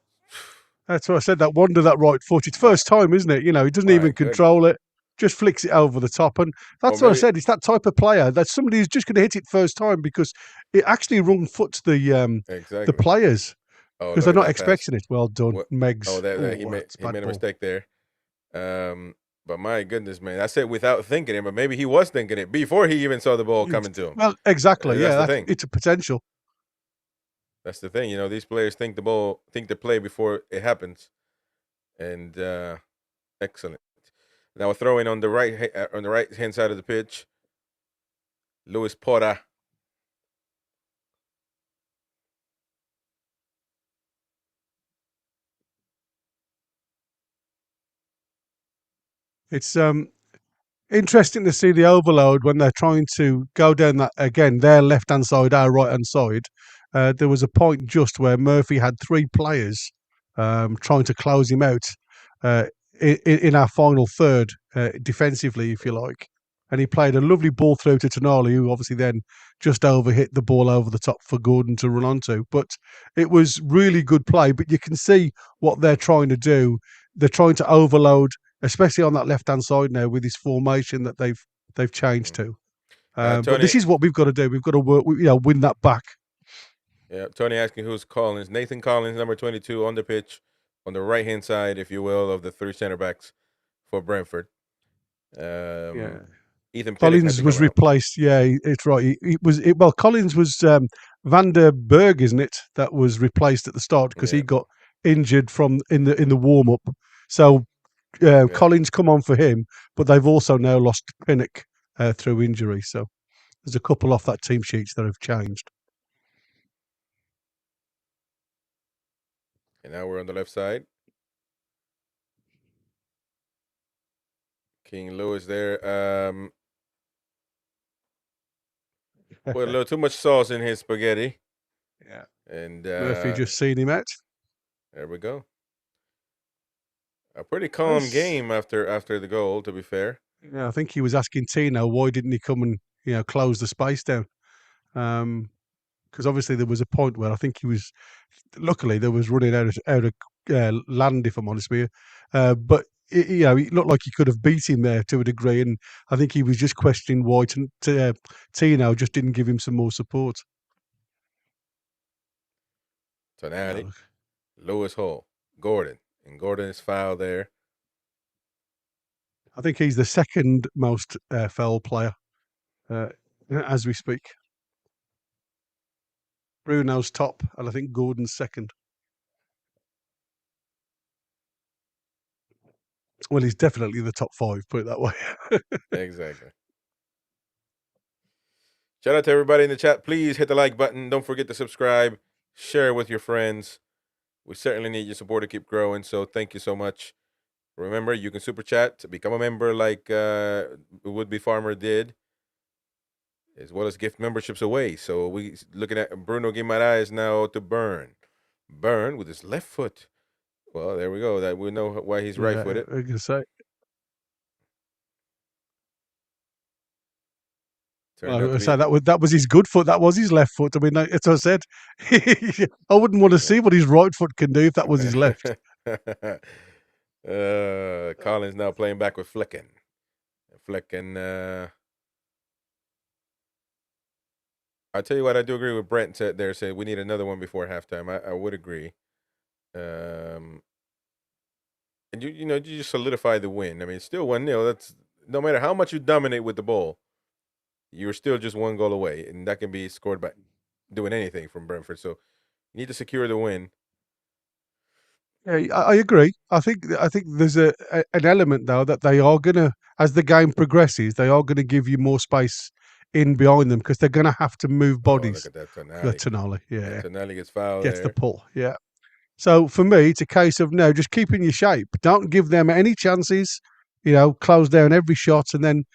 That's what I said. That wonder that right foot. It's first time, isn't it? He doesn't even control it. Just flicks it over the top, and that's what I said. It's that type of player that somebody who's just going to hit it first time because it actually wrong foots the players because they're not expecting it. Well done, Megs. He made a mistake there. But my goodness, man, I said without thinking it, but maybe he was thinking it before he even saw the ball coming to him. Well, exactly. That's the thing. It's a potential. That's the thing. These players think the play before it happens, and excellent. Now we're throwing on the right hand side of the pitch. Luis Porra. It's interesting to see the overload when they're trying to go down that again. Their left hand side, our right hand side. There was a point just where Murphy had three players trying to close him out in our final third defensively, if you like. And he played a lovely ball through to Tonali, who obviously then just overhit the ball over the top for Gordon to run onto. But it was really good play. But you can see what they're trying to do. They're trying to overload, especially on that left-hand side now with this formation that they've changed to. But this is what we've got to do. We've got to work, win that back. Yeah, Tony asking who's Collins. Nathan Collins, number 22, on the pitch, on the right-hand side, if you will, of the three center backs for Brentford. Ethan Collins was replaced. Yeah, it's right. Collins was Van der Berg, isn't it? That was replaced at the start because he got injured in the warm up. So Collins come on for him, but they've also now lost Pinnock through injury. So there's a couple off that team sheets that have changed. And now we're on the left side. King Lewis there. Put a little too much sauce in his spaghetti. Yeah. And Murphy just seen him out. There we go. A pretty calm game after the goal, to be fair. Yeah, I think he was asking Tino why didn't he come and close the space down. Because obviously there was a point where I think he was. Luckily, there was running out of land, if I'm honest with you. But it looked like he could have beat him there to a degree, and I think he was just questioning why Tino just didn't give him some more support. Tonali, Lewis Hall. Gordon. And Gordon is foul there. I think he's the second most foul player as we speak. Bruno's top, and I think Gordon's second. Well, he's definitely the top 5, put it that way. Exactly. Shout out to everybody in the chat. Please hit the like button. Don't forget to subscribe. Share with your friends. We certainly need your support to keep growing. So thank you so much. Remember, you can super chat to become a member like Would-Be Farmer did, as well as gift memberships away. So we looking at Bruno Guimaraes now to Burn. Burn with his left foot. Well, there we go. That we know why he's right-footed. I can say. That was his good foot. That was his left foot. I mean, as I said, I wouldn't want to see what his right foot can do if that was his left. Collins now playing back with Flecken. Flecken. I tell you what, I do agree with Brent there. Said we need another one before halftime. I would agree. And you just solidify the win. I mean, it's still 1-0. That's no matter how much you dominate with the ball, you're still just 1 goal away, and that can be scored by doing anything from Brentford. So you need to secure the win. Yeah, I agree. I think there's an element though that they are gonna, as the game progresses, they are gonna give you more space in behind them because they're gonna have to move bodies. Look at that Tonali, yeah. Tonali gets fouled. Gets the pull, yeah. So for me, it's a case of no, just keep in your shape. Don't give them any chances. Close down every shot, and then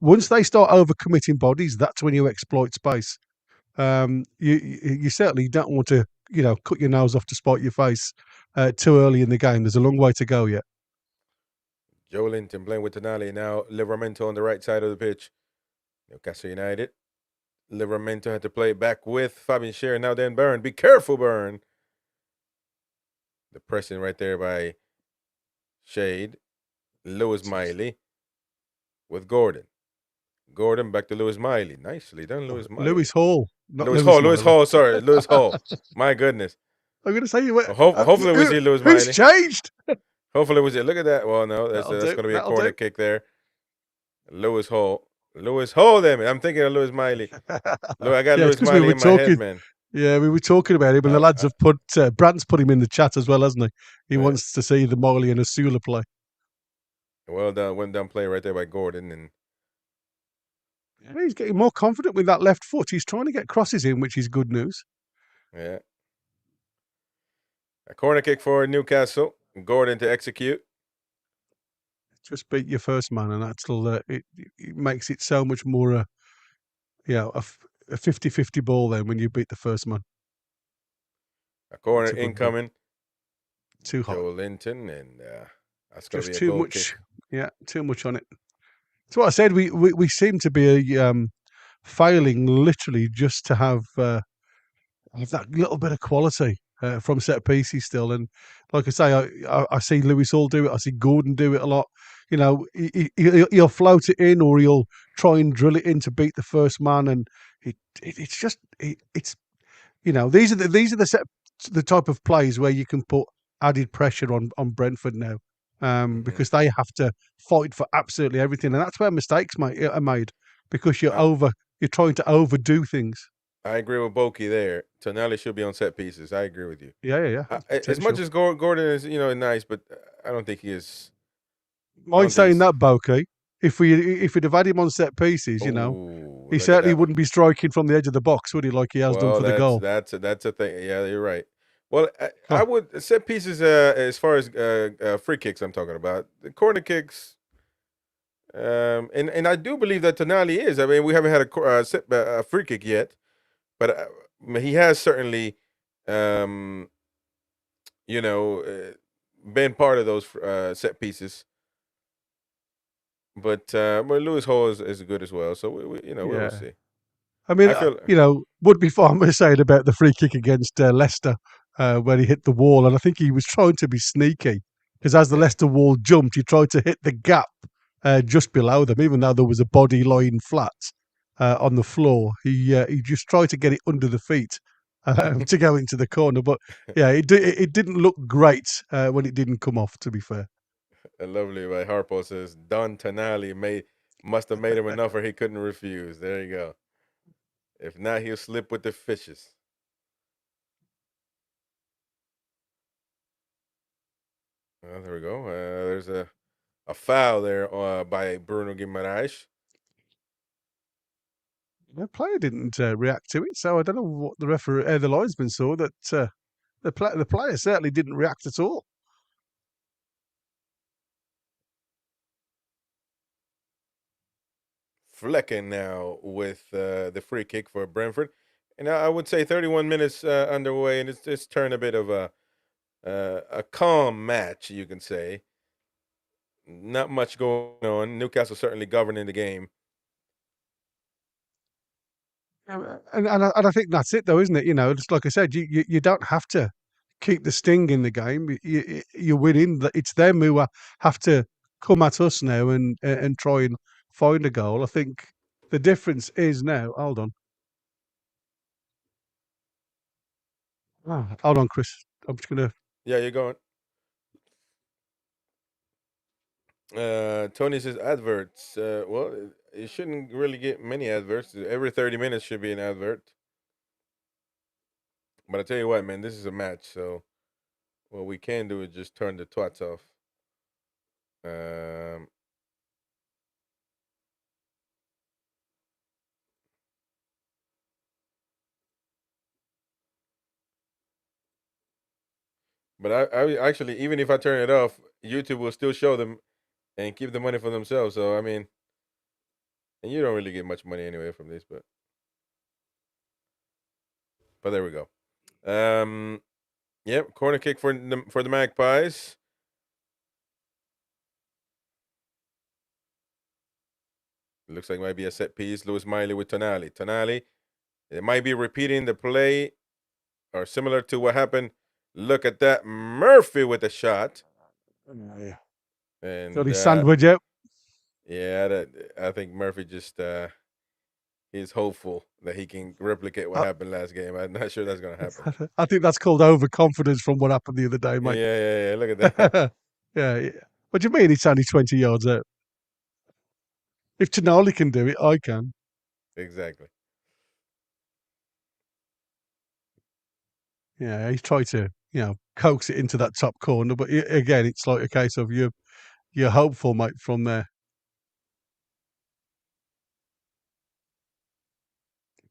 once they start overcommitting bodies, that's when you exploit space. You certainly don't want to, cut your nose off to spite your face too early in the game. There's a long way to go yet. Joe Linton playing with Tonali now. Livramento on the right side of the pitch. Newcastle United. Livramento had to play back with Fabian Schär. Now then Burn. Be careful, Burn. The pressing right there by Shade. Lewis Miley with Gordon. Gordon back to Lewis Miley. Nicely done, Lewis Miley. Lewis Hall. Lewis Hall. Sorry, Lewis Hall. My goodness. I'm going to say hopefully we see Lewis Miley. Who's changed? Hopefully we see. Look at that. Well, no, that's going to be a corner kick there. Lewis Hall. Then I'm thinking of Lewis Miley. Look, I got Lewis Miley in my head, man. Yeah, we were talking about him, and the lads have put Brant's put him in the chat as well, hasn't he? He wants to see the Miley and Asula play. Well done play right there by Gordon, and he's getting more confident with that left foot. He's trying to get crosses in, which is good news. Yeah. A corner kick for Newcastle. Gordon to execute. Just beat your first man, and that's it makes it so much more a 50-50 ball then when you beat the first man. A corner incoming. Too hot. Joe Linton, and that's going to be a too goal much. kick. Yeah, too much on it. That's what I said. We seem to be failing literally just to have that little bit of quality from set pieces still. And like I say, I see Lewis Hall do it. I see Gordon do it a lot. He'll float it in, or he'll try and drill it in to beat the first man. And these are the type of plays where you can put added pressure on Brentford now. Because they have to fight for absolutely everything, and that's where mistakes are made because you're trying to overdo things. I agree with Boki there. Tonali should be on set pieces. I agree with you. Yeah. As much as Gordon is, nice, but I don't think he is. Mind saying that, Boki. If we'd have had him on set pieces, he certainly wouldn't be striking from the edge of the box, would he? Like he has done for the goal. That's a thing. Yeah, you're right. Well, I would set pieces as far as free kicks. I'm talking about the corner kicks, and I do believe that Tonali is. I mean, we haven't had a free kick yet, but he has certainly, been part of those set pieces. But Lewis Hall is good as well. So we'll see. I mean, Would-Be Farmer saying about the free kick against Leicester. Where he hit the wall, and I think he was trying to be sneaky because as the Leicester wall jumped, he tried to hit the gap just below them, even though there was a body lying flat on the floor. He just tried to get it under the feet to go into the corner. But yeah, it didn't look great when it didn't come off. To be fair, Lovely by Harpo says Don Tonali must have made him enough or he couldn't refuse. There you go. If not, he'll slip with the fishes. There we go. There's a foul there by Bruno Guimaraes. the player didn't react to it, so I don't know what the referee, the linesman saw. That the player certainly didn't react at all. Flecken now with the free kick for Brentford. And I would say 31 minutes underway, and it's turned a bit of a calm match, you can say. Not much going on. Newcastle certainly governing the game. And I think that's it, though, isn't it? You know, just like I said, you don't have to keep the sting in the game. You're winning. It's them who have to come at us now and try and find a goal. I think the difference is now. Hold on. Hold on, Chris. I'm just gonna. Yeah, you're going. Tony says adverts. Well, you shouldn't really get many adverts. Every 30 minutes should be an advert. But I tell you what, man, this is a match. So what we can do is just turn the twats off. But I actually, even if I turn it off, YouTube will still show them and keep the money for themselves. So I mean, and you don't really get much money anyway from this, but there we go. Yep, corner kick for the Magpies. Looks like it might be a set piece. Lewis Miley with Tonali. Tonali, it might be repeating the play or similar to what happened. Look at that. Murphy with a shot. Yeah. And Got his sandwich out. Yeah, I think Murphy just he's hopeful that he can replicate what happened last game. I'm not sure that's going to happen. I think that's called overconfidence from what happened the other day, mate. Yeah. Look at that. yeah. What do you mean it's only 20 yards out? If Tonali can do it, I can. Exactly. Yeah, he's tried to, coax it into that top corner, but again, it's like a case of you're hopeful, mate, from there.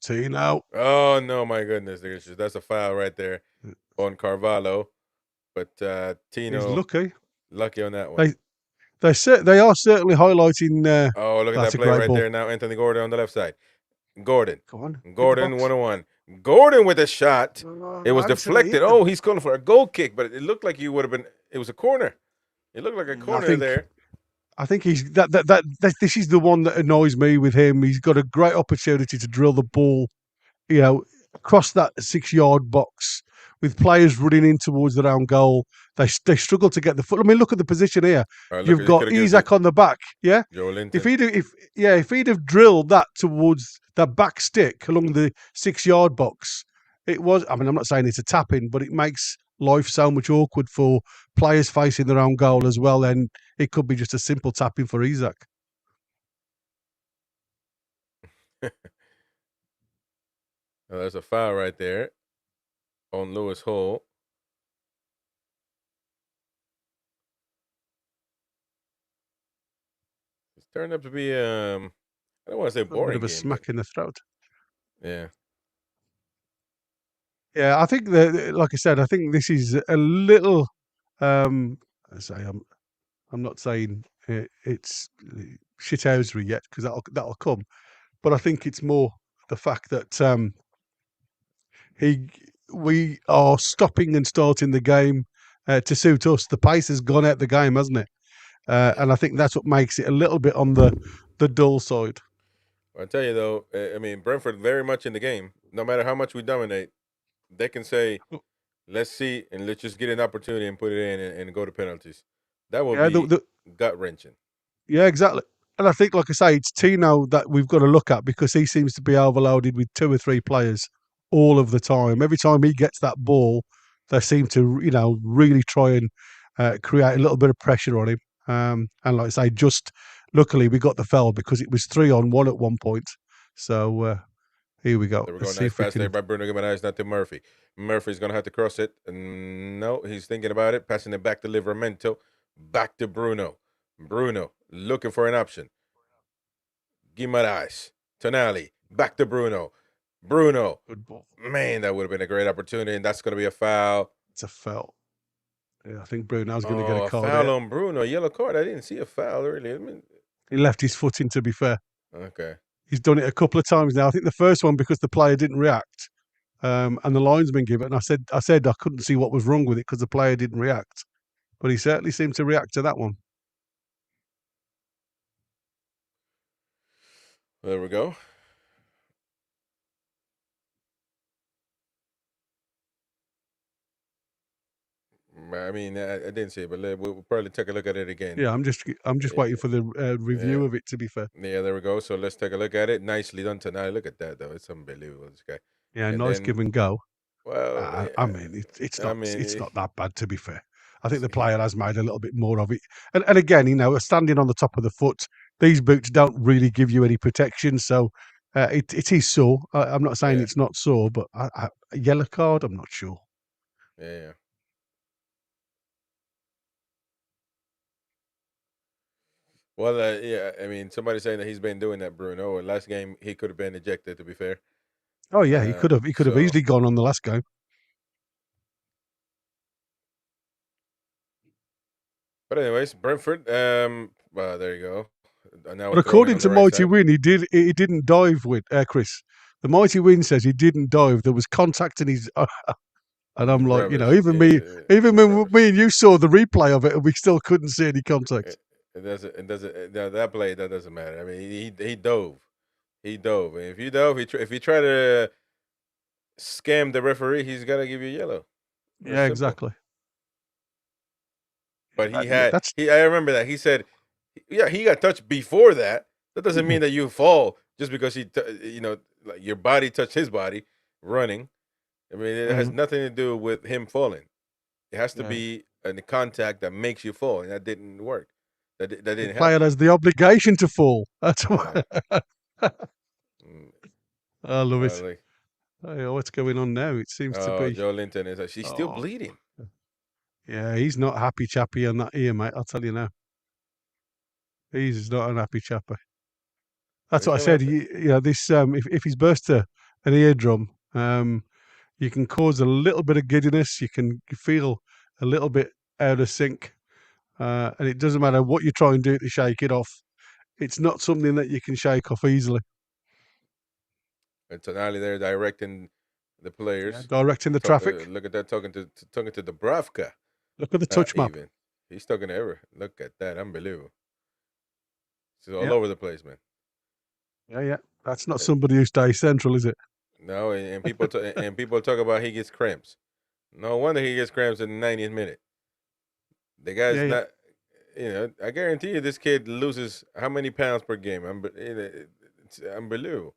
Tino. Oh no, my goodness! That's a foul right there on Carvalho. But Tino, he's lucky on that one. They are certainly highlighting. Oh, look at that play right there now. Anthony Gordon on the left side. Gordon 101. Gordon with a shot. It was deflected. Oh, he's calling for a goal kick, but it looked like he would have been. It was a corner. It looked like a corner there. I think he's this is the one that annoys me with him. He's got a great opportunity to drill the ball, across that 6-yard box with players running in towards their own goal. They struggle to get the foot. I mean, look at the position here. You've got Isak on the back. Yeah. If he'd have drilled that towards that back stick along the 6-yard box, it was. I mean, I'm not saying it's a tap in, but it makes life so much awkward for players facing their own goal as well. And it could be just a simple tap in for Isak. There's a foul right there on Lewis Hall. It's turned up to be I don't want to say boring. A bit of a smack in the throat. Yeah. Yeah, I think that, like I said, I think this is a little. I'm not saying it's shithousery yet because that'll come, but I think it's more the fact that we are stopping and starting the game to suit us. The pace has gone out the game, hasn't it? And I think that's what makes it a little bit on the dull side. I'll tell you though, I mean Brentford very much in the game. No matter how much we dominate, they can say, "Let's see, and let's just get an opportunity and put it in and go to penalties." That will be gut wrenching. Yeah, exactly. And I think, like I say, it's Tino that we've got to look at because he seems to be overloaded with 2 or 3 players. all of the time. Every time he gets that ball, they seem to, really try and create a little bit of pressure on him. And like I say, just luckily we got the foul because it was 3-on-1 at one point. So here we go. There we go. Let's see Nice if we pass there can. by Bruno Guimaraes, not to Murphy. Murphy's going to have to cross it. No, he's thinking about it. Passing it back to Livramento. Back to Bruno. Bruno looking for an option. Guimaraes. Tonali. Back to Bruno. Bruno. Good ball. Man, that would have been a great opportunity, and that's going to be a foul. It's a foul. Yeah, I think Bruno's going to get a card foul here. on Bruno. Yellow card. I didn't see a foul, really. He left his foot in, to be fair. Okay. He's done it a couple of times now. I think the first one because the player didn't react, and the linesman gave it. And I said I couldn't see what was wrong with it because the player didn't react, but he certainly seemed to react to that one. There we go. I mean, I didn't see it, but we'll probably take a look at it again. Yeah, I'm just waiting for the review of it. To be fair. Yeah, there we go. So let's take a look at it. Nicely done tonight. Look at that, though. It's unbelievable. This guy. Yeah, And nice then- give and go. Well, I mean, it's not it's not that bad, to be fair. I think the player has made a little bit more of it. And again, standing on the top of the foot, these boots don't really give you any protection, so it is sore. I'm not saying Yeah. it's not sore, but a yellow card, I'm not sure. Yeah. Well, yeah. I mean, somebody's saying that he's been doing that, Bruno. And last game he could have been ejected. To be fair. Oh yeah, he could have so- easily gone on the last game. But anyways, Brentford. Well, there you go. Now But according to Mighty Win, he didn't dive with Chris. The Mighty Win says he didn't dive. There was contact in his. And I'm like, Rubbish. even me and you saw the replay of it, and we still couldn't see any contact. It doesn't. That play, that doesn't matter. I mean, he dove. He dove. And if you dove, if you try to scam the referee, he's got to give you yellow. Very Yeah, simple. exactly. But Yeah, I remember that he said, yeah, he got touched before that. That doesn't mean that you fall just because like your body touched his body running. I mean, it has nothing to do with him falling. It has to be a contact that makes you fall, and that didn't work. That didn't the happen. player has the obligation to fall. That's why. I love it. Like, Hey, what's going on now? It seems to be. Joe Linton is she's still Oh. bleeding. Yeah, he's not happy chappy on that ear, mate. I'll tell you now. He's not an happy chappy. That's what I said. This if he's burst an eardrum, you can cause a little bit of giddiness. You can feel a little bit out of sync, and it doesn't matter what you try and do to shake it off. It's not something that you can shake off easily. And Tonali there directing the players, directing the traffic. Look at that, talking to Dubravka. Look at the touch map. Even. He's talking to everyone. Look at that, unbelievable. It's all Yeah. over the place, man. Yeah. That's not somebody who stays central, is it? No, and people and people talk about he gets cramps. No wonder he gets cramps in the 90th minute. The guy's not. I guarantee you, this kid loses how many pounds per game? It's unbelievable.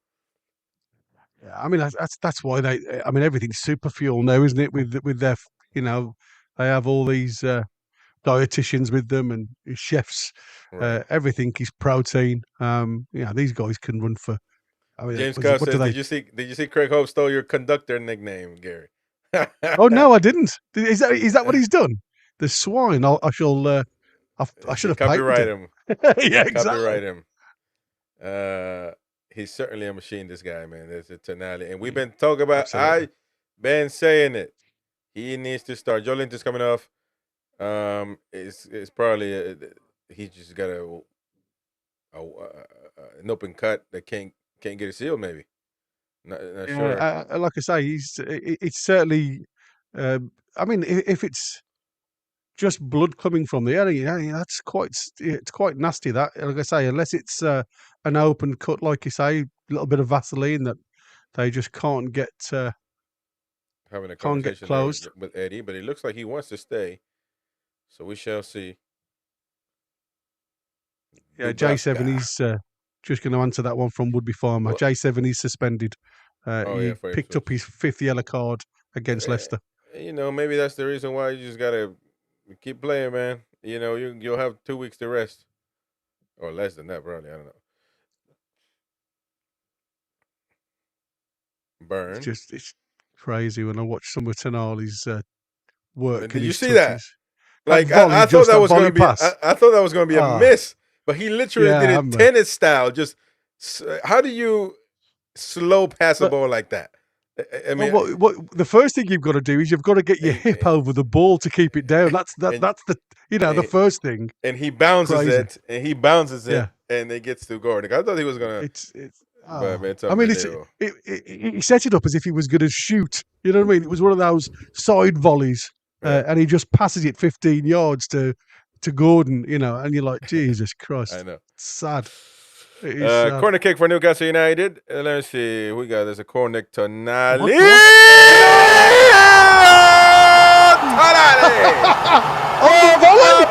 Yeah, I mean that's why they. I mean everything's super fuel now, isn't it? With their, they have all these dietitians with them and chefs. Right. Everything is protein. These guys can run for. I mean, James Cobb says, "Did you see Craig Hope stole your conductor nickname, Gary?" Oh no, I didn't. Is that what he's done? The swine. I should have copyright him. Yeah, exactly. Copyright him. He's certainly a machine. This guy, man. There's a Tonali, and we've been talking about. Absolutely. I've been saying it. He needs to start. Joe Linton's coming off. It's probably he's just got an open cut that can't get it sealed. Maybe. Not sure. Like I say, it's certainly. I mean, if it's just blood coming from the area, that's it's quite nasty. That, like I say, unless it's an open cut, like you say, a little bit of Vaseline that they just can't get. Having a can't get conversation closed with Eddie, but it looks like he wants to stay. So we shall see. Yeah, J7, he's just going to answer that one from Woodby Farmer. Well- J7 is suspended. He for picked up Ipswich. his 5th yellow card against Leicester. Maybe that's the reason why you just gotta keep playing, man. You'll have 2 weeks to rest, or less than that, probably. I don't know. Burn. It's crazy when I watch some of Tonali's work Did and you his see that? touches. Like That volley pass. I thought that was gonna be a miss, but he literally did it tennis style. Just how do you slow pass a ball like that? I mean, what the first thing you've got to do is you've got to get your hip over the ball to keep it down. That's the the first thing. And he bounces it, and it gets to Gordon. I thought he was gonna. It's he set it up as if he was going to shoot. You know what I mean? It was one of those side volleys, and he just passes it 15 yards to Gordon. And you're like, Jesus Christ! I know. It's sad. It is sad. Corner kick for Newcastle United. Let's see. There's a corner kick to Tonali. On the volley!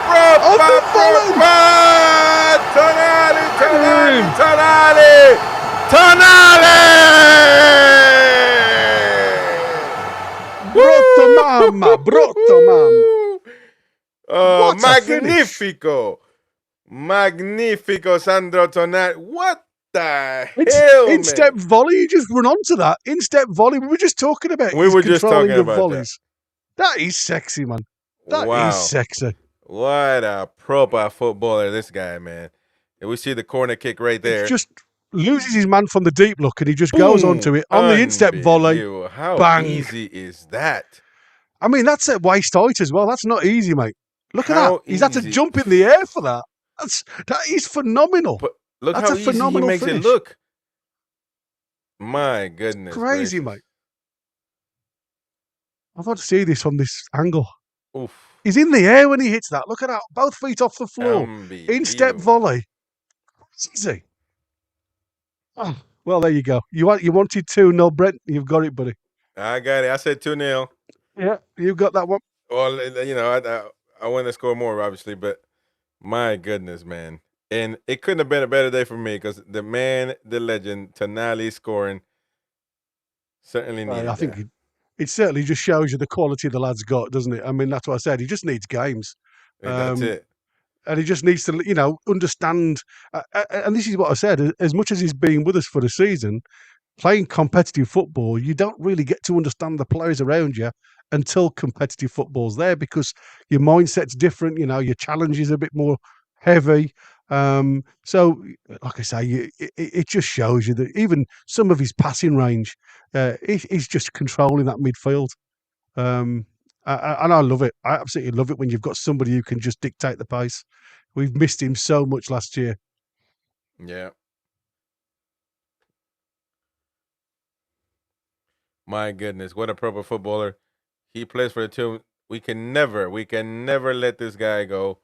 Brotto mamma. Oh, magnifico. Magnifico, Sandro Tonali. What the hell, in-step volley? You just run onto that. In-step volley. We were just talking about volleys. That is sexy, man. That is sexy. What a proper footballer, this guy, man. And we see the corner kick right there. It just loses his man from the deep look, and he just goes onto it on the in-step volley. How bang. Easy is that? I mean, that's at waist height as well. That's not easy, mate. Look at that. He's had to jump in the air for that. That is phenomenal. But look that's how easy he makes finish. it look. My goodness. Crazy, mate. I've got to see this from this angle. Oof. He's in the air when he hits that. Look at that. Both feet off the floor. In-step volley. Easy. Oh, well, there you go. You wanted 2-0, Brent. You've got it, buddy. I got it. I said 2-0. Yeah, you got that one. Well, I want to score more, obviously, but my goodness, man. And it couldn't have been a better day for me because the man, the legend, Tonali scoring certainly needed I think it certainly just shows you the quality the lad's got, doesn't it? I mean, that's what I said. He just needs games. That's it. And he just needs to, understand. And this is what I said. As much as he's been with us for the season, playing competitive football, you don't really get to understand the players around you until competitive football's there because your mindset's different. Your challenge is a bit more heavy. So, like I say, it just shows you that even some of his passing range, he's just controlling that midfield. And I love it. I absolutely love it when you've got somebody who can just dictate the pace. We've missed him so much last year. Yeah. My goodness, what a proper footballer. He plays for the team. We can never let this guy go.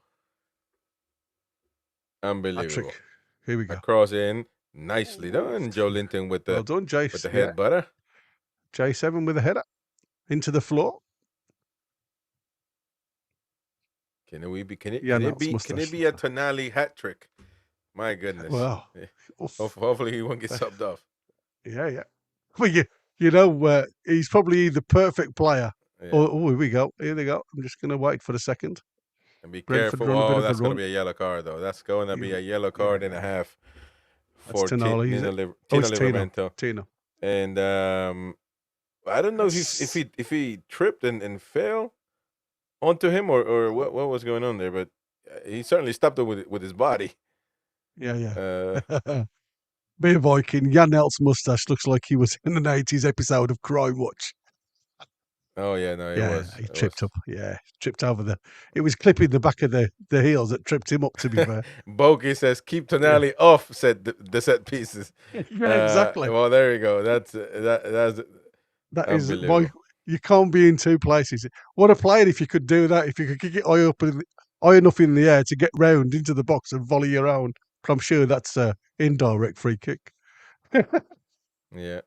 Unbelievable. Patrick, here we go. Cross in. Nicely done. Joe Linton with the, well done, Jace. With the head butter. J7 with a header into the floor. Can it be a Tonali hat trick? My goodness. Well, hopefully he won't get subbed off. Yeah. Well, he's probably the perfect player. Yeah. Oh, here we go. Here they go. I'm just going to wait for a second. And be careful. That's going to be a yellow card, though. That's going to be a yellow card and a half for Tino. And I don't know if he tripped and fell onto him or what was going on there, but he certainly stopped it with his body. Yeah. Beer Viking, Jan Elt's mustache looks like he was in an 80s episode of Crime Watch. Oh, yeah, no, it was. He tripped up. Yeah, tripped over it was clipping the back of the heels that tripped him up, to be fair. Bogey says, keep Tonali off, said the set pieces. Yeah, exactly. Well, there you go. That is why you can't be in two places. What a player if you could do that, if you could kick it high enough in the air to get round into the box and volley your own. But I'm sure that's an indirect free kick. Yeah.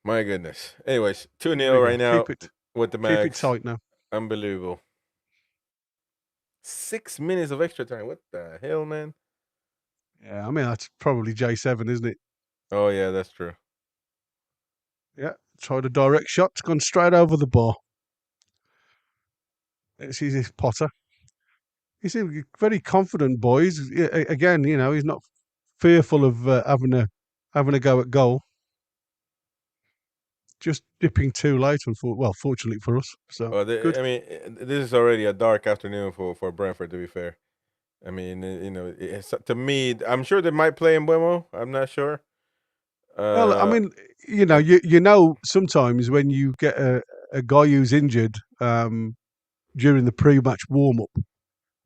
My goodness. Anyways, 2-0 right now with the Mags. Keep it tight now. Unbelievable. 6 minutes of extra time. What the hell, man? Yeah, I mean that's probably J7, isn't it? Oh yeah, that's true. Yeah, tried a direct shot, it's gone straight over the bar. Let's see this Potter. He's a very confident boy. Again, he's not fearful of having a go at goal. Just dipping too late, fortunately for us. So Well, good. I mean, this is already a dark afternoon for Brentford. To be fair, I mean, to me, I'm sure they might play in Buemo. I'm not sure. Well, I mean, and sometimes when you get a guy who's injured during the pre-match warm-up,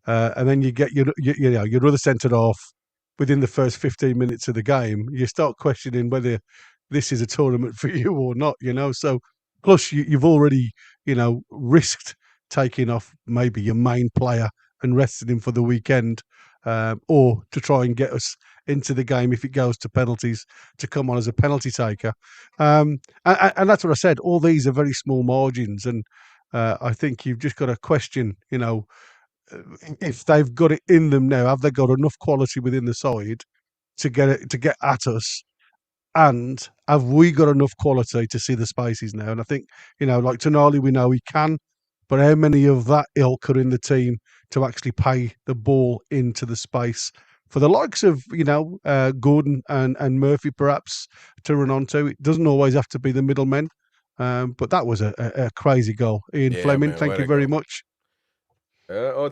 and then you get your other centre half within the first 15 minutes of the game, you start questioning whether this is a tournament for you or not. So plus you've already risked taking off maybe your main player and resting him for the weekend, or to try and get us into the game if it goes to penalties to come on as a penalty taker. And that's what I said. All these are very small margins, and I think you've just got to question, if they've got it in them now, have they got enough quality within the side to get at us? And have we got enough quality to see the spaces now? And I think, like Tonali, we know he can, but how many of that ilk are in the team to actually pay the ball into the space for the likes of, Gordon and Murphy, perhaps, to run onto? It doesn't always have to be the middlemen. But that was a crazy goal. Ian yeah, Fleming, man, thank what you a very goal. much.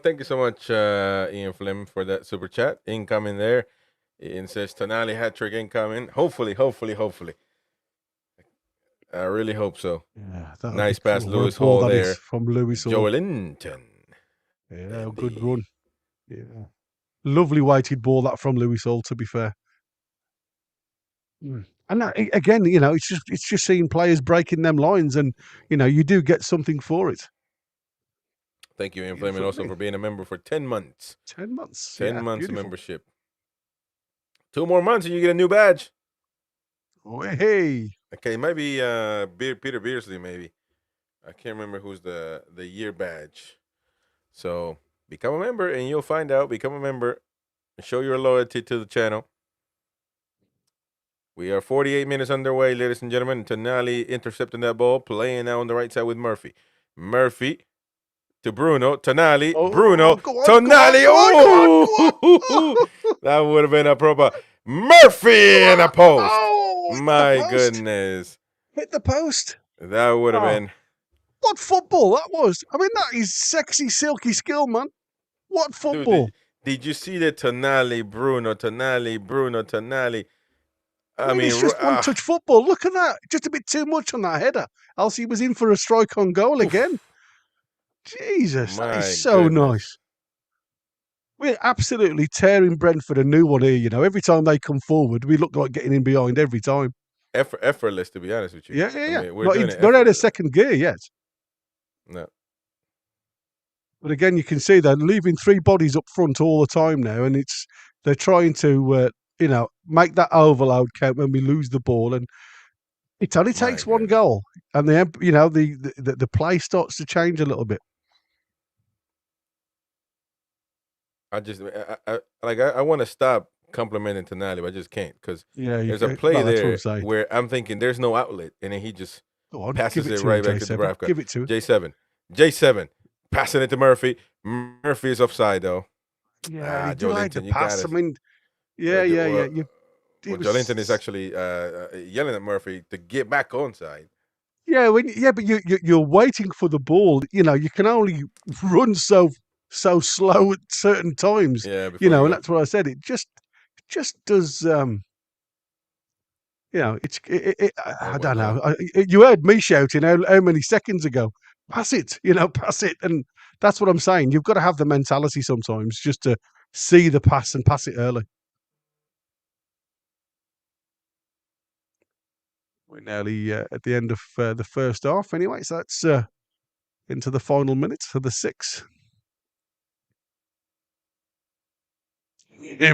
Thank you so much, Ian Fleming, for that super chat. Incoming there. Ian says Tonali hat trick incoming. Hopefully. I really hope so. Yeah, that would be Nice pass, cool. What a Lewis ball Hall that is there. from Lewis Hall. Joelinton. Yeah, good run. Yeah. Lovely weighted ball that from Lewis Hall, to be fair. And that, again, it's just seeing players breaking them lines, and you do get something for it. Thank you, Ian You know Fleming, what I also mean? for being a member for 10 months. 10 months. 10 Yeah, months of beautiful. membership. 2 more months and you get a new badge. Oh, hey. Okay, it might be Peter Beardsley, maybe. I can't remember who's the year badge. So become a member and you'll find out. Become a member and show your loyalty to the channel. We are 48 minutes underway, ladies and gentlemen. Tonali intercepting that ball, playing now on the right side with Murphy. Murphy to Bruno. Tonali. Bruno. Go on, Tonali. go on, go Oh, that would have been a proper Murphy in a post. Oh, My goodness. Hit the post. That would have been. What football that was. I mean, that is sexy, silky skill, man. What football? Dude, did you see the Tonali, Bruno, Tonali? I mean, it's just one-touch football. Look at that. Just a bit too much on that header. Else he was in for a strike on goal again. Jesus, that is so nice. We're absolutely tearing Brentford a new one here, Every time they come forward, we look like getting in behind every time. Effortless, to be honest with you. Yeah. I mean, we're not doing it out of second gear yet. No. But again, you can see they're leaving three bodies up front all the time now, and they're trying to make that overload count when we lose the ball, and it only takes one goal, and the play starts to change a little bit. I want to stop complimenting Tonali, but I just can't because there's a play there where I'm thinking there's no outlet, and then he just passes it right back to Dubravka. Give it to him. J7, passing it to Murphy. Murphy is offside though. Yeah, Joelinton, you got it. I mean, yeah. Joelinton is actually yelling at Murphy to get back onside. Yeah, but you're waiting for the ball. You can only run so slow at certain times. Yeah, and that's what I said. It just does. I don't know. You heard me shouting how many seconds ago? Pass it, pass it, and that's what I'm saying. You've got to have the mentality sometimes just to see the pass and pass it early. We're nearly at the end of the first half, anyway. So that's into the final minutes of the 6.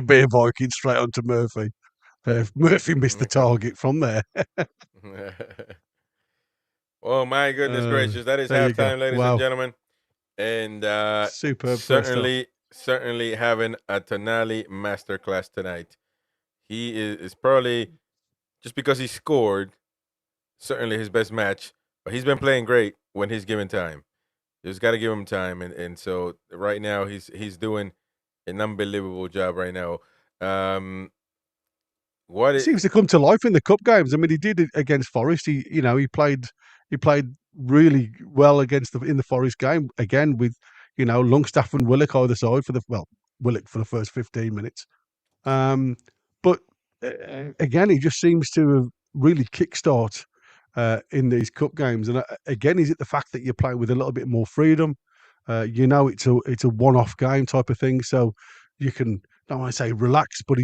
Beer Viking straight onto Murphy. Murphy missed the target from there. Oh my goodness gracious! That is halftime, ladies and gentlemen. And superb. certainly certainly having a Tonali masterclass tonight. He is probably, just because he scored, certainly his best match, but he's been playing great when he's given time. Just got to give him time, and so right now he's doing an unbelievable job right now. Um, what He it, seems to come to life in the cup games. I mean, he did it against Forest. He played really well in the Forest game again with Longstaff and Willock either side Willock for the first 15 minutes. But again, he just seems to have really kickstart in these cup games. And again, is it the fact that you're playing with a little bit more freedom? It's a one-off game type of thing, so you can, don't want to say relax, but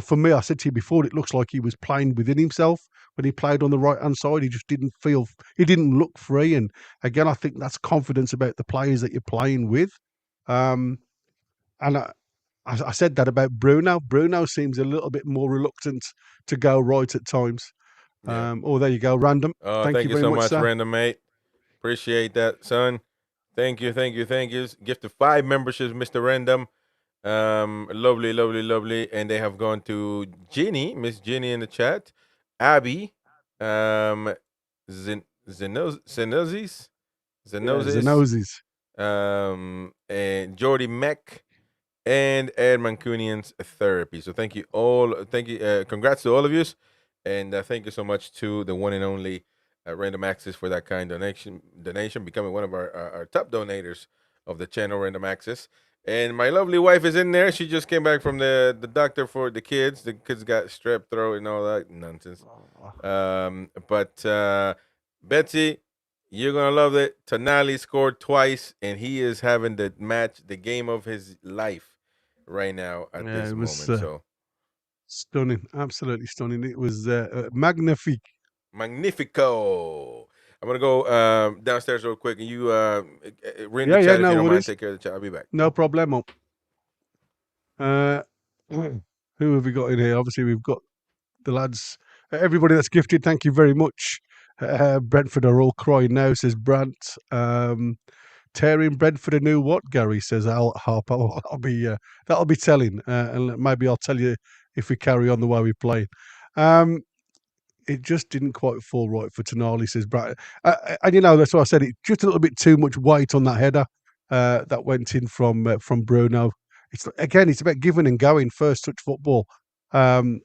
for me, I said to you before, it looks like he was playing within himself when he played on the right-hand side. He just he didn't look free. And again, I think that's confidence about the players that you're playing with. And I said that about Bruno. Bruno seems a little bit more reluctant to go right at times. yeah. There you go, Random. Thank you Thank you very so much, much, sir. random mate. Appreciate that, son. Thank you. Gift of 5 memberships, Mr. Random. Lovely. And they have gone to Ginny, Miss Ginny in the chat, Abby, Zenozis, Zanozis. and Jordy Meck, and Ed Mancunian's Therapy. So thank you all. Thank you. Congrats to all of you, and thank you so much to the one and only Random Access for that kind donation, becoming one of our top donators of the channel, Random Access. And my lovely wife is in there. She just came back from the doctor for the kids. The kids got strep throat and all that nonsense. But Betsy, you're gonna love it. Tonali scored twice, and he is having the game of his life right now at this It was moment. So stunning, absolutely stunning. It was magnifique. Magnifico. I'm gonna go downstairs real quick, and you read the Yeah, chat if no you don't mind. worries. Take care of the chat. I'll be back. No problemo. Who have we got in here? Obviously, we've got the lads. Everybody that's gifted, thank you very much. Brentford are all crying now, says Brant. Tearing Brentford a new what? Gary says Harper. That'll be telling, and maybe I'll tell you if we carry on the way we play. It just didn't quite fall right for Tonali, says Brad. And that's why I said it. Just a little bit too much weight on that header that went in from Bruno. It's about giving and going, first touch football, and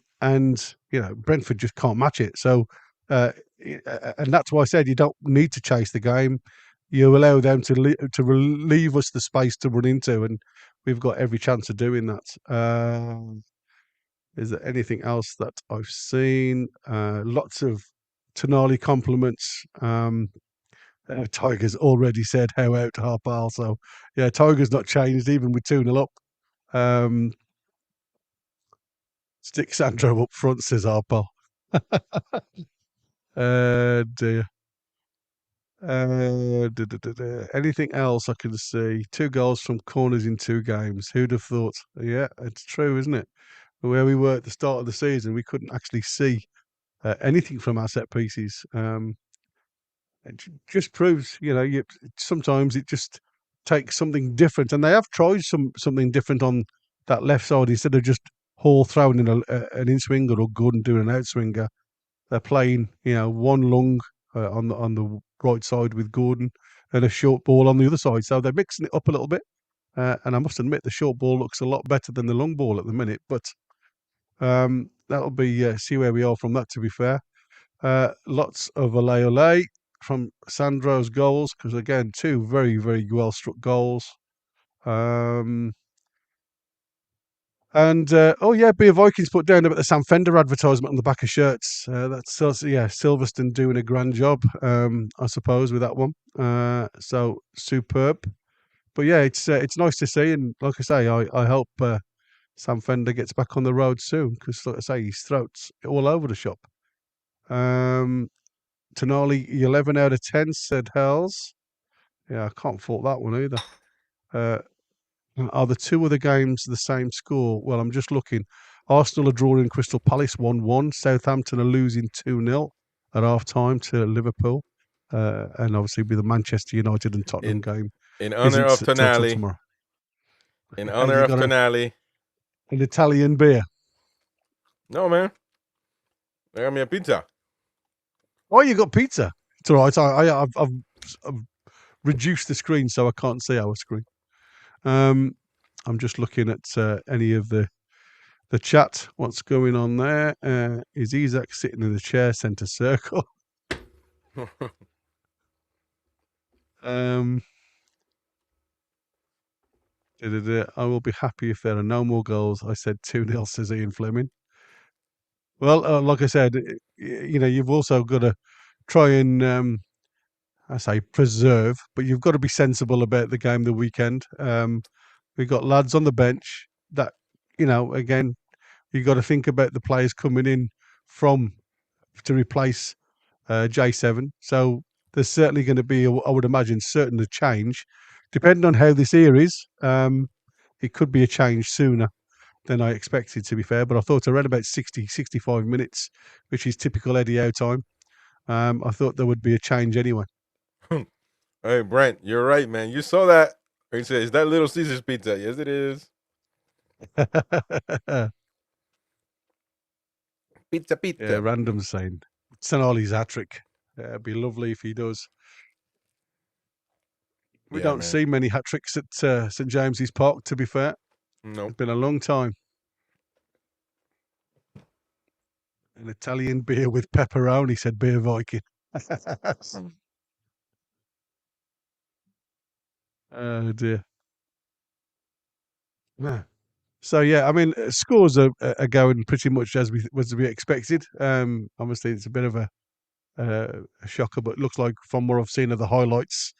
Brentford just can't match it. So, and that's why I said you don't need to chase the game. You allow them to relieve us the space to run into, and we've got every chance of doing that. Is there anything else that I've seen? Lots of Tonali compliments. Tiger's already said how out Harpal. So, yeah, Tiger's not changed even with 2-0 up. Stick Sandro up front, says Harpal. Dear. Anything else I can see? 2 goals from corners in 2 games. Who'd have thought? Yeah, it's true, isn't it? Where we were at the start of the season, we couldn't actually see anything from our set pieces. It just proves, sometimes it just takes something different, and they have tried something different on that left side instead of just Hall throwing in an in swinger or Gordon doing an out swinger. They're playing, one long on the right side with Gordon and a short ball on the other side. So they're mixing it up a little bit. And I must admit, the short ball looks a lot better than the long ball at the minute. But that'll be see where we are from that. To be fair, lots of ole from Sandro's goals because again, 2 very very well struck goals. Beer Vikings put down about the Sam Fender advertisement on the back of shirts. That's Silverstone doing a grand job, I suppose, with that one. So superb. But yeah, it's nice to see, and like I say, I hope Sam Fender gets back on the road soon because, like I say, his throat's all over the shop. Tonali 11 out of 10 said Hells. Yeah, I can't fault that one either. Are the 2 other games the same score? Well, I'm just looking. Arsenal are drawing Crystal Palace 1-1. Southampton are losing 2-0 at half time to Liverpool. And obviously, with the Manchester United and Tottenham game. In honor of till Tonali, tomorrow. In Have honor you of got Tonali. an Italian beer? No, man. They got me a pizza. Oh, you got pizza. It's all right. I've reduced the screen so I can't see our screen. I'm just looking at any of the chat. What's going on there? Is Isaac sitting in the chair, centre circle? I will be happy if there are no more goals. I said 2-0, says Ian Fleming. Well, like I said, you've also got to try and, I say preserve, but you've got to be sensible about the game the weekend. We've got lads on the bench that, again, you've got to think about the players coming in to replace J7. So there's certainly going to be, I would imagine, certain a change. Depending on how this year is, it could be a change sooner than I expected, to be fair. But I thought around about 60, 65 minutes, which is typical Eddie Howe time, I thought there would be a change anyway. Hey, Brent, you're right, man. You saw that. He said, "Is that Little Caesar's pizza?" Yes, it is. Pizza. Yeah, random saying Tonali's hat-trick. It'd be lovely if he does. We don't see many hat-tricks at St James's Park, to be fair. No. It's been a long time. An Italian beer with pepperoni, said Beer Viking. Oh, dear. Yeah. So, yeah, I mean, scores are going pretty much as was to be expected. Obviously, it's a bit of a shocker, but it looks like from what I've seen of the highlights,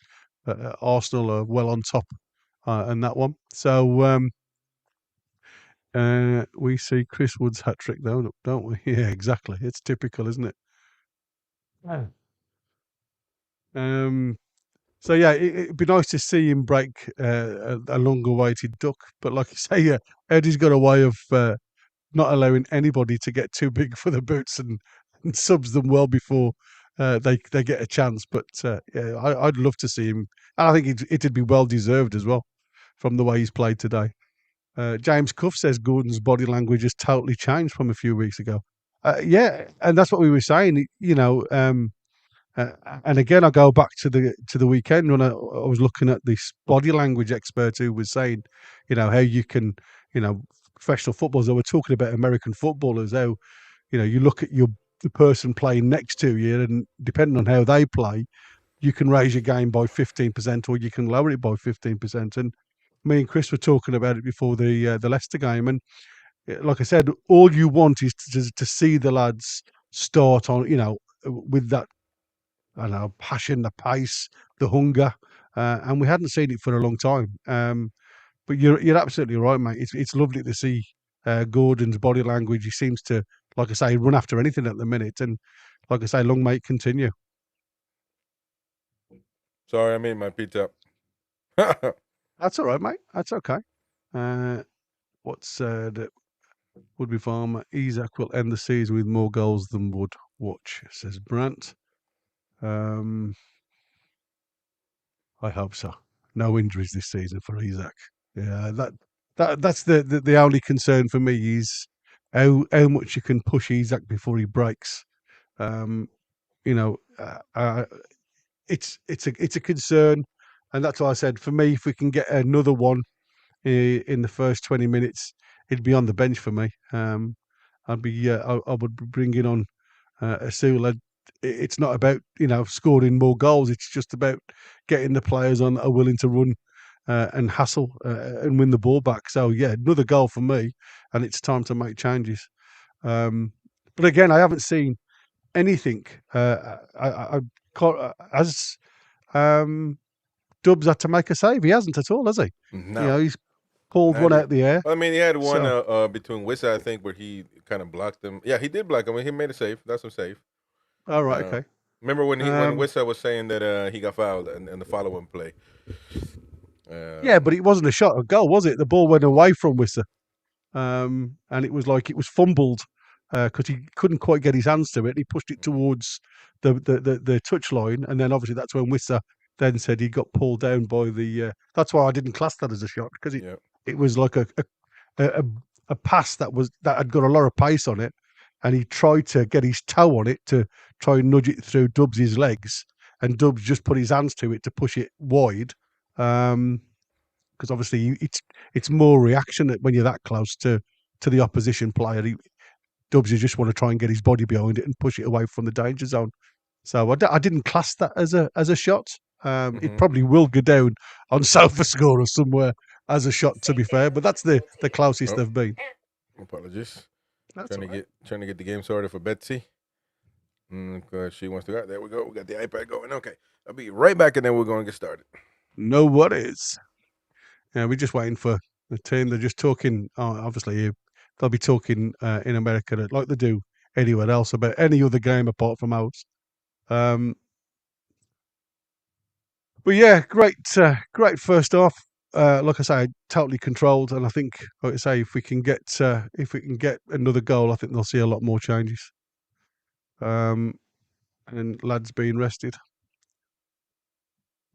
Arsenal are well on top in that one. So we see Chris Wood's hat-trick, though, don't we? Yeah, exactly. It's typical, isn't it? So, yeah, it'd be nice to see him break a long-awaited duck. But like you say, Eddie's got a way of not allowing anybody to get too big for the boots and subs them well before they get a chance. But yeah, I'd love to see him. And I think it'd be well-deserved as well from the way he's played today. James Cuff says Gordon's body language has totally changed from a few weeks ago. Yeah, and that's what we were saying, and again, I go back to the weekend when I was looking at this body language expert who was saying, how you can, professional footballers. They were talking about American footballers, how, you look at the person playing next to you, and depending on how they play, you can raise your game by 15% or you can lower it by 15%. And me and Chris were talking about it before the Leicester game, and like I said, all you want is to see the lads start on, with that. I don't know, passion, the pace, the hunger, and we hadn't seen it for a long time. But you're absolutely right, mate. It's lovely to see Gordon's body language. He seems to, like I say, run after anything at the minute, and like I say, long may it continue. Sorry, I made my pizza. That's all right, mate. That's okay. What's Woodby Farmer? Isaac will end the season with more goals than Wood. Watch, says Brant. I hope so. No injuries this season for Isaac. Yeah, that's the only concern for me is how much you can push Isaac before he breaks. It's a concern, and that's why I said for me, if we can get another one in the first 20 minutes, he'd be on the bench for me. I would be bringing on Asula. It's not about scoring more goals. It's just about getting the players on that are willing to run and hassle and win the ball back. So yeah, another goal for me, and it's time to make changes. But again, I haven't seen anything. Has Dubs had to make a save? He hasn't at all, has he? No. He's pulled one out the air. I mean, he had one between Wissa, I think, where he kind of blocked him. Yeah, he did block him. He made a save. That's a save. All right, okay. Remember when Wissa was saying that he got fouled in the following play? Yeah, but it wasn't a shot at goal, was it? The ball went away from Wissa, and it was like it was fumbled because he couldn't quite get his hands to it. He pushed it towards the touch line, and then obviously that's when Wissa then said he got pulled down by the. That's why I didn't class that as a shot because it was like a pass that had got a lot of pace on it, and he tried to get his toe on it to try and nudge it through Dubs' legs, and Dubs just put his hands to it to push it wide. Because obviously it's more reaction when you're that close to the opposition player. Dubs, you just want to try and get his body behind it and push it away from the danger zone. So I didn't class that as a shot. It probably will go down on SofaScore or somewhere as a shot, to be fair, but that's the closest they've been. Apologies. That's trying to get the game started for Betsy. Because she wants to go. There we go. We got the iPad going. Okay. I'll be right back, and then we're going to get started. No worries. Yeah, we're just waiting for the team. They're just talking. Obviously, they'll be talking in America like they do anywhere else about any other game apart from ours. But yeah, great first half. Like I say, totally controlled, and I think, like I say, if we can get another goal, I think they'll see a lot more changes. And lads being rested.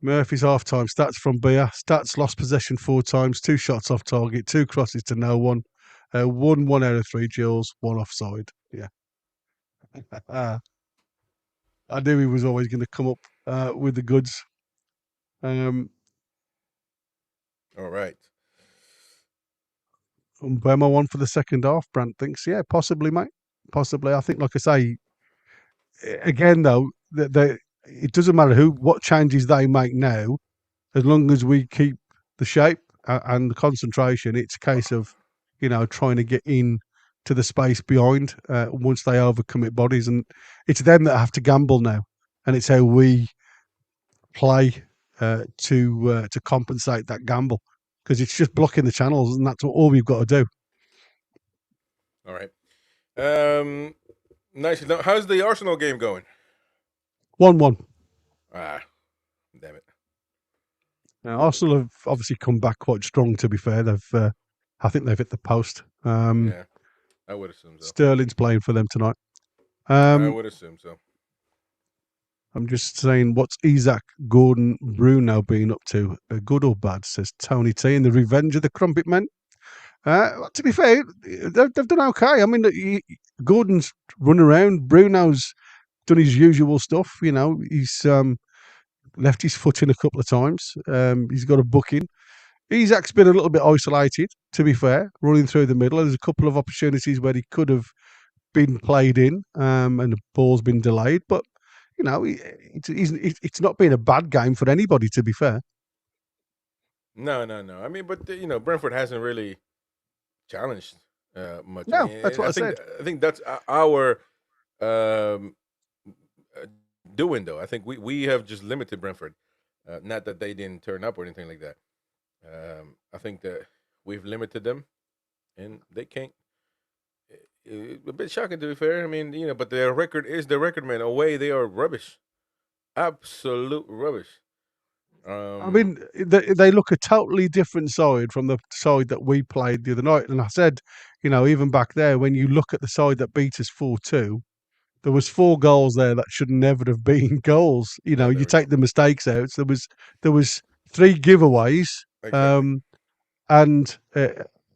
Murphy's half-time stats from Beer. Stats: lost possession 4 times, 2 shots off target, 2 crosses to no one, 1 out of 3 drills, 1 offside. Yeah. I knew he was always going to come up with the goods. All right. Mbemo one for the second half, Brant thinks. Yeah, possibly, mate. Possibly. I think, like I say, again, though, it doesn't matter what changes they make now, as long as we keep the shape and the concentration. It's a case of, trying to get in to the space behind once they overcommit bodies, and it's them that have to gamble now, and it's how we play to compensate that gamble, because it's just blocking the channels, and that's all we've got to do. All right. Nice. Now, how's the Arsenal game going? 1-1. Ah, damn it. Now, Arsenal have obviously come back quite strong. To be fair, I think they've hit the post. Yeah, I would assume so. Sterling's playing for them tonight. I would assume so. I'm just saying, what's Isaac Gordon Bruno been up to? Good or bad, says Tony T. In the Revenge of the Crumpet Men. To be fair, they've done okay. I mean, Gordon's run around. Bruno's done his usual stuff. He's left his foot in a couple of times. He's got a booking. Isaac's been a little bit isolated, to be fair, running through the middle. There's a couple of opportunities where he could have been played in, and the ball's been delayed. But it's not been a bad game for anybody, to be fair. No. I mean, but Brentford hasn't really challenged much. No, I mean, that's what I said. I think that's our doing, though. I think we have just limited Brentford. Not that they didn't turn up or anything like that. I think that we've limited them, and they can't. A bit shocking, to be fair. I mean, but their record is the record, man. Away, they are rubbish, absolute rubbish. I mean, they look a totally different side from the side that we played the other night. And I said, even back there, when you look at the side that beat us 4-2, there was 4 goals there that should never have been goals. You take the mistakes out. So there was 3 giveaways, Exactly. and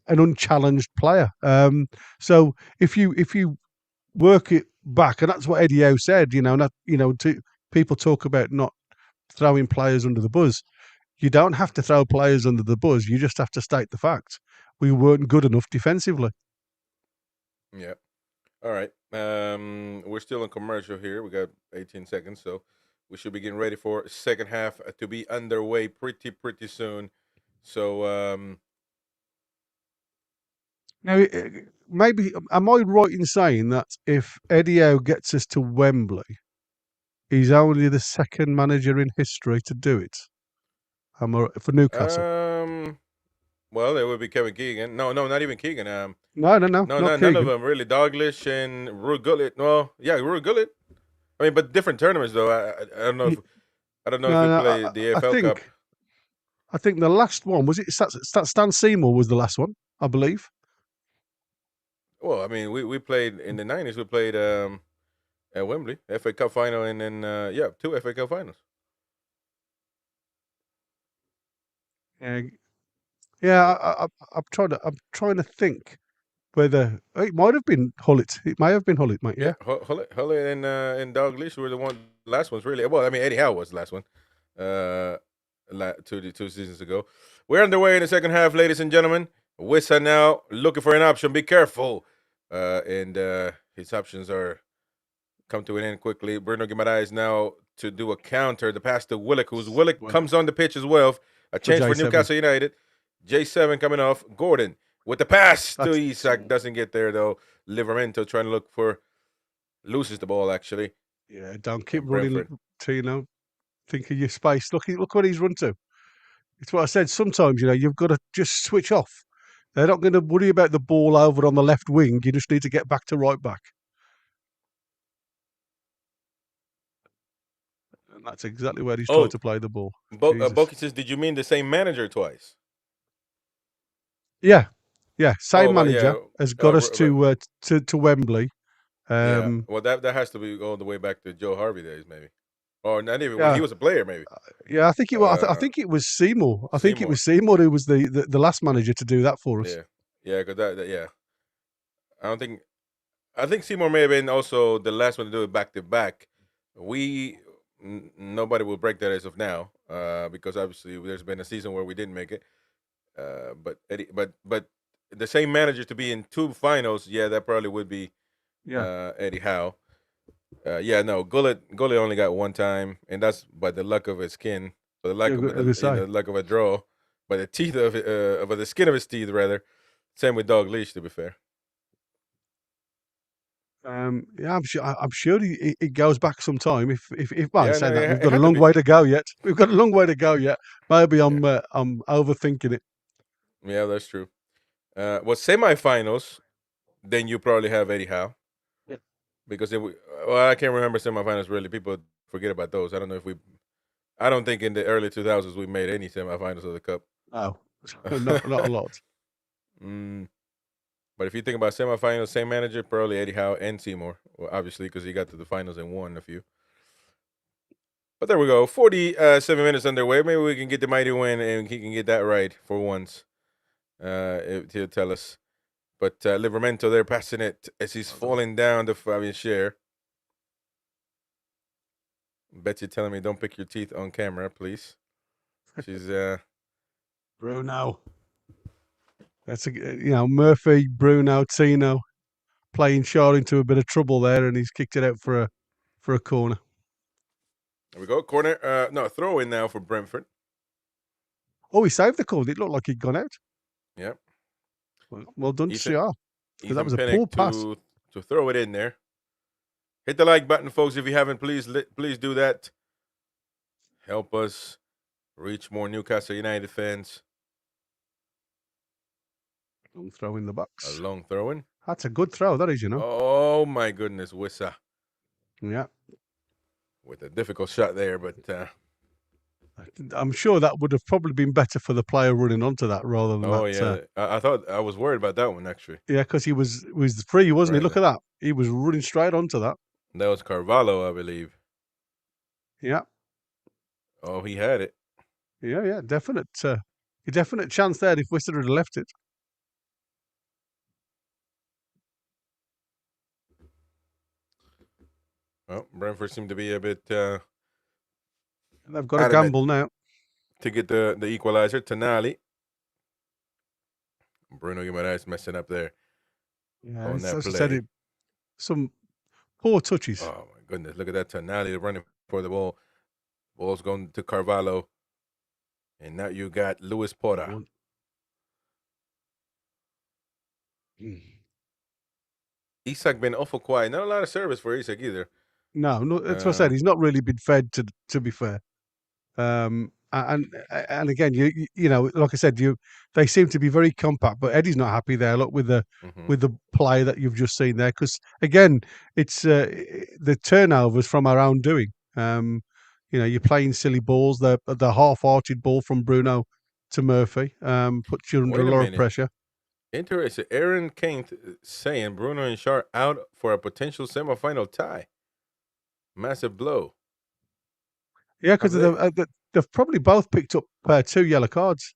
an unchallenged player. So if you work it back, and that's what Eddie Howe said, people talk about not throwing players under the bus. You don't have to throw players under the bus. You just have to state the fact. We weren't good enough defensively. Yeah. All right. We're still in commercial here. We got 18 seconds, so we should be getting ready for second half to be underway pretty soon. So now, maybe am I right in saying that if Eddie Howe gets us to Wembley, he's only the second manager in history to do it? For Newcastle. Well, there would be Kevin Keegan. No, not even Keegan. No, none Keegan. of them really. Dalglish and Ruud Gullit. Well, yeah, Ruud Gullit. I mean, but different tournaments though. I don't know if if we play the AFL Cup. I think the last one was it. Stan Seymour was the last one, I believe. Well, I mean, we played in the 90s. We played at Wembley, FA Cup final, and then 2 FA Cup finals. Yeah, I'm trying to think whether it might have been Hullet. It may have been Hullet, mate. Yeah. Hullet and Dalglish were the last ones really. Well, I mean Eddie Howe was the last one. 2 seasons ago. We're underway in the second half, ladies and gentlemen. Wissa now looking for an option. Be careful. And his options are come to an end quickly. Bruno Guimaraes now to do a counter. The pass to Willock, who's Willock comes on the pitch as well. A change for Newcastle United. J7 coming off. Gordon with the pass to Isak. Doesn't get there, though. Livramento trying to look for... Loses the ball, actually. Yeah, don't keep running, Tino. Think of your space. Look what he's run to. It's what I said. Sometimes, you've got to just switch off. They're not going to worry about the ball over on the left wing. You just need to get back to right back. And that's exactly where he's trying to play the ball. Boki says, did you mean the same manager twice? Yeah. Same manager has got us to Wembley. Well, that has to be all the way back to Joe Harvey days, maybe, or not even when he was a player, maybe. Yeah, I think it was. I think it was Seymour. I think it was Seymour who was the last manager to do that for us. Yeah, because I think Seymour may have been also the last one to do it back to back. Nobody will break that as of now, because obviously there's been a season where we didn't make it. But the same manager to be in 2 finals, that probably would be Eddie Howe. Gullit only got 1 time, and that's by the luck of his skin, by the luck of a draw, by the teeth of the skin of his teeth, rather. Same with Dalglish, to be fair. I'm sure it goes back some time. If we've got a long way to go yet. We've got a long way to go yet. Maybe I'm overthinking it. Yeah, that's true. Well, semifinals, then you probably have Eddie Howe. Yeah. Because I can't remember semifinals really. People forget about those. I don't know if I don't think in the early 2000s we made any semifinals of the Cup. Oh, not a lot. But if you think about semifinals, same manager, probably Eddie Howe and Seymour. Well, obviously, because he got to the finals and won a few. But there we go. 47 minutes underway. Maybe we can get the mighty win and he can get that right for once. He'll tell us. But Livramento there passing it as he's falling down to Fabian Scher. Betsy telling me don't pick your teeth on camera, please. She's Bruno. That's Murphy, Bruno, Tino playing Shaw into a bit of trouble there, and he's kicked it out for a corner. There we go. Corner. Throw in now for Brentford. Oh, he saved the corner. It looked like he'd gone out. Yeah. Well done to Shaw. Because that was a poor pass. To throw it in there. Hit the like button, folks. If you haven't, please do that. Help us reach more Newcastle United fans. Long throw in the box. A long throw in. That's a good throw, that is, Oh, my goodness, Wissa. Yeah. With a difficult shot there, but... I'm sure that would have probably been better for the player running onto that rather than that. Oh, yeah. I thought I was worried about that one, actually. Yeah, because he was free, wasn't he? Look at that. He was running straight onto that. That was Carvalho, I believe. Yeah. Oh, he had it. Yeah. Definite chance there if Wissa had left it. Well, Brentford seemed to be a bit... They've got a gamble now. To get the equalizer, Tonali. Bruno Guimaraes messing up there. Yeah, on that play. Some poor touches. Oh, my goodness. Look at that Tonali running for the ball. Ball's going to Carvalho. And now you got Luis Porta. Isak been awful quiet. Not a lot of service for Isak either. No, that's what I said. He's not really been fed, to be fair. And again, you know, like I said, they seem to be very compact, but Eddie's not happy there. Look with the play that you've just seen there, because again, it's the turnovers from our own doing. You're playing silly balls. The half-arched ball from Bruno to Murphy puts you under a lot of pressure. Interesting. Aaron Kane saying Bruno and Shaw out for a potential semifinal tie. Massive blow. Yeah, because they've probably both picked up 2 yellow cards.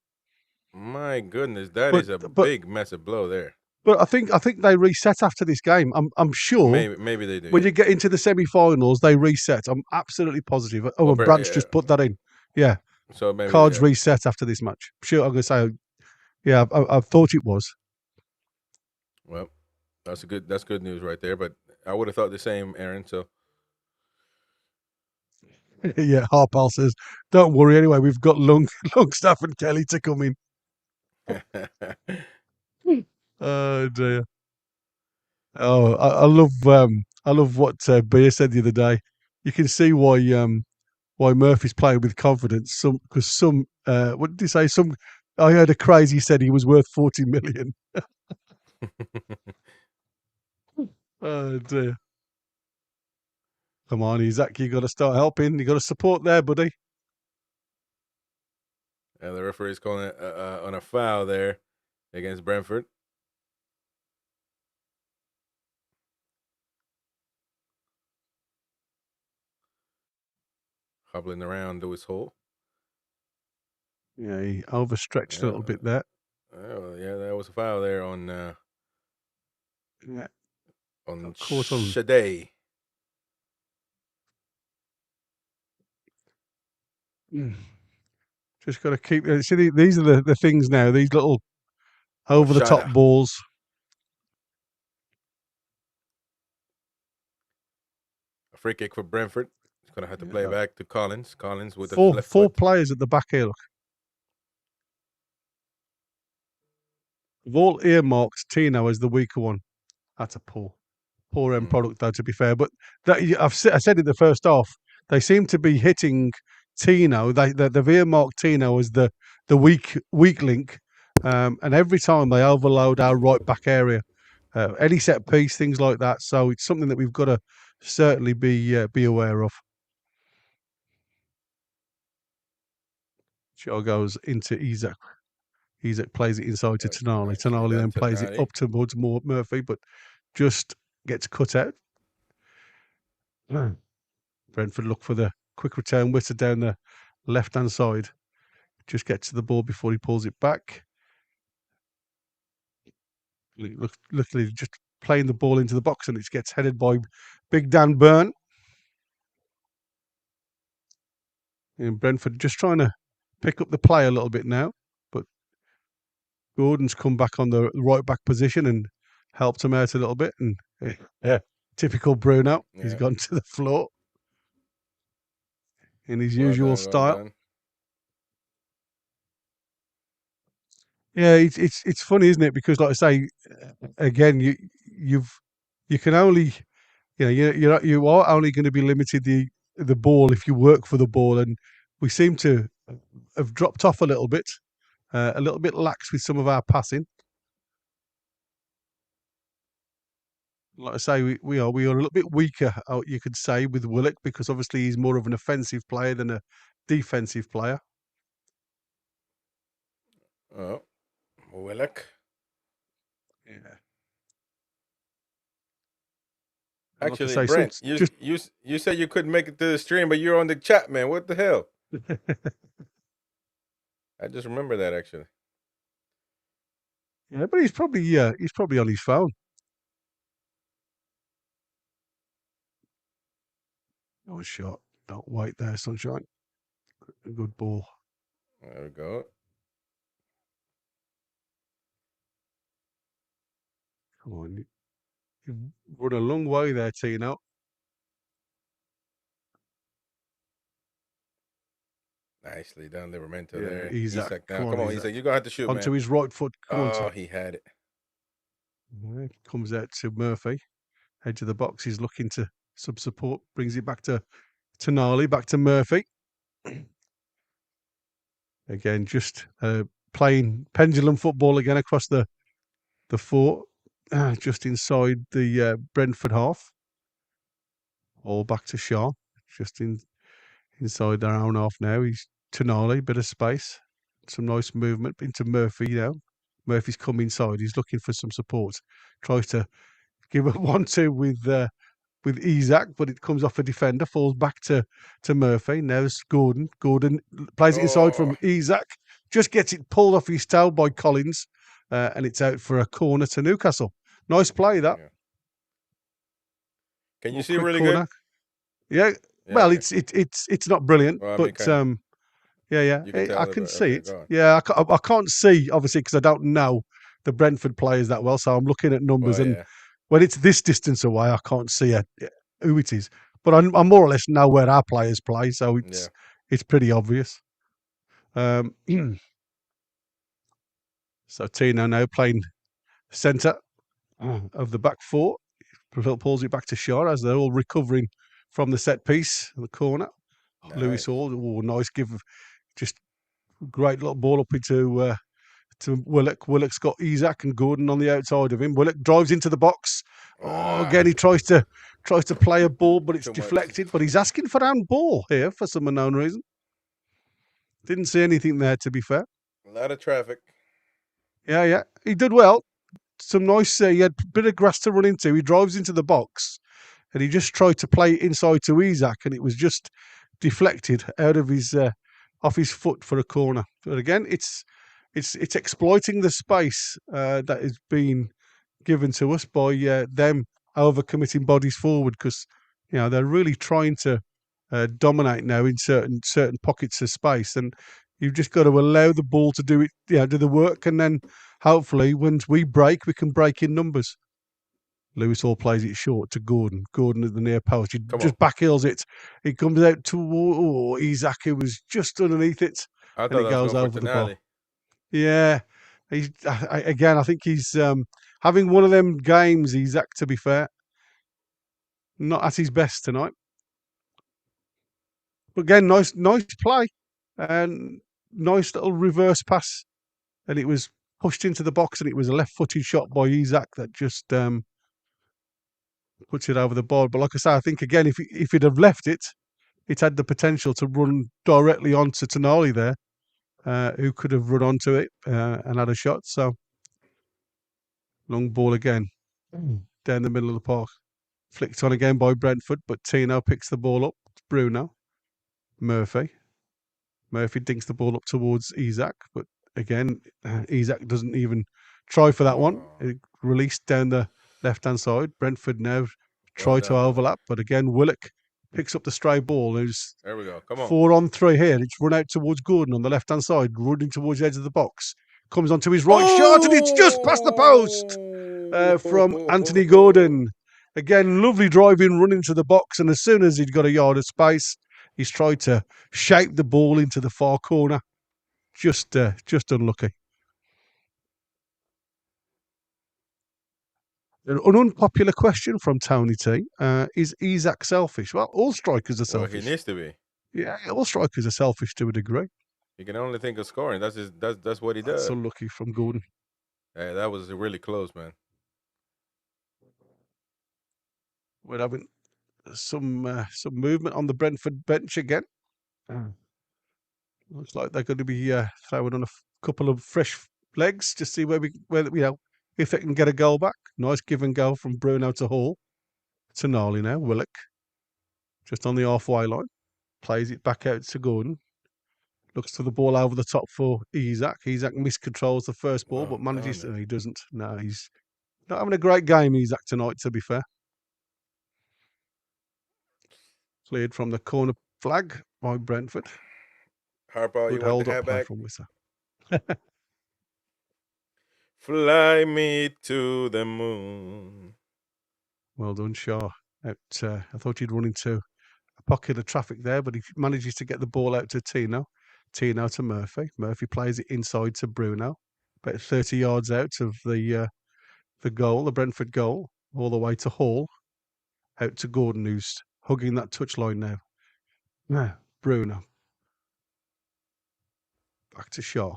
My goodness, that is a but big massive blow there. I think they reset after this game. I'm sure. Maybe they do. When Yeah. you get into the semi-finals, they reset. I'm absolutely positive. Oh, Well, and Brad's just put that in. Yeah, so maybe cards reset after this match. Sure, I'm going to say, yeah, I thought it was. Well, that's good news right there. But I would have thought the same, Aaron. So Yeah, Harpal says, don't worry anyway, we've got Longstaff and Kelly to come in. Oh dear. Oh, I love what Beer said the other day. You can see why Murphy's playing with confidence. Because what did he say? I heard a crazy said he was worth 40 million. Oh dear. Come on, Isaac, you got to start helping. You got to support there, buddy. And the referee's calling it on a foul there against Brentford. Hobbling around to his hole. Yeah, he overstretched a little bit there. Oh, yeah, that was a foul there on Yeah. on Caught on. Shadei. Just got to keep. See, these are the things now. These little over the top balls. A free kick for Brentford. He's gonna have to play back to Collins. Collins with the left four foot. players at the back here. Look, we've all earmarked Tino as the weaker one. That's a poor end product, though. To be fair, but I said in the first half, they seem to be hitting Tino. They've earmarked Tino as the weak link, and every time they overload our right back area, any set piece, things like that. So it's something that we've got to certainly be aware of. Shaw goes into Isaac. Isaac plays it inside to Tonali. Tonali then plays it up towards Murphy, but just gets cut out. Brentford look for the quick return. Witter down the left-hand side. Just gets to the ball before he pulls it back. Luckily, just playing the ball into the box, and it gets headed by Big Dan Burn. And Brentford just trying to pick up the play a little bit now, but Gordon's come back on the right back position and helped him out a little bit. And typical Bruno, he's gone to the floor in his usual style. Yeah, it's funny, isn't it? Because, like I say, again, you can only, you are only going to be limited the ball if you work for the ball, and we seem to have dropped off a little bit lax with some of our passing. Like I say, we are a little bit weaker, you could say, with Willock, because obviously he's more of an offensive player than a defensive player. Oh, Willock. Yeah. Actually, like Brent, you said you couldn't make it to the stream, but you're on the chat, man. What the hell? I just remember that, actually. Yeah, but he's probably on his phone. Oh, shot. Don't wait there, Sunshine. Good ball. There we go. Come on. You've run a long way there, Tino. Nicely done, Livermento there. Isaac. Now. Come on, Isaac. You're going to have to shoot, onto man. his right foot. He had it. Comes out to Murphy. Edge of the box. He's looking to support. Brings it back to Tonali. Back to Murphy. Again, just playing pendulum football again across the fort. Just inside the Brentford half. All back to Shaw. Just inside their own half now. He's Tonali, bit of space. Some nice movement into Murphy now. Murphy's come inside. He's looking for some support. Tries to give a 1-2 with Isaac, but it comes off a defender. Falls back to Murphy. Now it's Gordon. Gordon plays it inside from Isaac. just gets it pulled off his toe by Collins, and it's out for a corner to Newcastle. Nice play that. Yeah. Can you Well, see quick really corner. good? Yeah. Yeah, Well, okay. it's not brilliant, Well, I mean, but kind of. yeah, You can tell I it, can but see okay, it. go on. Yeah, I can't see obviously because I don't know the Brentford players that well, so I'm looking at numbers, Well, and yeah. when it's this distance away, I can't see who it is. But I more or less know where our players play, so Yeah. it's pretty obvious. So Tino now playing centre of the back four. Pulls it back to Shaw as they're all recovering from the set piece in the corner. Lewis Nice. Hall, nice give, just great little ball up into to Willock. Willock's got Isaac and Gordon on the outside of him. Willock drives into the box. Oh, again he tries to play a ball, but it's Too much. deflected. But he's asking for handball here for some unknown reason. Didn't see anything there, to be fair. A lot of traffic. Yeah, he did well. Some nice. He had a bit of grass to run into. He drives into the box, and he just tried to play it inside to Isaac, and it was just deflected out of his off his foot for a corner. But again, it's exploiting the space that is being given to us by them overcommitting bodies forward, because they're really trying to dominate now in certain pockets of space, and you've just got to allow the ball to do it, do the work, and then hopefully once we break, we can break in numbers. Lewis Hall plays it short to Gordon. Gordon at the near post. He just backheels it. It comes out to Isaac, who was just underneath it, I and thought it that was goes going for over the bar. Tonali. Yeah. I think he's having one of them games, Isaac, to be fair. Not at his best tonight. But again, nice play. And nice little reverse pass. And it was pushed into the box, and it was a left-footed shot by Isaac that just puts it over the board. But like I say, I think, again, if he'd have left it, it had the potential to run directly onto Tonali there, who could have run onto it and had a shot. So, long ball again, down the middle of the park. Flicked on again by Brentford, but Tino picks the ball up. It's Bruno. Murphy dinks the ball up towards Isaac, but again, Isaac doesn't even try for that one. It released down the left-hand side. Brentford now try to overlap, but again, Willock picks up the stray ball. There we go. Come on. 4-on-3 here. It's run out towards Gordon on the left-hand side, running towards the edge of the box. Comes onto his right shot, and it's just past the post from Anthony Gordon. Again, lovely driving, running to the box, and as soon as he'd got a yard of space, he's tried to shape the ball into the far corner. Just unlucky. An unpopular question from Tony T. Is Isaac selfish? Well, all strikers are selfish. Well, he needs to be. Yeah, all strikers are selfish to a degree. He can only think of scoring. That's what he does. That's unlucky from Gordon. Yeah, that was really close, man. We're having some movement on the Brentford bench again. Looks like they're going to be throwing on a couple of fresh legs to see where if they can get a goal back. Nice give and go from Bruno to Hall. Tonali now. Willock just on the halfway line. Plays it back out to Gordon. Looks to the ball over the top for Isaac. Isaac miscontrols the first ball, but manages to. He doesn't. No, he's not having a great game, Isaac, tonight, to be fair. Cleared from the corner flag by Brentford. Carabao, you want the hat back? From Wissa. Fly me to the moon. Well done, Shaw. I thought he'd run into a pocket of traffic there, but he manages to get the ball out to Tino. Tino to Murphy. Murphy plays it inside to Bruno, about 30 yards out of the goal, the Brentford goal, all the way to Hall, out to Gordon, who's hugging that touchline now. Now, Bruno. Back to Shaw.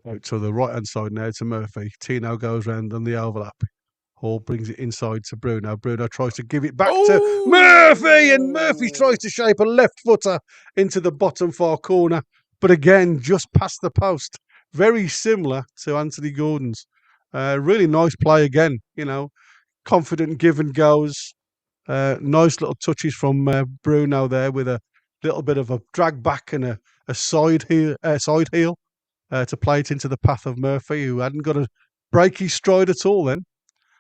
Out to the right-hand side now to Murphy. Tino goes round on the overlap. Hall brings it inside to Bruno. Bruno tries to give it back to Murphy, and Murphy tries to shape a left footer into the bottom far corner. But again, just past the post. Very similar to Anthony Gordon's. Really nice play again. Confident give and goes. Nice little touches from Bruno there with a little bit of a drag back and a side heel to play it into the path of Murphy, who hadn't got to break his stride at all then.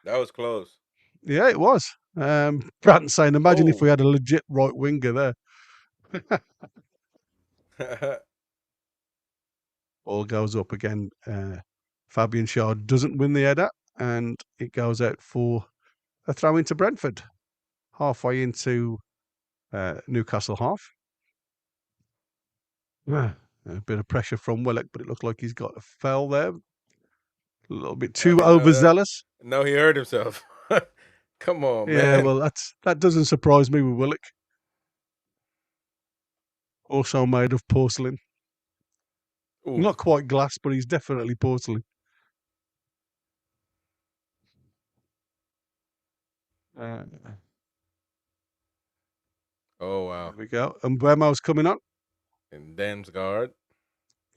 That was close. Yeah, it was. Bratton saying, imagine if we Oh. had a legit right winger there. Ball goes up again. Fabian Schär doesn't win the header, and it goes out for a throw into Brentford, halfway into Newcastle half. A bit of pressure from Willock, but it looked like he's got a foul there. A little bit too overzealous. No, he hurt himself. Come on, man. Yeah, well, that doesn't surprise me with Willock. Also made of porcelain. Oof. Not quite glass, but he's definitely porcelain. Oh, wow. There we go. And Buemo's coming on. And Damsgaard.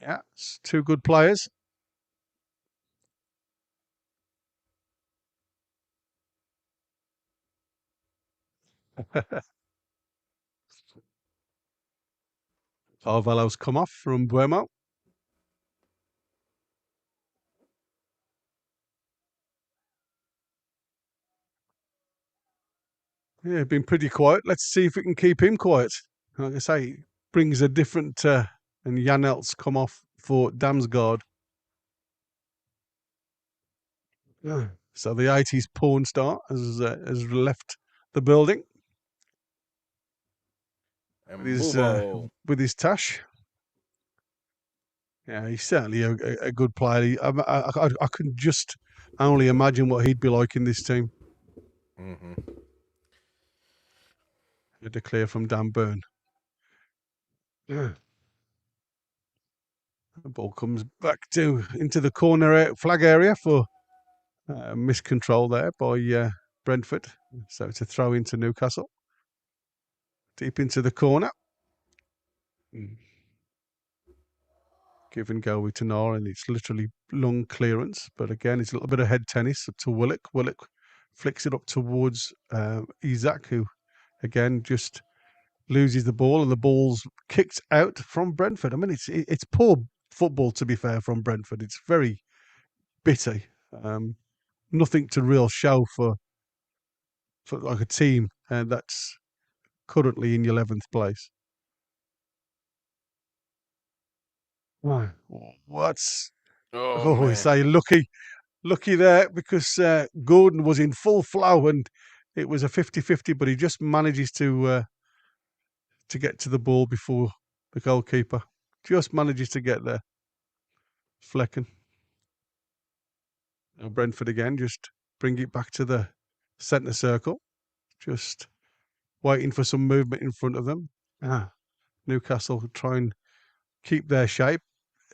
Yeah, it's two good players. Carvalho's come off from Buemo. Yeah, been pretty quiet. Let's see if we can keep him quiet. Like I say, brings a different. And Janelt's come off for Damsgaard. Yeah. So the 80s porn star has left the building. And with his tash. Yeah, he's certainly a good player. I can just only imagine what he'd be like in this team. Mm-hmm. A declare from Dan Burn. Yeah. The ball comes back into the corner flag area for miscontrol there by Brentford. So it's a throw into Newcastle. Deep into the corner. Give and go with Tanar, and it's literally long clearance. But again, it's a little bit of head tennis to Willock. Willock flicks it up towards Isaac, who again just loses the ball, and the ball's kicked out from Brentford. I mean, it's poor football, to be fair, from Brentford. It's very bitty. Nothing to real show for like a team that's currently in 11th place. What's man. say lucky there, because Gordon was in full flow and it was a 50-50, but he just manages to get to the ball before the goalkeeper. Just manages to get there. Flecken. Now Brentford again, just bring it back to the centre circle. Just waiting for some movement in front of them. Newcastle try and keep their shape.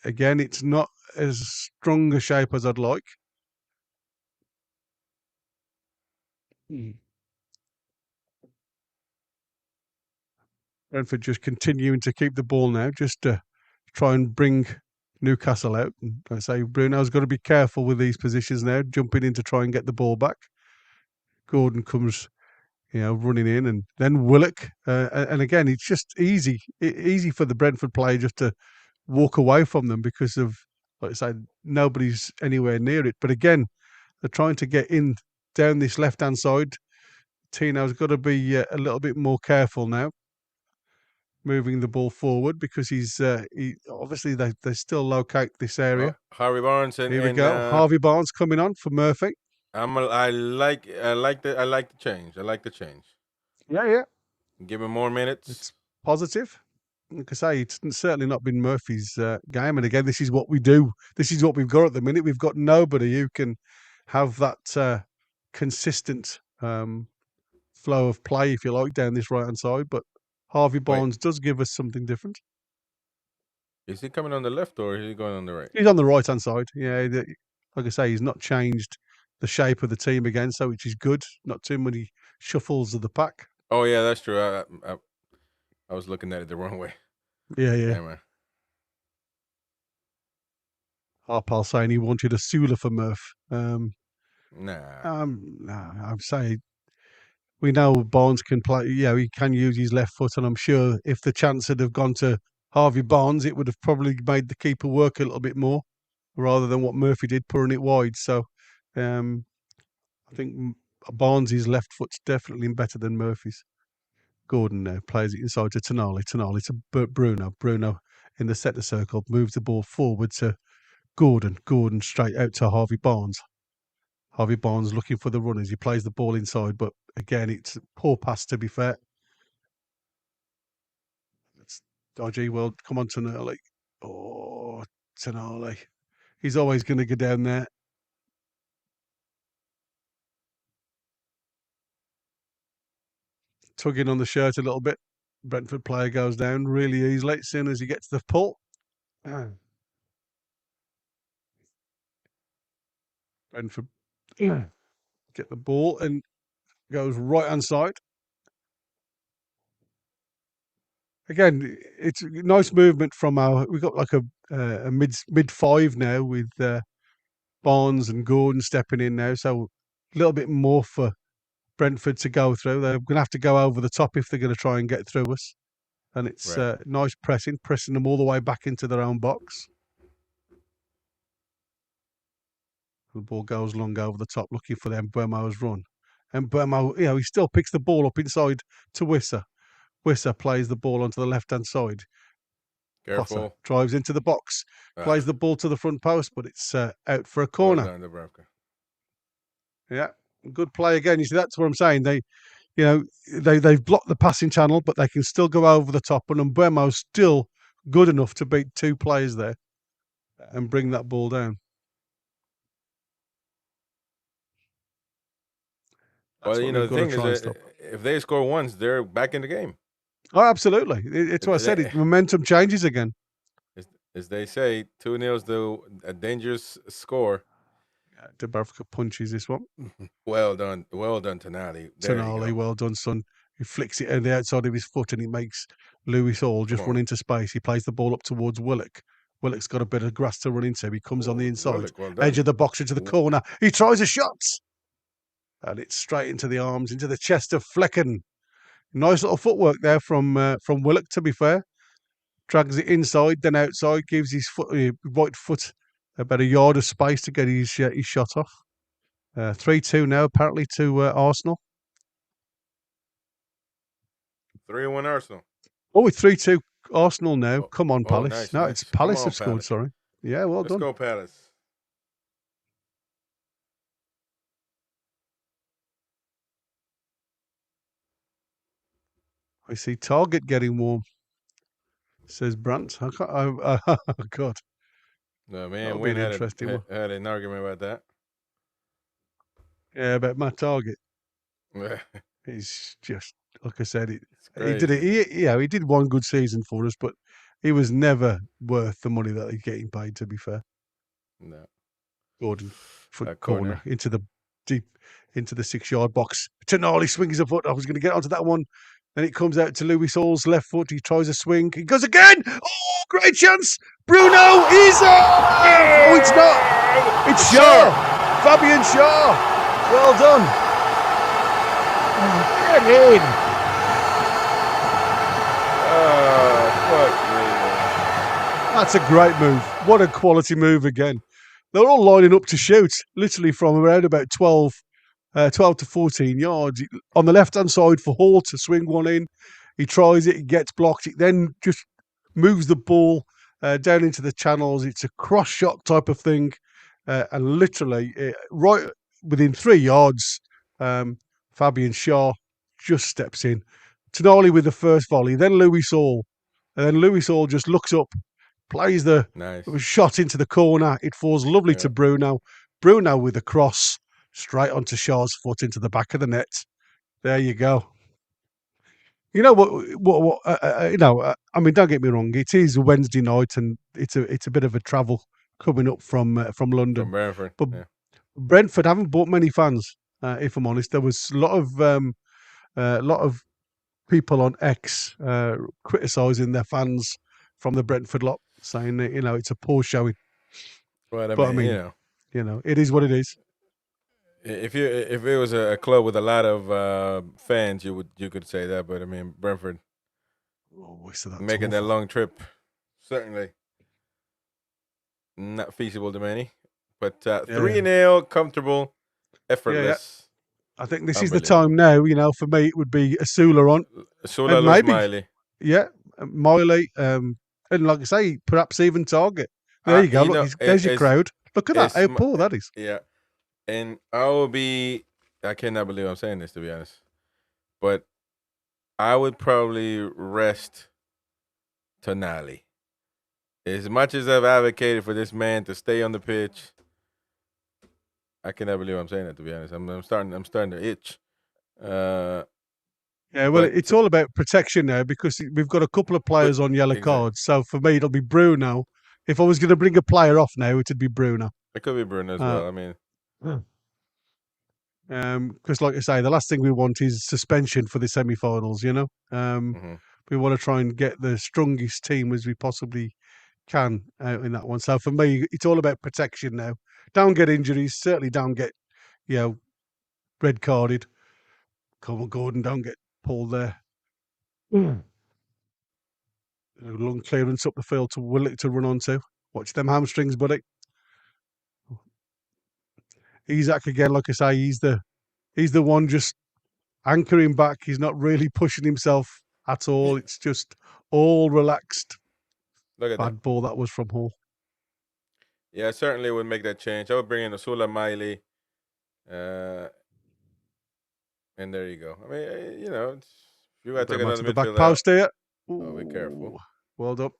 Again, it's not as strong a shape as I'd like. Brentford just continuing to keep the ball now, just to try and bring Newcastle out. And I say Bruno's got to be careful with these positions now, jumping in to try and get the ball back. Gordon comes, running in, and then Willock. And again, it's just easy for the Brentford player just to walk away from them because of, like I said, nobody's anywhere near it. But again, they're trying to get in down this left-hand side. Tino's got to be a little bit more careful now, moving the ball forward, because obviously they still locate this area. Harvey Barnes and here we go. Harvey Barnes coming on for Murphy. I like the change. I like the change. Yeah. Give him more minutes. It's positive. Like I say, it's certainly not been Murphy's game. And again, this is what we do. This is what we've got at the minute. We've got nobody who can have that consistent flow of play, if you like, down this right-hand side. But Harvey Barnes does give us something different. Is he coming on the left or is he going on the right? He's on the right-hand side. Yeah, like I say, he's not changed the shape of the team again, so which is good. Not too many shuffles of the pack. Oh, yeah, that's true. I was looking at it the wrong way. Yeah. Anyway. Harpal saying he wanted a Sula for Murph. Nah. I'm saying we know Barnes can play. Yeah, he can use his left foot, and I'm sure if the chance had have gone to Harvey Barnes, it would have probably made the keeper work a little bit more, rather than what Murphy did, putting it wide. So, I think Barnes' left foot's definitely better than Murphy's. Gordon now plays it inside to Tonali. Tonali to Bruno. Bruno in the centre circle moves the ball forward to Gordon. Gordon straight out to Harvey Barnes. Harvey Barnes looking for the runners. He plays the ball inside, but again, it's a poor pass, to be fair. It's dodgy. Well, come on, Tonali. Oh, Tonali. He's always going to go down there. Tugging on the shirt a little bit. Brentford player goes down really easily as soon as he gets the pull. Brentford get the ball and goes right hand side. Again, it's a nice movement from we've got like a mid five now with Barnes and Gordon stepping in now. So a little bit more for Brentford to go through. They're going to have to go over the top if they're going to try and get through us. And it's nice pressing them all the way back into their own box. The ball goes long over the top, looking for them Mbeumo's run. And Mbeumo, he still picks the ball up inside to Wissa. Wissa plays the ball onto the left-hand side. Careful. Potter drives into the box, plays the ball to the front post, but it's out for a corner. Well done, Dubravka. Yeah, good play again. You see, that's what I'm saying. They've blocked the passing channel, but they can still go over the top, and Mbeumo's still good enough to beat two players there and bring that ball down. Well, the thing is, if they score once, they're back in the game. Oh, absolutely. It's what I said. Momentum changes again. As they say, 2-0 is a dangerous score. Dubravka punches this one. Well done, Tonali. Tonali, well done, son. He flicks it on the outside of his foot and he makes Lewis Hall just run into space. He plays the ball up towards Willock. Willock's got a bit of grass to run into. He comes on the inside, edge of the box into the corner. He tries a shot. And it's straight into the arms, into the chest of Flecken. Nice little footwork there from Willock, to be fair. Drags it inside, then outside, gives his right foot about a yard of space to get his shot off. 3-2 now, apparently, to Arsenal. 3-1 Arsenal. Oh, it's 3-2 Arsenal now. Come on, Palace. Nice, no, nice. It's Palace have Palace. scored, sorry. Yeah, well done. Let's go, Palace. I see Target getting warm, says Brandt. Oh, God. No, man, we had an argument about that. Yeah, about Matt Target. He's just, like I said, he did it. He did one good season for us, but he was never worth the money that he's getting paid, to be fair. No. Gordon, foot corner into the 6-yard box. Tonali swings a foot. I was going to get onto that one. Then it comes out to Lewis Hall's left foot. He tries a swing. He goes again. Oh, great chance. Bruno is Oh, it's not. It's Shaw. Fabian Shaw. Well done. Get in. Fuck me. That's a great move. What a quality move again. They're all lining up to shoot, literally from around about 12 to 14 yards. On the left-hand side for Hall to swing one in. He tries it, he gets blocked. It then just moves the ball down into the channels. It's a cross-shot type of thing. And literally, right within 3 yards, Fabian Shaw just steps in. Tonali with the first volley, then Lewis Hall. And then Lewis Hall just looks up, plays the shot into the corner. It falls lovely to Bruno. Bruno with the cross. Straight onto Shaw's foot into the back of the net. There you go. You know what? I mean, don't get me wrong. It is a Wednesday night, and it's a bit of a travel coming up from London. From Brentford, but Brentford haven't bought many fans. If I'm honest, there was a lot of people on X criticising their fans from the Brentford lot, saying that it's a poor showing. Well, I mean, it is what it is. If it was a club with a lot of fans, you could say that. But I mean, Brentford So that's making that awful. long trip, certainly not feasible to many. But 3-0, comfortable, Yeah. effortless. I think this is the Unbelievable. time now. For me, it would be Asula on, Sula and Lewis maybe Miley. Miley, and like I say, perhaps even Target. There you go. Look, there's your crowd. Look at that. How poor that is. Yeah, and I will be. I cannot believe I'm saying this, to be honest, but I would probably rest Tonali. As much as I've advocated for this man to stay on the pitch, I cannot believe I'm saying that, to be honest. I'm starting to itch. Yeah, well, But it's all about protection now because we've got a couple of players on yellow exactly. cards. So for me, it'll be Bruno. If I was going to bring a player off now, it'd be Bruno. It could be Bruno as well. I mean, because like I say, the last thing we want is suspension for the semi-finals. We want to try and get the strongest team as we possibly can out in that one. So for me, it's all about protection now. Don't get injuries. Certainly don't get, red carded. Come on, Gordon, don't get pulled there. Long clearance up the field to Willock to run onto. Watch them hamstrings, buddy. Isak again, like I say, he's the one just anchoring back. He's not really pushing himself at all. It's just all relaxed. look at that. Bad ball that was from Hall. Yeah, I certainly would make that change. I would bring in Osula Miley. And there you go. I mean, if you got to take another To the back midfielder post here. be careful. Well done.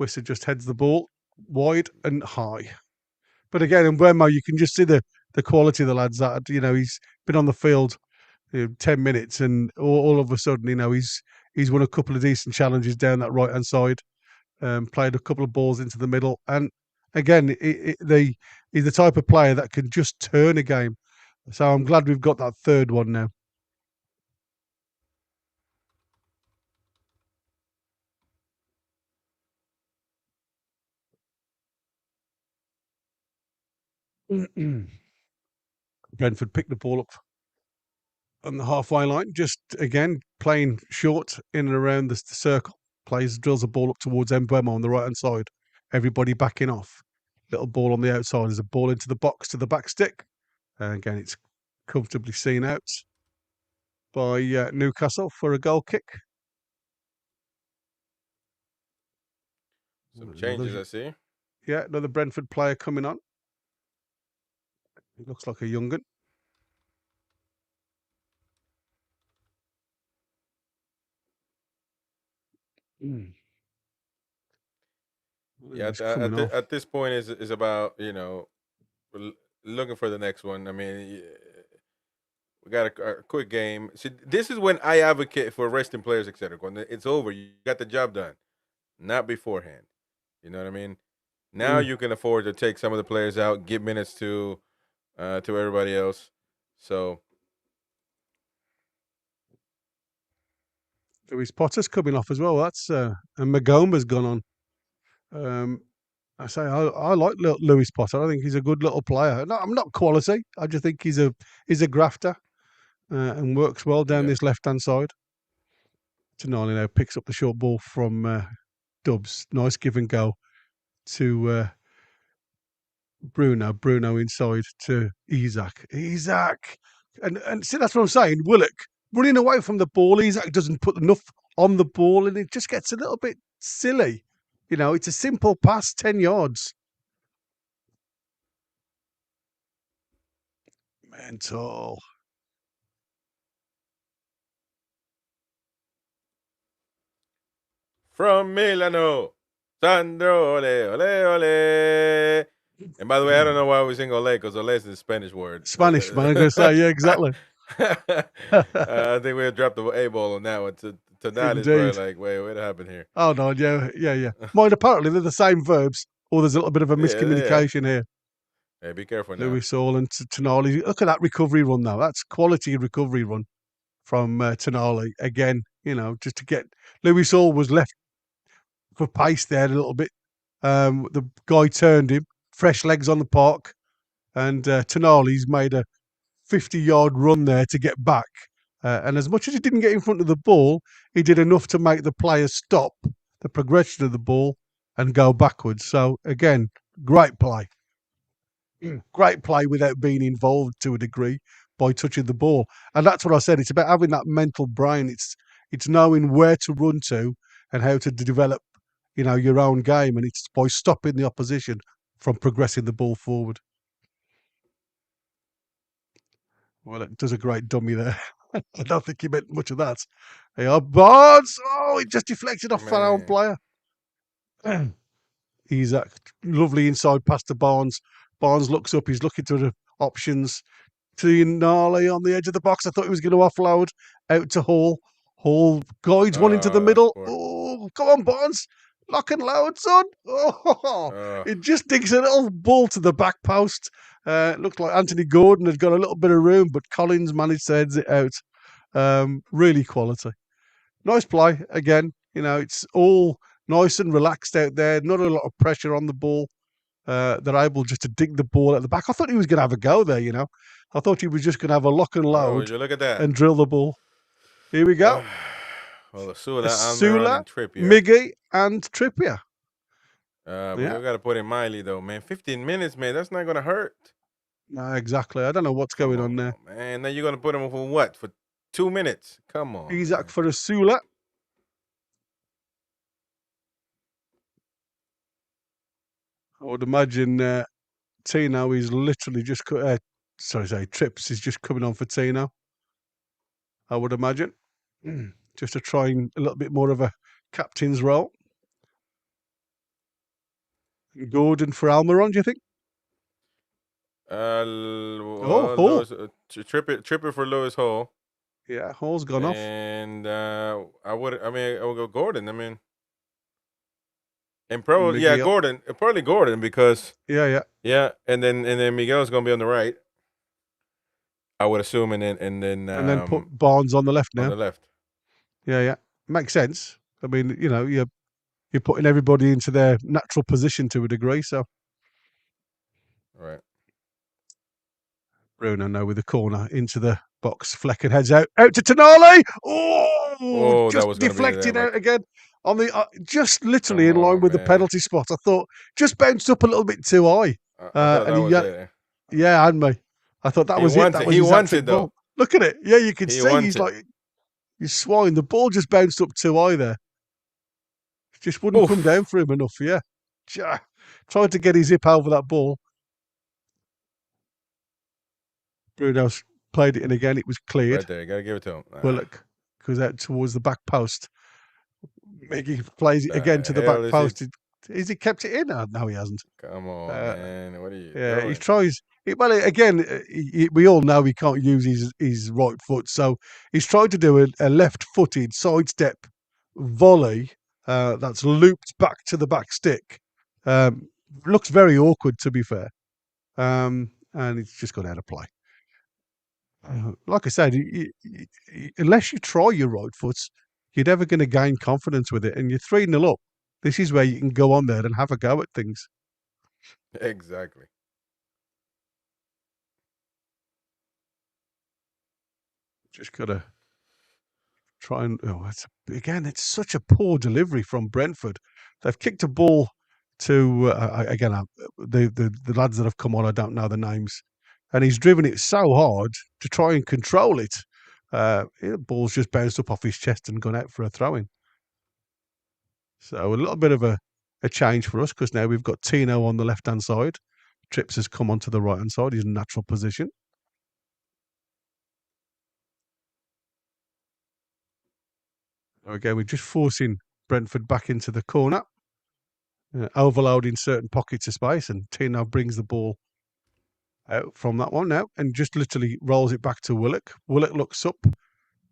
Wisser just heads the ball wide and high. But again, in Mbeumo, you can just see the quality of the lads. That he's been on the field 10 minutes, and all of a sudden, he's won a couple of decent challenges down that right hand side. Played a couple of balls into the middle, and again, he's the type of player that can just turn a game. So I'm glad we've got that third one now. Brentford picked the ball up on the halfway line, just again playing short in and around the circle. Drills a ball up towards Mbeumo on the right hand side. Everybody backing off. Little ball on the outside. There's a ball into the box to the back stick. And again, it's comfortably seen out by Newcastle for a goal kick. Some changes, I see. Yeah, another Brentford player coming on. He looks like a young un. Yeah, at this point is about looking for the next one. I mean, we got a quick game. See, this is when I advocate for resting players, etc. When it's over, you got the job done, not beforehand. You know what I mean? Now you can afford to take some of the players out, give minutes to everybody else. So Lewis Potter's coming off as well. That's and Magoma's gone on. I say I like Lewis Potter. I think he's a good little player. No, I'm not quality. I just think he's a grafter and works well down this left hand side. Tonali now picks up the short ball from Dubs. Nice give and go to Bruno. Bruno inside to Isak. And see, that's what I'm saying. Willock running away from the ball. Isak doesn't put enough on the ball, and it just gets a little bit silly. It's a simple pass, 10 yards. Mental. from Milano, Sandro, ole, ole, ole. And by the way, I don't know why we sing ole, because ole is a Spanish word. Spanish, man. I'm going to say, yeah, exactly. I think we dropped the A ball on that one. To that is probably like, wait, what happened here? Oh, no, yeah. Mine, apparently, they're the same verbs, or there's a little bit of a miscommunication here. Hey, be careful now. Lewis Hall and Tonali. Look at that recovery run, though. That's quality recovery run from Tonali. Again, just to get... Lewis Hall was left for pace there a little bit. The guy turned him. Fresh legs on the park. And Tonali's made a 50-yard run there to get back. And as much as he didn't get in front of the ball, he did enough to make the players stop the progression of the ball and go backwards. So, again, great play. Great play without being involved to a degree by touching the ball. And that's what I said. It's about having that mental brain. It's knowing where to run to and how to develop, your own game. And it's by stopping the opposition from progressing the ball forward. Well, it does a great dummy there. I don't think he meant much of that. Hey, Barnes! Oh, it just deflected off our own player. He's lovely inside pass to Barnes. Barnes looks up. He's looking to the options. Tonali on the edge of the box. I thought he was going to offload out to Hall. Hall guides one into the middle. Oh, come on, Barnes. Lock and load, son. Oh, it just digs a little ball to the back post. Looked like Anthony Gordon had got a little bit of room, but Collins managed to head it out. Really quality. Nice play. Again, it's all nice and relaxed out there. Not a lot of pressure on the ball. They're able just to dig the ball at the back. I thought he was going to have a go there, I thought he was just going to have a lock and load look at that. and drill the ball. Here we go. Well, Asula, and Trippier. Miggy and Trippier. We got to put in Miley, though, man. 15 minutes, man. That's not going to hurt. No, exactly. I don't know what's going on there. Man, now you're going to put him for what? For 2 minutes? Come on. Isaac for Asula. I would imagine Tino is literally just... Trips is just coming on for Tino. I would imagine. Just to try a little bit more of a captain's role. Gordon for Almiron, do you think? Hall. Trippier for Lewis Hall. Yeah, Hall's gone off. And I would go Gordon. And probably Miguel. Gordon. Probably Gordon because yeah. And then Miguel's gonna be on the right. I would assume, and then put Barnes on the left now. On the left. Yeah, makes sense. I mean, you're putting everybody into their natural position to a degree. So, right. Bruno now with the corner into the box. Flecken heads out to Tonali. Oh, just deflected out again on the just literally in line with the penalty spot. I thought just bounced up a little bit too high. Yeah, and me. I thought that was it. That was he wants it though. Look at it. Yeah, you can see he's like, you swine. The ball just bounced up too high there. Just wouldn't come down for him enough. Yeah. Tried to get his hip over that ball. Bruno's played it in again. It was cleared. Right there. You got to give it to him. Willock goes out towards the back post. Mickey plays it again to the back post. Has he kept it in? No, he hasn't. Come on, man. What are you doing? He tries. Well, again, we all know he can't use his right foot, so he's tried to do a left-footed sidestep volley that's looped back to the back stick. Looks very awkward, to be fair, and it's just gone out of play. Like I said, unless you try your right foot, you're never going to gain confidence with it, and you're 3-0 up. This is where you can go on there and have a go at things. Exactly. Just got to try and... it's such a poor delivery from Brentford. They've kicked a ball to... the lads that have come on, I don't know the names. And he's driven it so hard to try and control it. The ball's just bounced up off his chest and gone out for a throw-in. So a little bit of a change for us because now we've got Tino on the left-hand side. Trips has come onto the right-hand side. He's in natural position. Again, we're just forcing Brentford back into the corner. Overloading certain pockets of space. And Tino brings the ball out from that one now and just literally rolls it back to Willock. Willock looks up,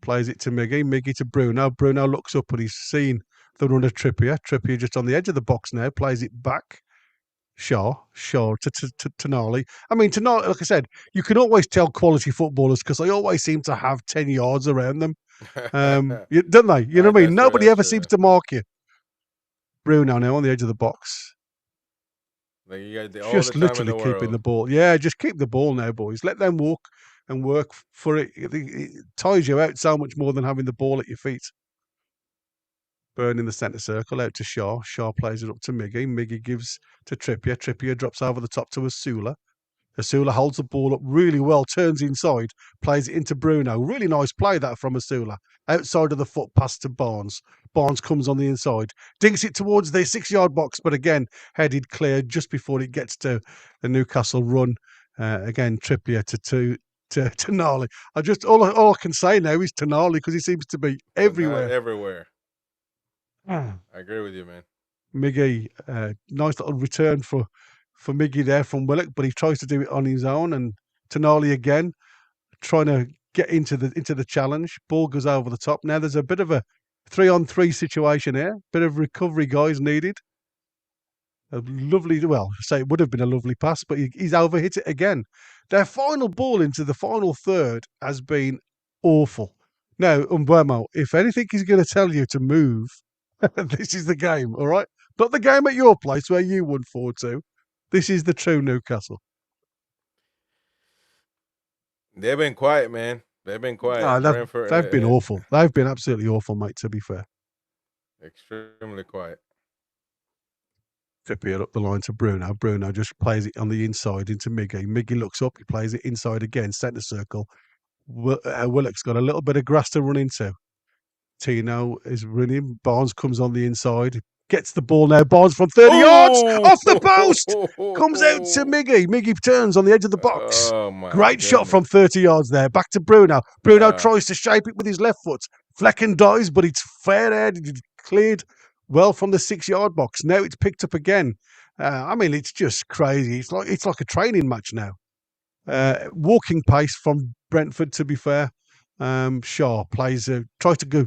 plays it to Miggy. Miggy to Bruno. Bruno looks up and he's seen the run of Trippier. Trippier just on the edge of the box now, plays it back. Shaw to Tonali. I mean, Tonali, like I said, you can always tell quality footballers because they always seem to have 10 yards around them. Don't they? You know what I mean? Nobody ever seems to mark you. Bruno now on the edge of the box. Like you got just literally keeping the ball. Yeah, just keep the ball now, boys. Let them walk and work for it. It tires you out so much more than having the ball at your feet. Burn in the centre circle, out to Shaw. Shaw plays it up to Miggy. Miggy gives to Trippier. Trippier drops over the top to Asula. Asula holds the ball up really well, turns inside, plays it into Bruno. Really nice play that from Asula. Outside of the foot, pass to Barnes. Barnes comes on the inside, dinks it towards the 6-yard box, but again, headed clear just before it gets to the Newcastle run. Again, Trippier to Tonali. All I can say now is Tonali because he seems to be everywhere. Everywhere. I agree with you, man. Miggy, nice little return for Miggy there from Willock, but he tries to do it on his own. And Tonali again trying to get into the challenge. Ball goes over the top. Now there's a bit of a 3-on-3 situation here. Bit of recovery guys needed. A lovely, well, I say it would have been a lovely pass, but he's overhit it again. Their final ball into the final third has been awful. Now, Mbeumo, if anything is going to tell you to move, this is the game, all right? Not the game at your place where you won 4-2. This is the true Newcastle. They've been quiet, man. They've been quiet. They've been awful. They've been absolutely awful, mate, to be fair. Extremely quiet. Trippier up the line to Bruno. Bruno just plays it on the inside into Miggy. Miggy looks up. He plays it inside again, centre circle. Willock's got a little bit of grass to run into. Tino is running. Barnes comes on the inside. Gets the ball now. Barnes from 30 yards off the post. Comes out to Miggy. Miggy turns on the edge of the box. Great shot from 30 yards there. Back to Bruno. Bruno tries to shape it with his left foot. Flecken dies, but it's fair-headed. It's cleared well from the 6-yard box. Now it's picked up again. I mean, it's just crazy. It's like a training match now. Walking pace from Brentford, to be fair. Shaw tries to go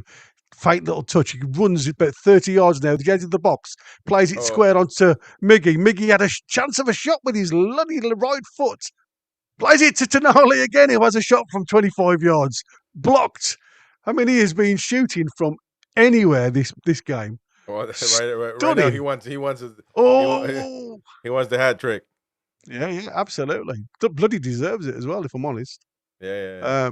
faint little touch. He runs about 30 yards now, the edge of the box, plays it square onto Miggy. Miggy had a chance of a shot with his bloody right foot. Plays it to Tonali again, who has a shot from 25 yards. Blocked. I mean, he has been shooting from anywhere this game. Well, right now he wants he wants the hat trick. Yeah, absolutely. Bloody deserves it as well, if I'm honest. Yeah.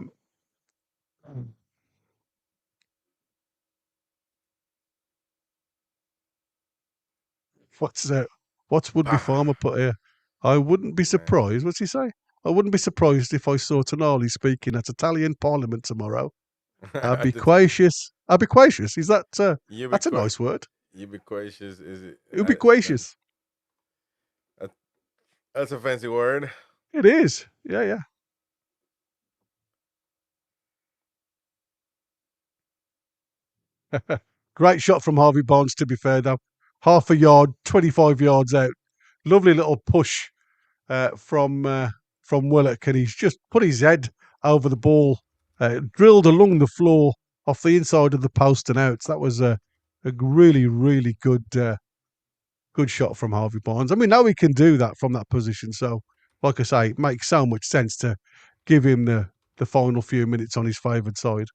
What's Woodby Farmer put here? I wouldn't be surprised. What's he say? I wouldn't be surprised if I saw Tonali speaking at Italian Parliament tomorrow. Ubiquitous. Ubiquitous. Is that? That's a nice word. Ubiquitous. Is it? Ubiquitous. That's a fancy word. It is. Yeah. Great shot from Harvey Barnes, to be fair, though. Half a yard, 25 yards out. Lovely little push from Willock, and he's just put his head over the ball, drilled along the floor off the inside of the post and out. That was a really, really good shot from Harvey Barnes. I mean, now he can do that from that position. So, like I say, it makes so much sense to give him the final few minutes on his favoured side.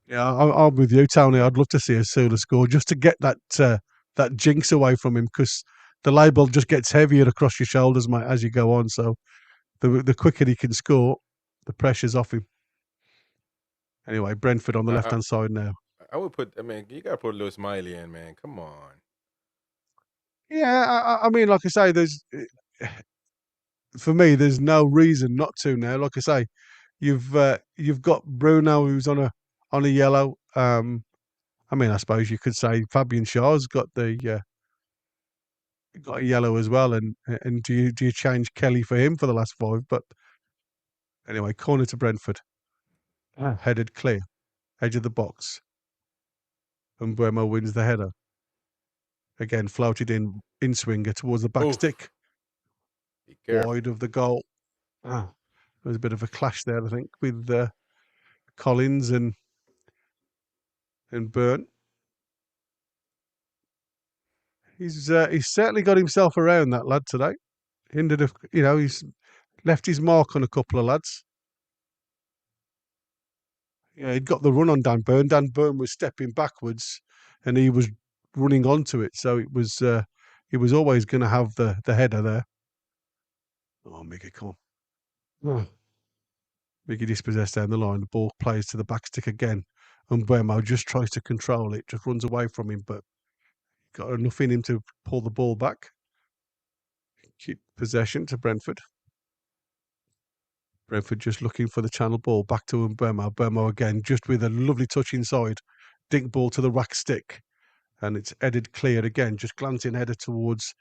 Yeah, I'm with you, Tony. I'd love to see Asula score just to get that jinx away from him, because the label just gets heavier across your shoulders, mate, as you go on. So the quicker he can score, the pressure's off him. Anyway, Brentford on the left-hand side now. I would put. I mean, you got to put Lewis Miley in, man. Come on. Yeah, I mean, like I say, for me, there's no reason not to now. Like I say, you've got Bruno, who's on a yellow. I mean, I suppose you could say Fabian Schär's got a yellow as well. And do you change Kelly for him for the last 5? But anyway, corner to Brentford. Headed clear. Edge of the box. And Mbeumo wins the header. Again, floated in swinger towards the back stick. Wide of the goal. There was a bit of a clash there, I think, with Collins and Burnt. He's certainly got himself around, that lad, today. He's left his mark on a couple of lads. Yeah, he'd got the run on Dan Burn. Dan Burn was stepping backwards, and he was running onto it. So it was he was always going to have the header there. Oh, Miggy, come on. Miggy dispossessed down the line. The ball plays to the back stick again. And Buemo just tries to control it, just runs away from him, but got enough in him to pull the ball back. Keep possession to Brentford. Brentford just looking for the channel ball back to Buemo. Buemo again, just with a lovely touch inside. Dink ball to the rack stick. And it's headed clear again, just glancing header towards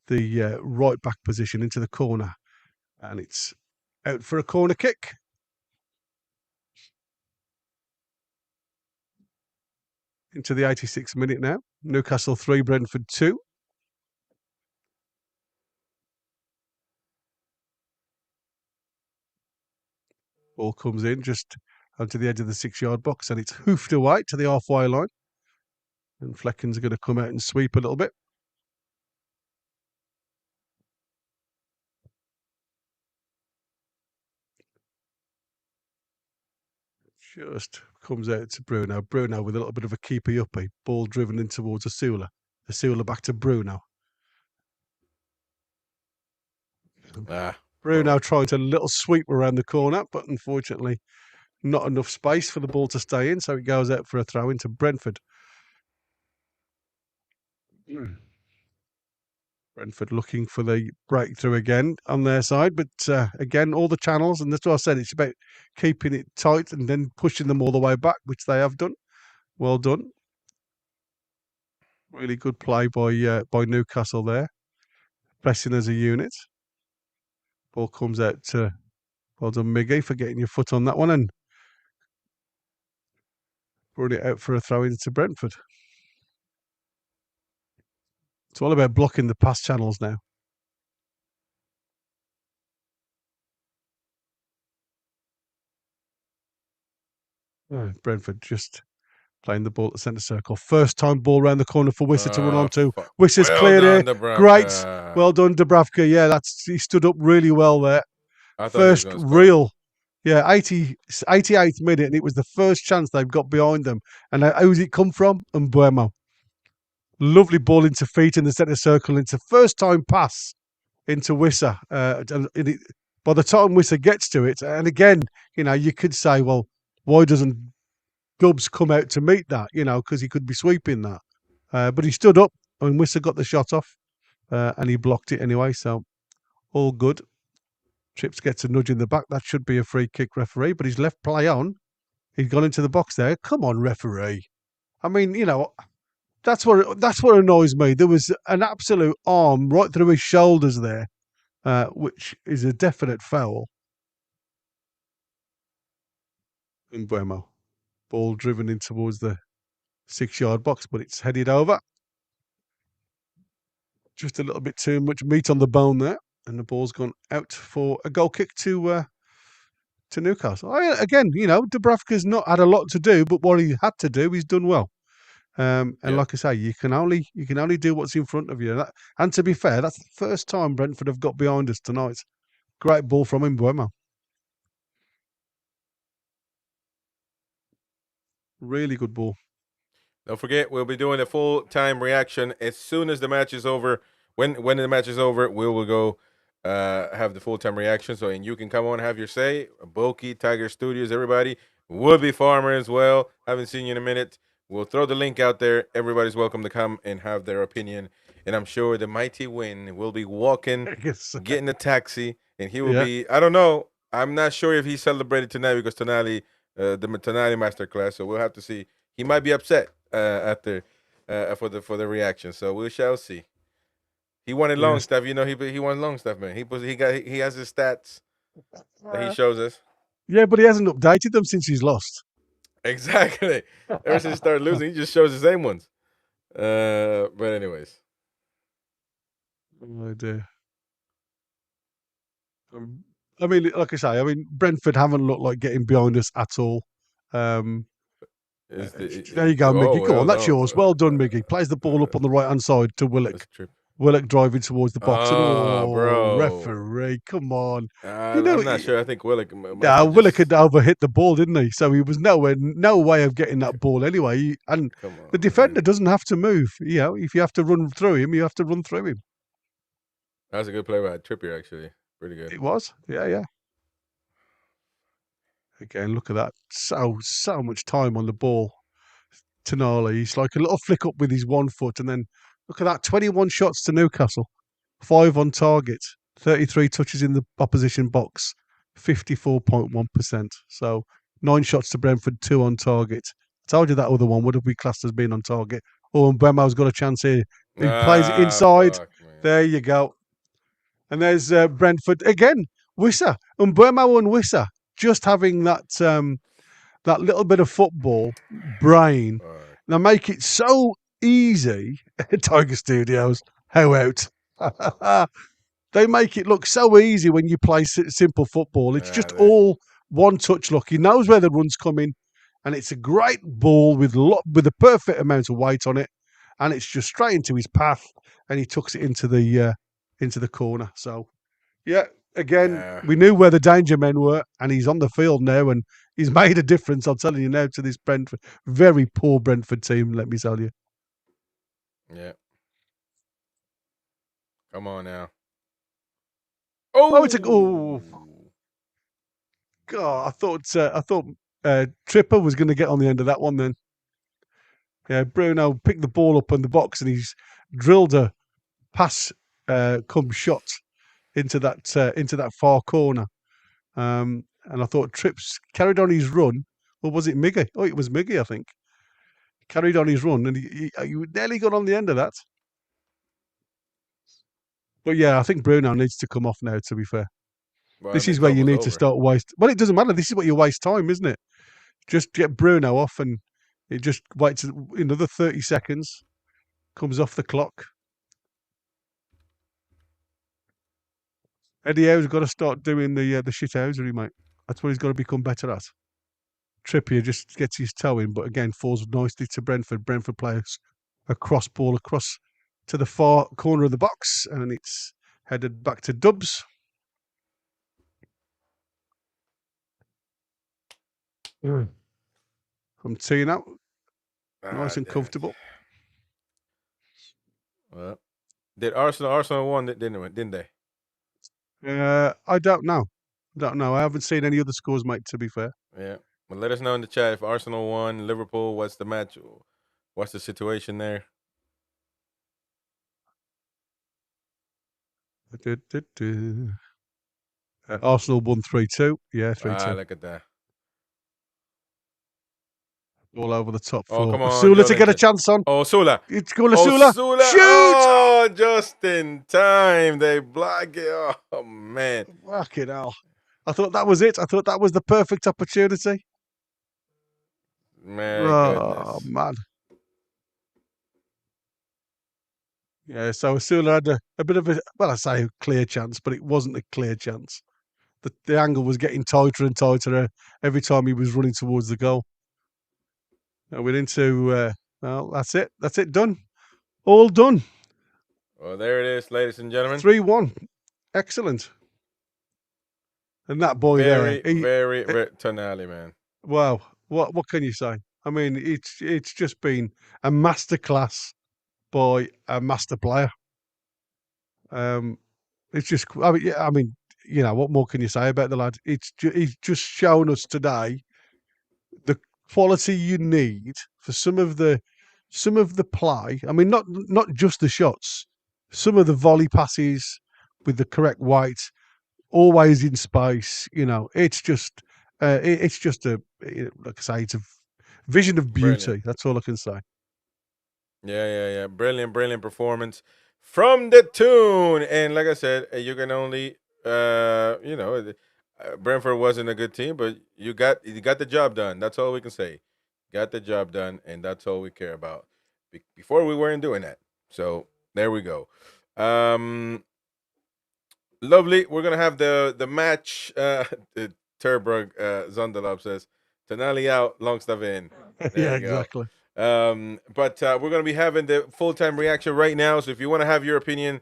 the right back position into the corner. And it's out for a corner kick. Into the 86th minute now. Newcastle 3, Brentford 2. Ball comes in just onto the edge of the 6-yard box, and it's hoofed away to the halfway line. And Flecken's going to come out and sweep a little bit. Just comes out to Bruno. Bruno with a little bit of a keepy-uppy. Ball driven in towards Asula. Asula back to Bruno. Bruno trying to little sweep around the corner, but unfortunately not enough space for the ball to stay in, so it goes out for a throw into Brentford. Brentford looking for the breakthrough again on their side, but again, all the channels, and that's what I said, it's about keeping it tight and then pushing them all the way back, which they have done. Well done. Really good play by Newcastle there, pressing as a unit. Ball comes out to, well done, Miggy, for getting your foot on that one and brought it out for a throw into Brentford. It's all about blocking the pass channels now. Brentford just playing the ball at centre circle. First time ball round the corner for Wissa to run onto. Wissa's cleared it. Great. Well done, Dubravka. Yeah, he stood up really well there. First real, 88th minute, and it was the first chance they've got behind them. And who's it come from? Buemo. Lovely ball into feet in the centre circle. It's a first time pass into Wissa. By the time Wissa gets to it, and again, you could say, well, why doesn't Gubbs come out to meet that? Because he could be sweeping that. But he stood up and Wissa got the shot off and he blocked it anyway. So all good. Trips gets a nudge in the back. That should be a free kick, referee, but he's left play on. He's gone into the box there. Come on, referee. I mean, that's what annoys me. There was an absolute arm right through his shoulders there, which is a definite foul. Buemo. Ball driven in towards the 6-yard box, but it's headed over. Just a little bit too much meat on the bone there, and the ball's gone out for a goal kick to Newcastle. Again, Dubravka's not had a lot to do, but what he had to do, he's done well. Like I say, you can only do what's in front of you. And to be fair, that's the first time Brentford have got behind us tonight. Great ball from him, Buemo. Really good ball. Don't forget, we'll be doing a full-time reaction as soon as the match is over. When the match is over, we will go have the full-time reaction. So, and you can come on, have your say. Bulky, Tiger Studios, everybody. Would-be Farmer as well. Haven't seen you in a minute. We'll throw the link out there. Everybody's welcome to come and have their opinion. And I'm sure the mighty Win will be walking, getting a taxi, and he will be, I don't know. I'm not sure if he celebrated tonight because Tonali, the Tonali masterclass. So we'll have to see. He might be upset after for the reaction. So we shall see. He wanted long stuff. He wants long stuff, man. He has his stats that he shows us. Yeah, but he hasn't updated them since he's lost. Exactly. Ever since he started losing, he just shows the same ones. But anyways. Oh dear. I mean, like I say, Brentford haven't looked like getting behind us at all. There you go, Miggy. Go on, that's yours. Well done, Miggy. Plays the ball up on the right-hand side to Willock. Willock driving towards the box, and bro, referee, come on. You know, I'm not sure. I think Willock must yeah, have Willock just. had overhit the ball, didn't he? So he was no way of getting that ball anyway. And Come the on, defender man. doesn't have to move. You know, if you have to run through him, you have to run through him. That was a good play by Trippier, actually. Pretty good. It was, yeah. Again, look at that. So much time on the ball. Tonali, he's like a little flick up with his 1 foot, and then look at that. 21 shots to Newcastle, 5 on target, 33 touches in the opposition box, 54.1%. So 9 shots to Brentford, 2 on target. I told you that other one would have been classed as being on target. Oh, and Bremo's got a chance here. He plays it inside. Fuck, man. There you go. And there's Brentford again. Wissa and Bremo and Wissa just having that little bit of football brain. Fuck. Now make it so easy. Tiger Studios, how out? They make it look so easy when you play simple football. It's just all one touch look. He knows where the run's coming, and it's a great ball with a perfect amount of weight on it, and it's just straight into his path, and he tucks it into the corner. So, yeah, again, we knew where the danger men were, and he's on the field now, and he's made a difference. I'm telling you now to this Brentford, very poor Brentford team. Let me tell you. Yeah. Come on now. Oh, it's God! I thought Tripper was going to get on the end of that one. Then, yeah, Bruno picked the ball up in the box, and he's drilled a pass, come shot into that far corner. And I thought Trips carried on his run, or was it Miggy? Oh, it was Miggy, I think. Carried on his run, and he nearly got on the end of that. But yeah, I think Bruno needs to come off now. To be fair, Well, this is where you need to start waste. Well, it doesn't matter. This is what you waste time, isn't it? Just get Bruno off, and it just waits another 30 seconds. Comes off the clock. Eddie Howe's got to start doing the shithousery, mate. That's what he's got to become better at. Trippier just gets his toe in, but again falls nicely to Brentford. Brentford plays a cross ball across to the far corner of the box, and it's headed back to Dubs. From teeing out, nice and comfortable. Well, did Arsenal won? Didn't they? I don't know. I haven't seen any other scores, mate. To be fair. Yeah. Well, let us know in the chat if Arsenal won, Liverpool. What's the match? What's the situation there? Arsenal won 3-2. Yeah, 3-2. Look at that. All over the top Oh, for come on, Sula to get a chance on. Oh, Sula. It's going to Sula. Shoot! Oh, just in time. They block it. Oh, man. Fucking hell. I thought that was it. I thought that was the perfect opportunity. Goodness. Man. Yeah, so Sula had a bit of I say a clear chance, but it wasn't a clear chance. The angle was getting tighter and tighter every time he was running towards the goal. Now we're into, well, that's it. That's it. Done. All done. Well, there it is, ladies and gentlemen. 3-1. Excellent. And that boy very, there. Very Tonali, man. Wow. What can you say? I mean, it's just been a masterclass by a master player. It's just, I mean, you know, what more can you say about the lad? He's just shown us today the quality you need for some of the play. I mean, not just the shots, some of the volley passes with the correct weight, always in space. You know, it's just a, like I say, it's a vision of beauty. Brilliant. That's all I can say. Yeah. Brilliant performance from the tune. And like I said, you can only, Brentford wasn't a good team, but you got the job done. That's all we can say. Got the job done, and that's all we care about. Before we weren't doing that. So there we go. Lovely. We're gonna have the match. Terbrug Zonderlop says Tonali out, Longstaff in. Yeah, exactly. But we're gonna be having the full-time reaction right now. So if you want to have your opinion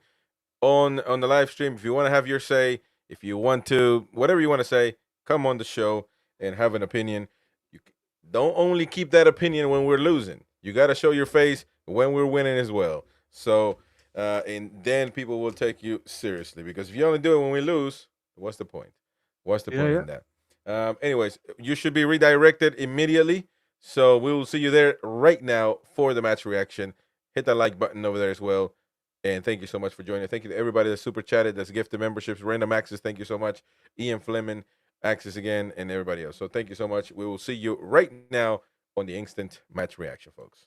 on the live stream, if you want to have your say, if you want to whatever you want to say, come on the show and have an opinion. You don't only keep that opinion when we're losing. You got to show your face when we're winning as well. So and then people will take you seriously, because if you only do it when we lose, what's the point? What's the point in that? Anyways, you should be redirected immediately. So we will see you there right now for the match reaction. Hit that like button over there as well. And thank you so much for joining. Thank you to everybody that's super chatted, that's gifted memberships, random access. Thank you so much. Ian Fleming, access again, and everybody else. So thank you so much. We will see you right now on the instant match reaction, folks.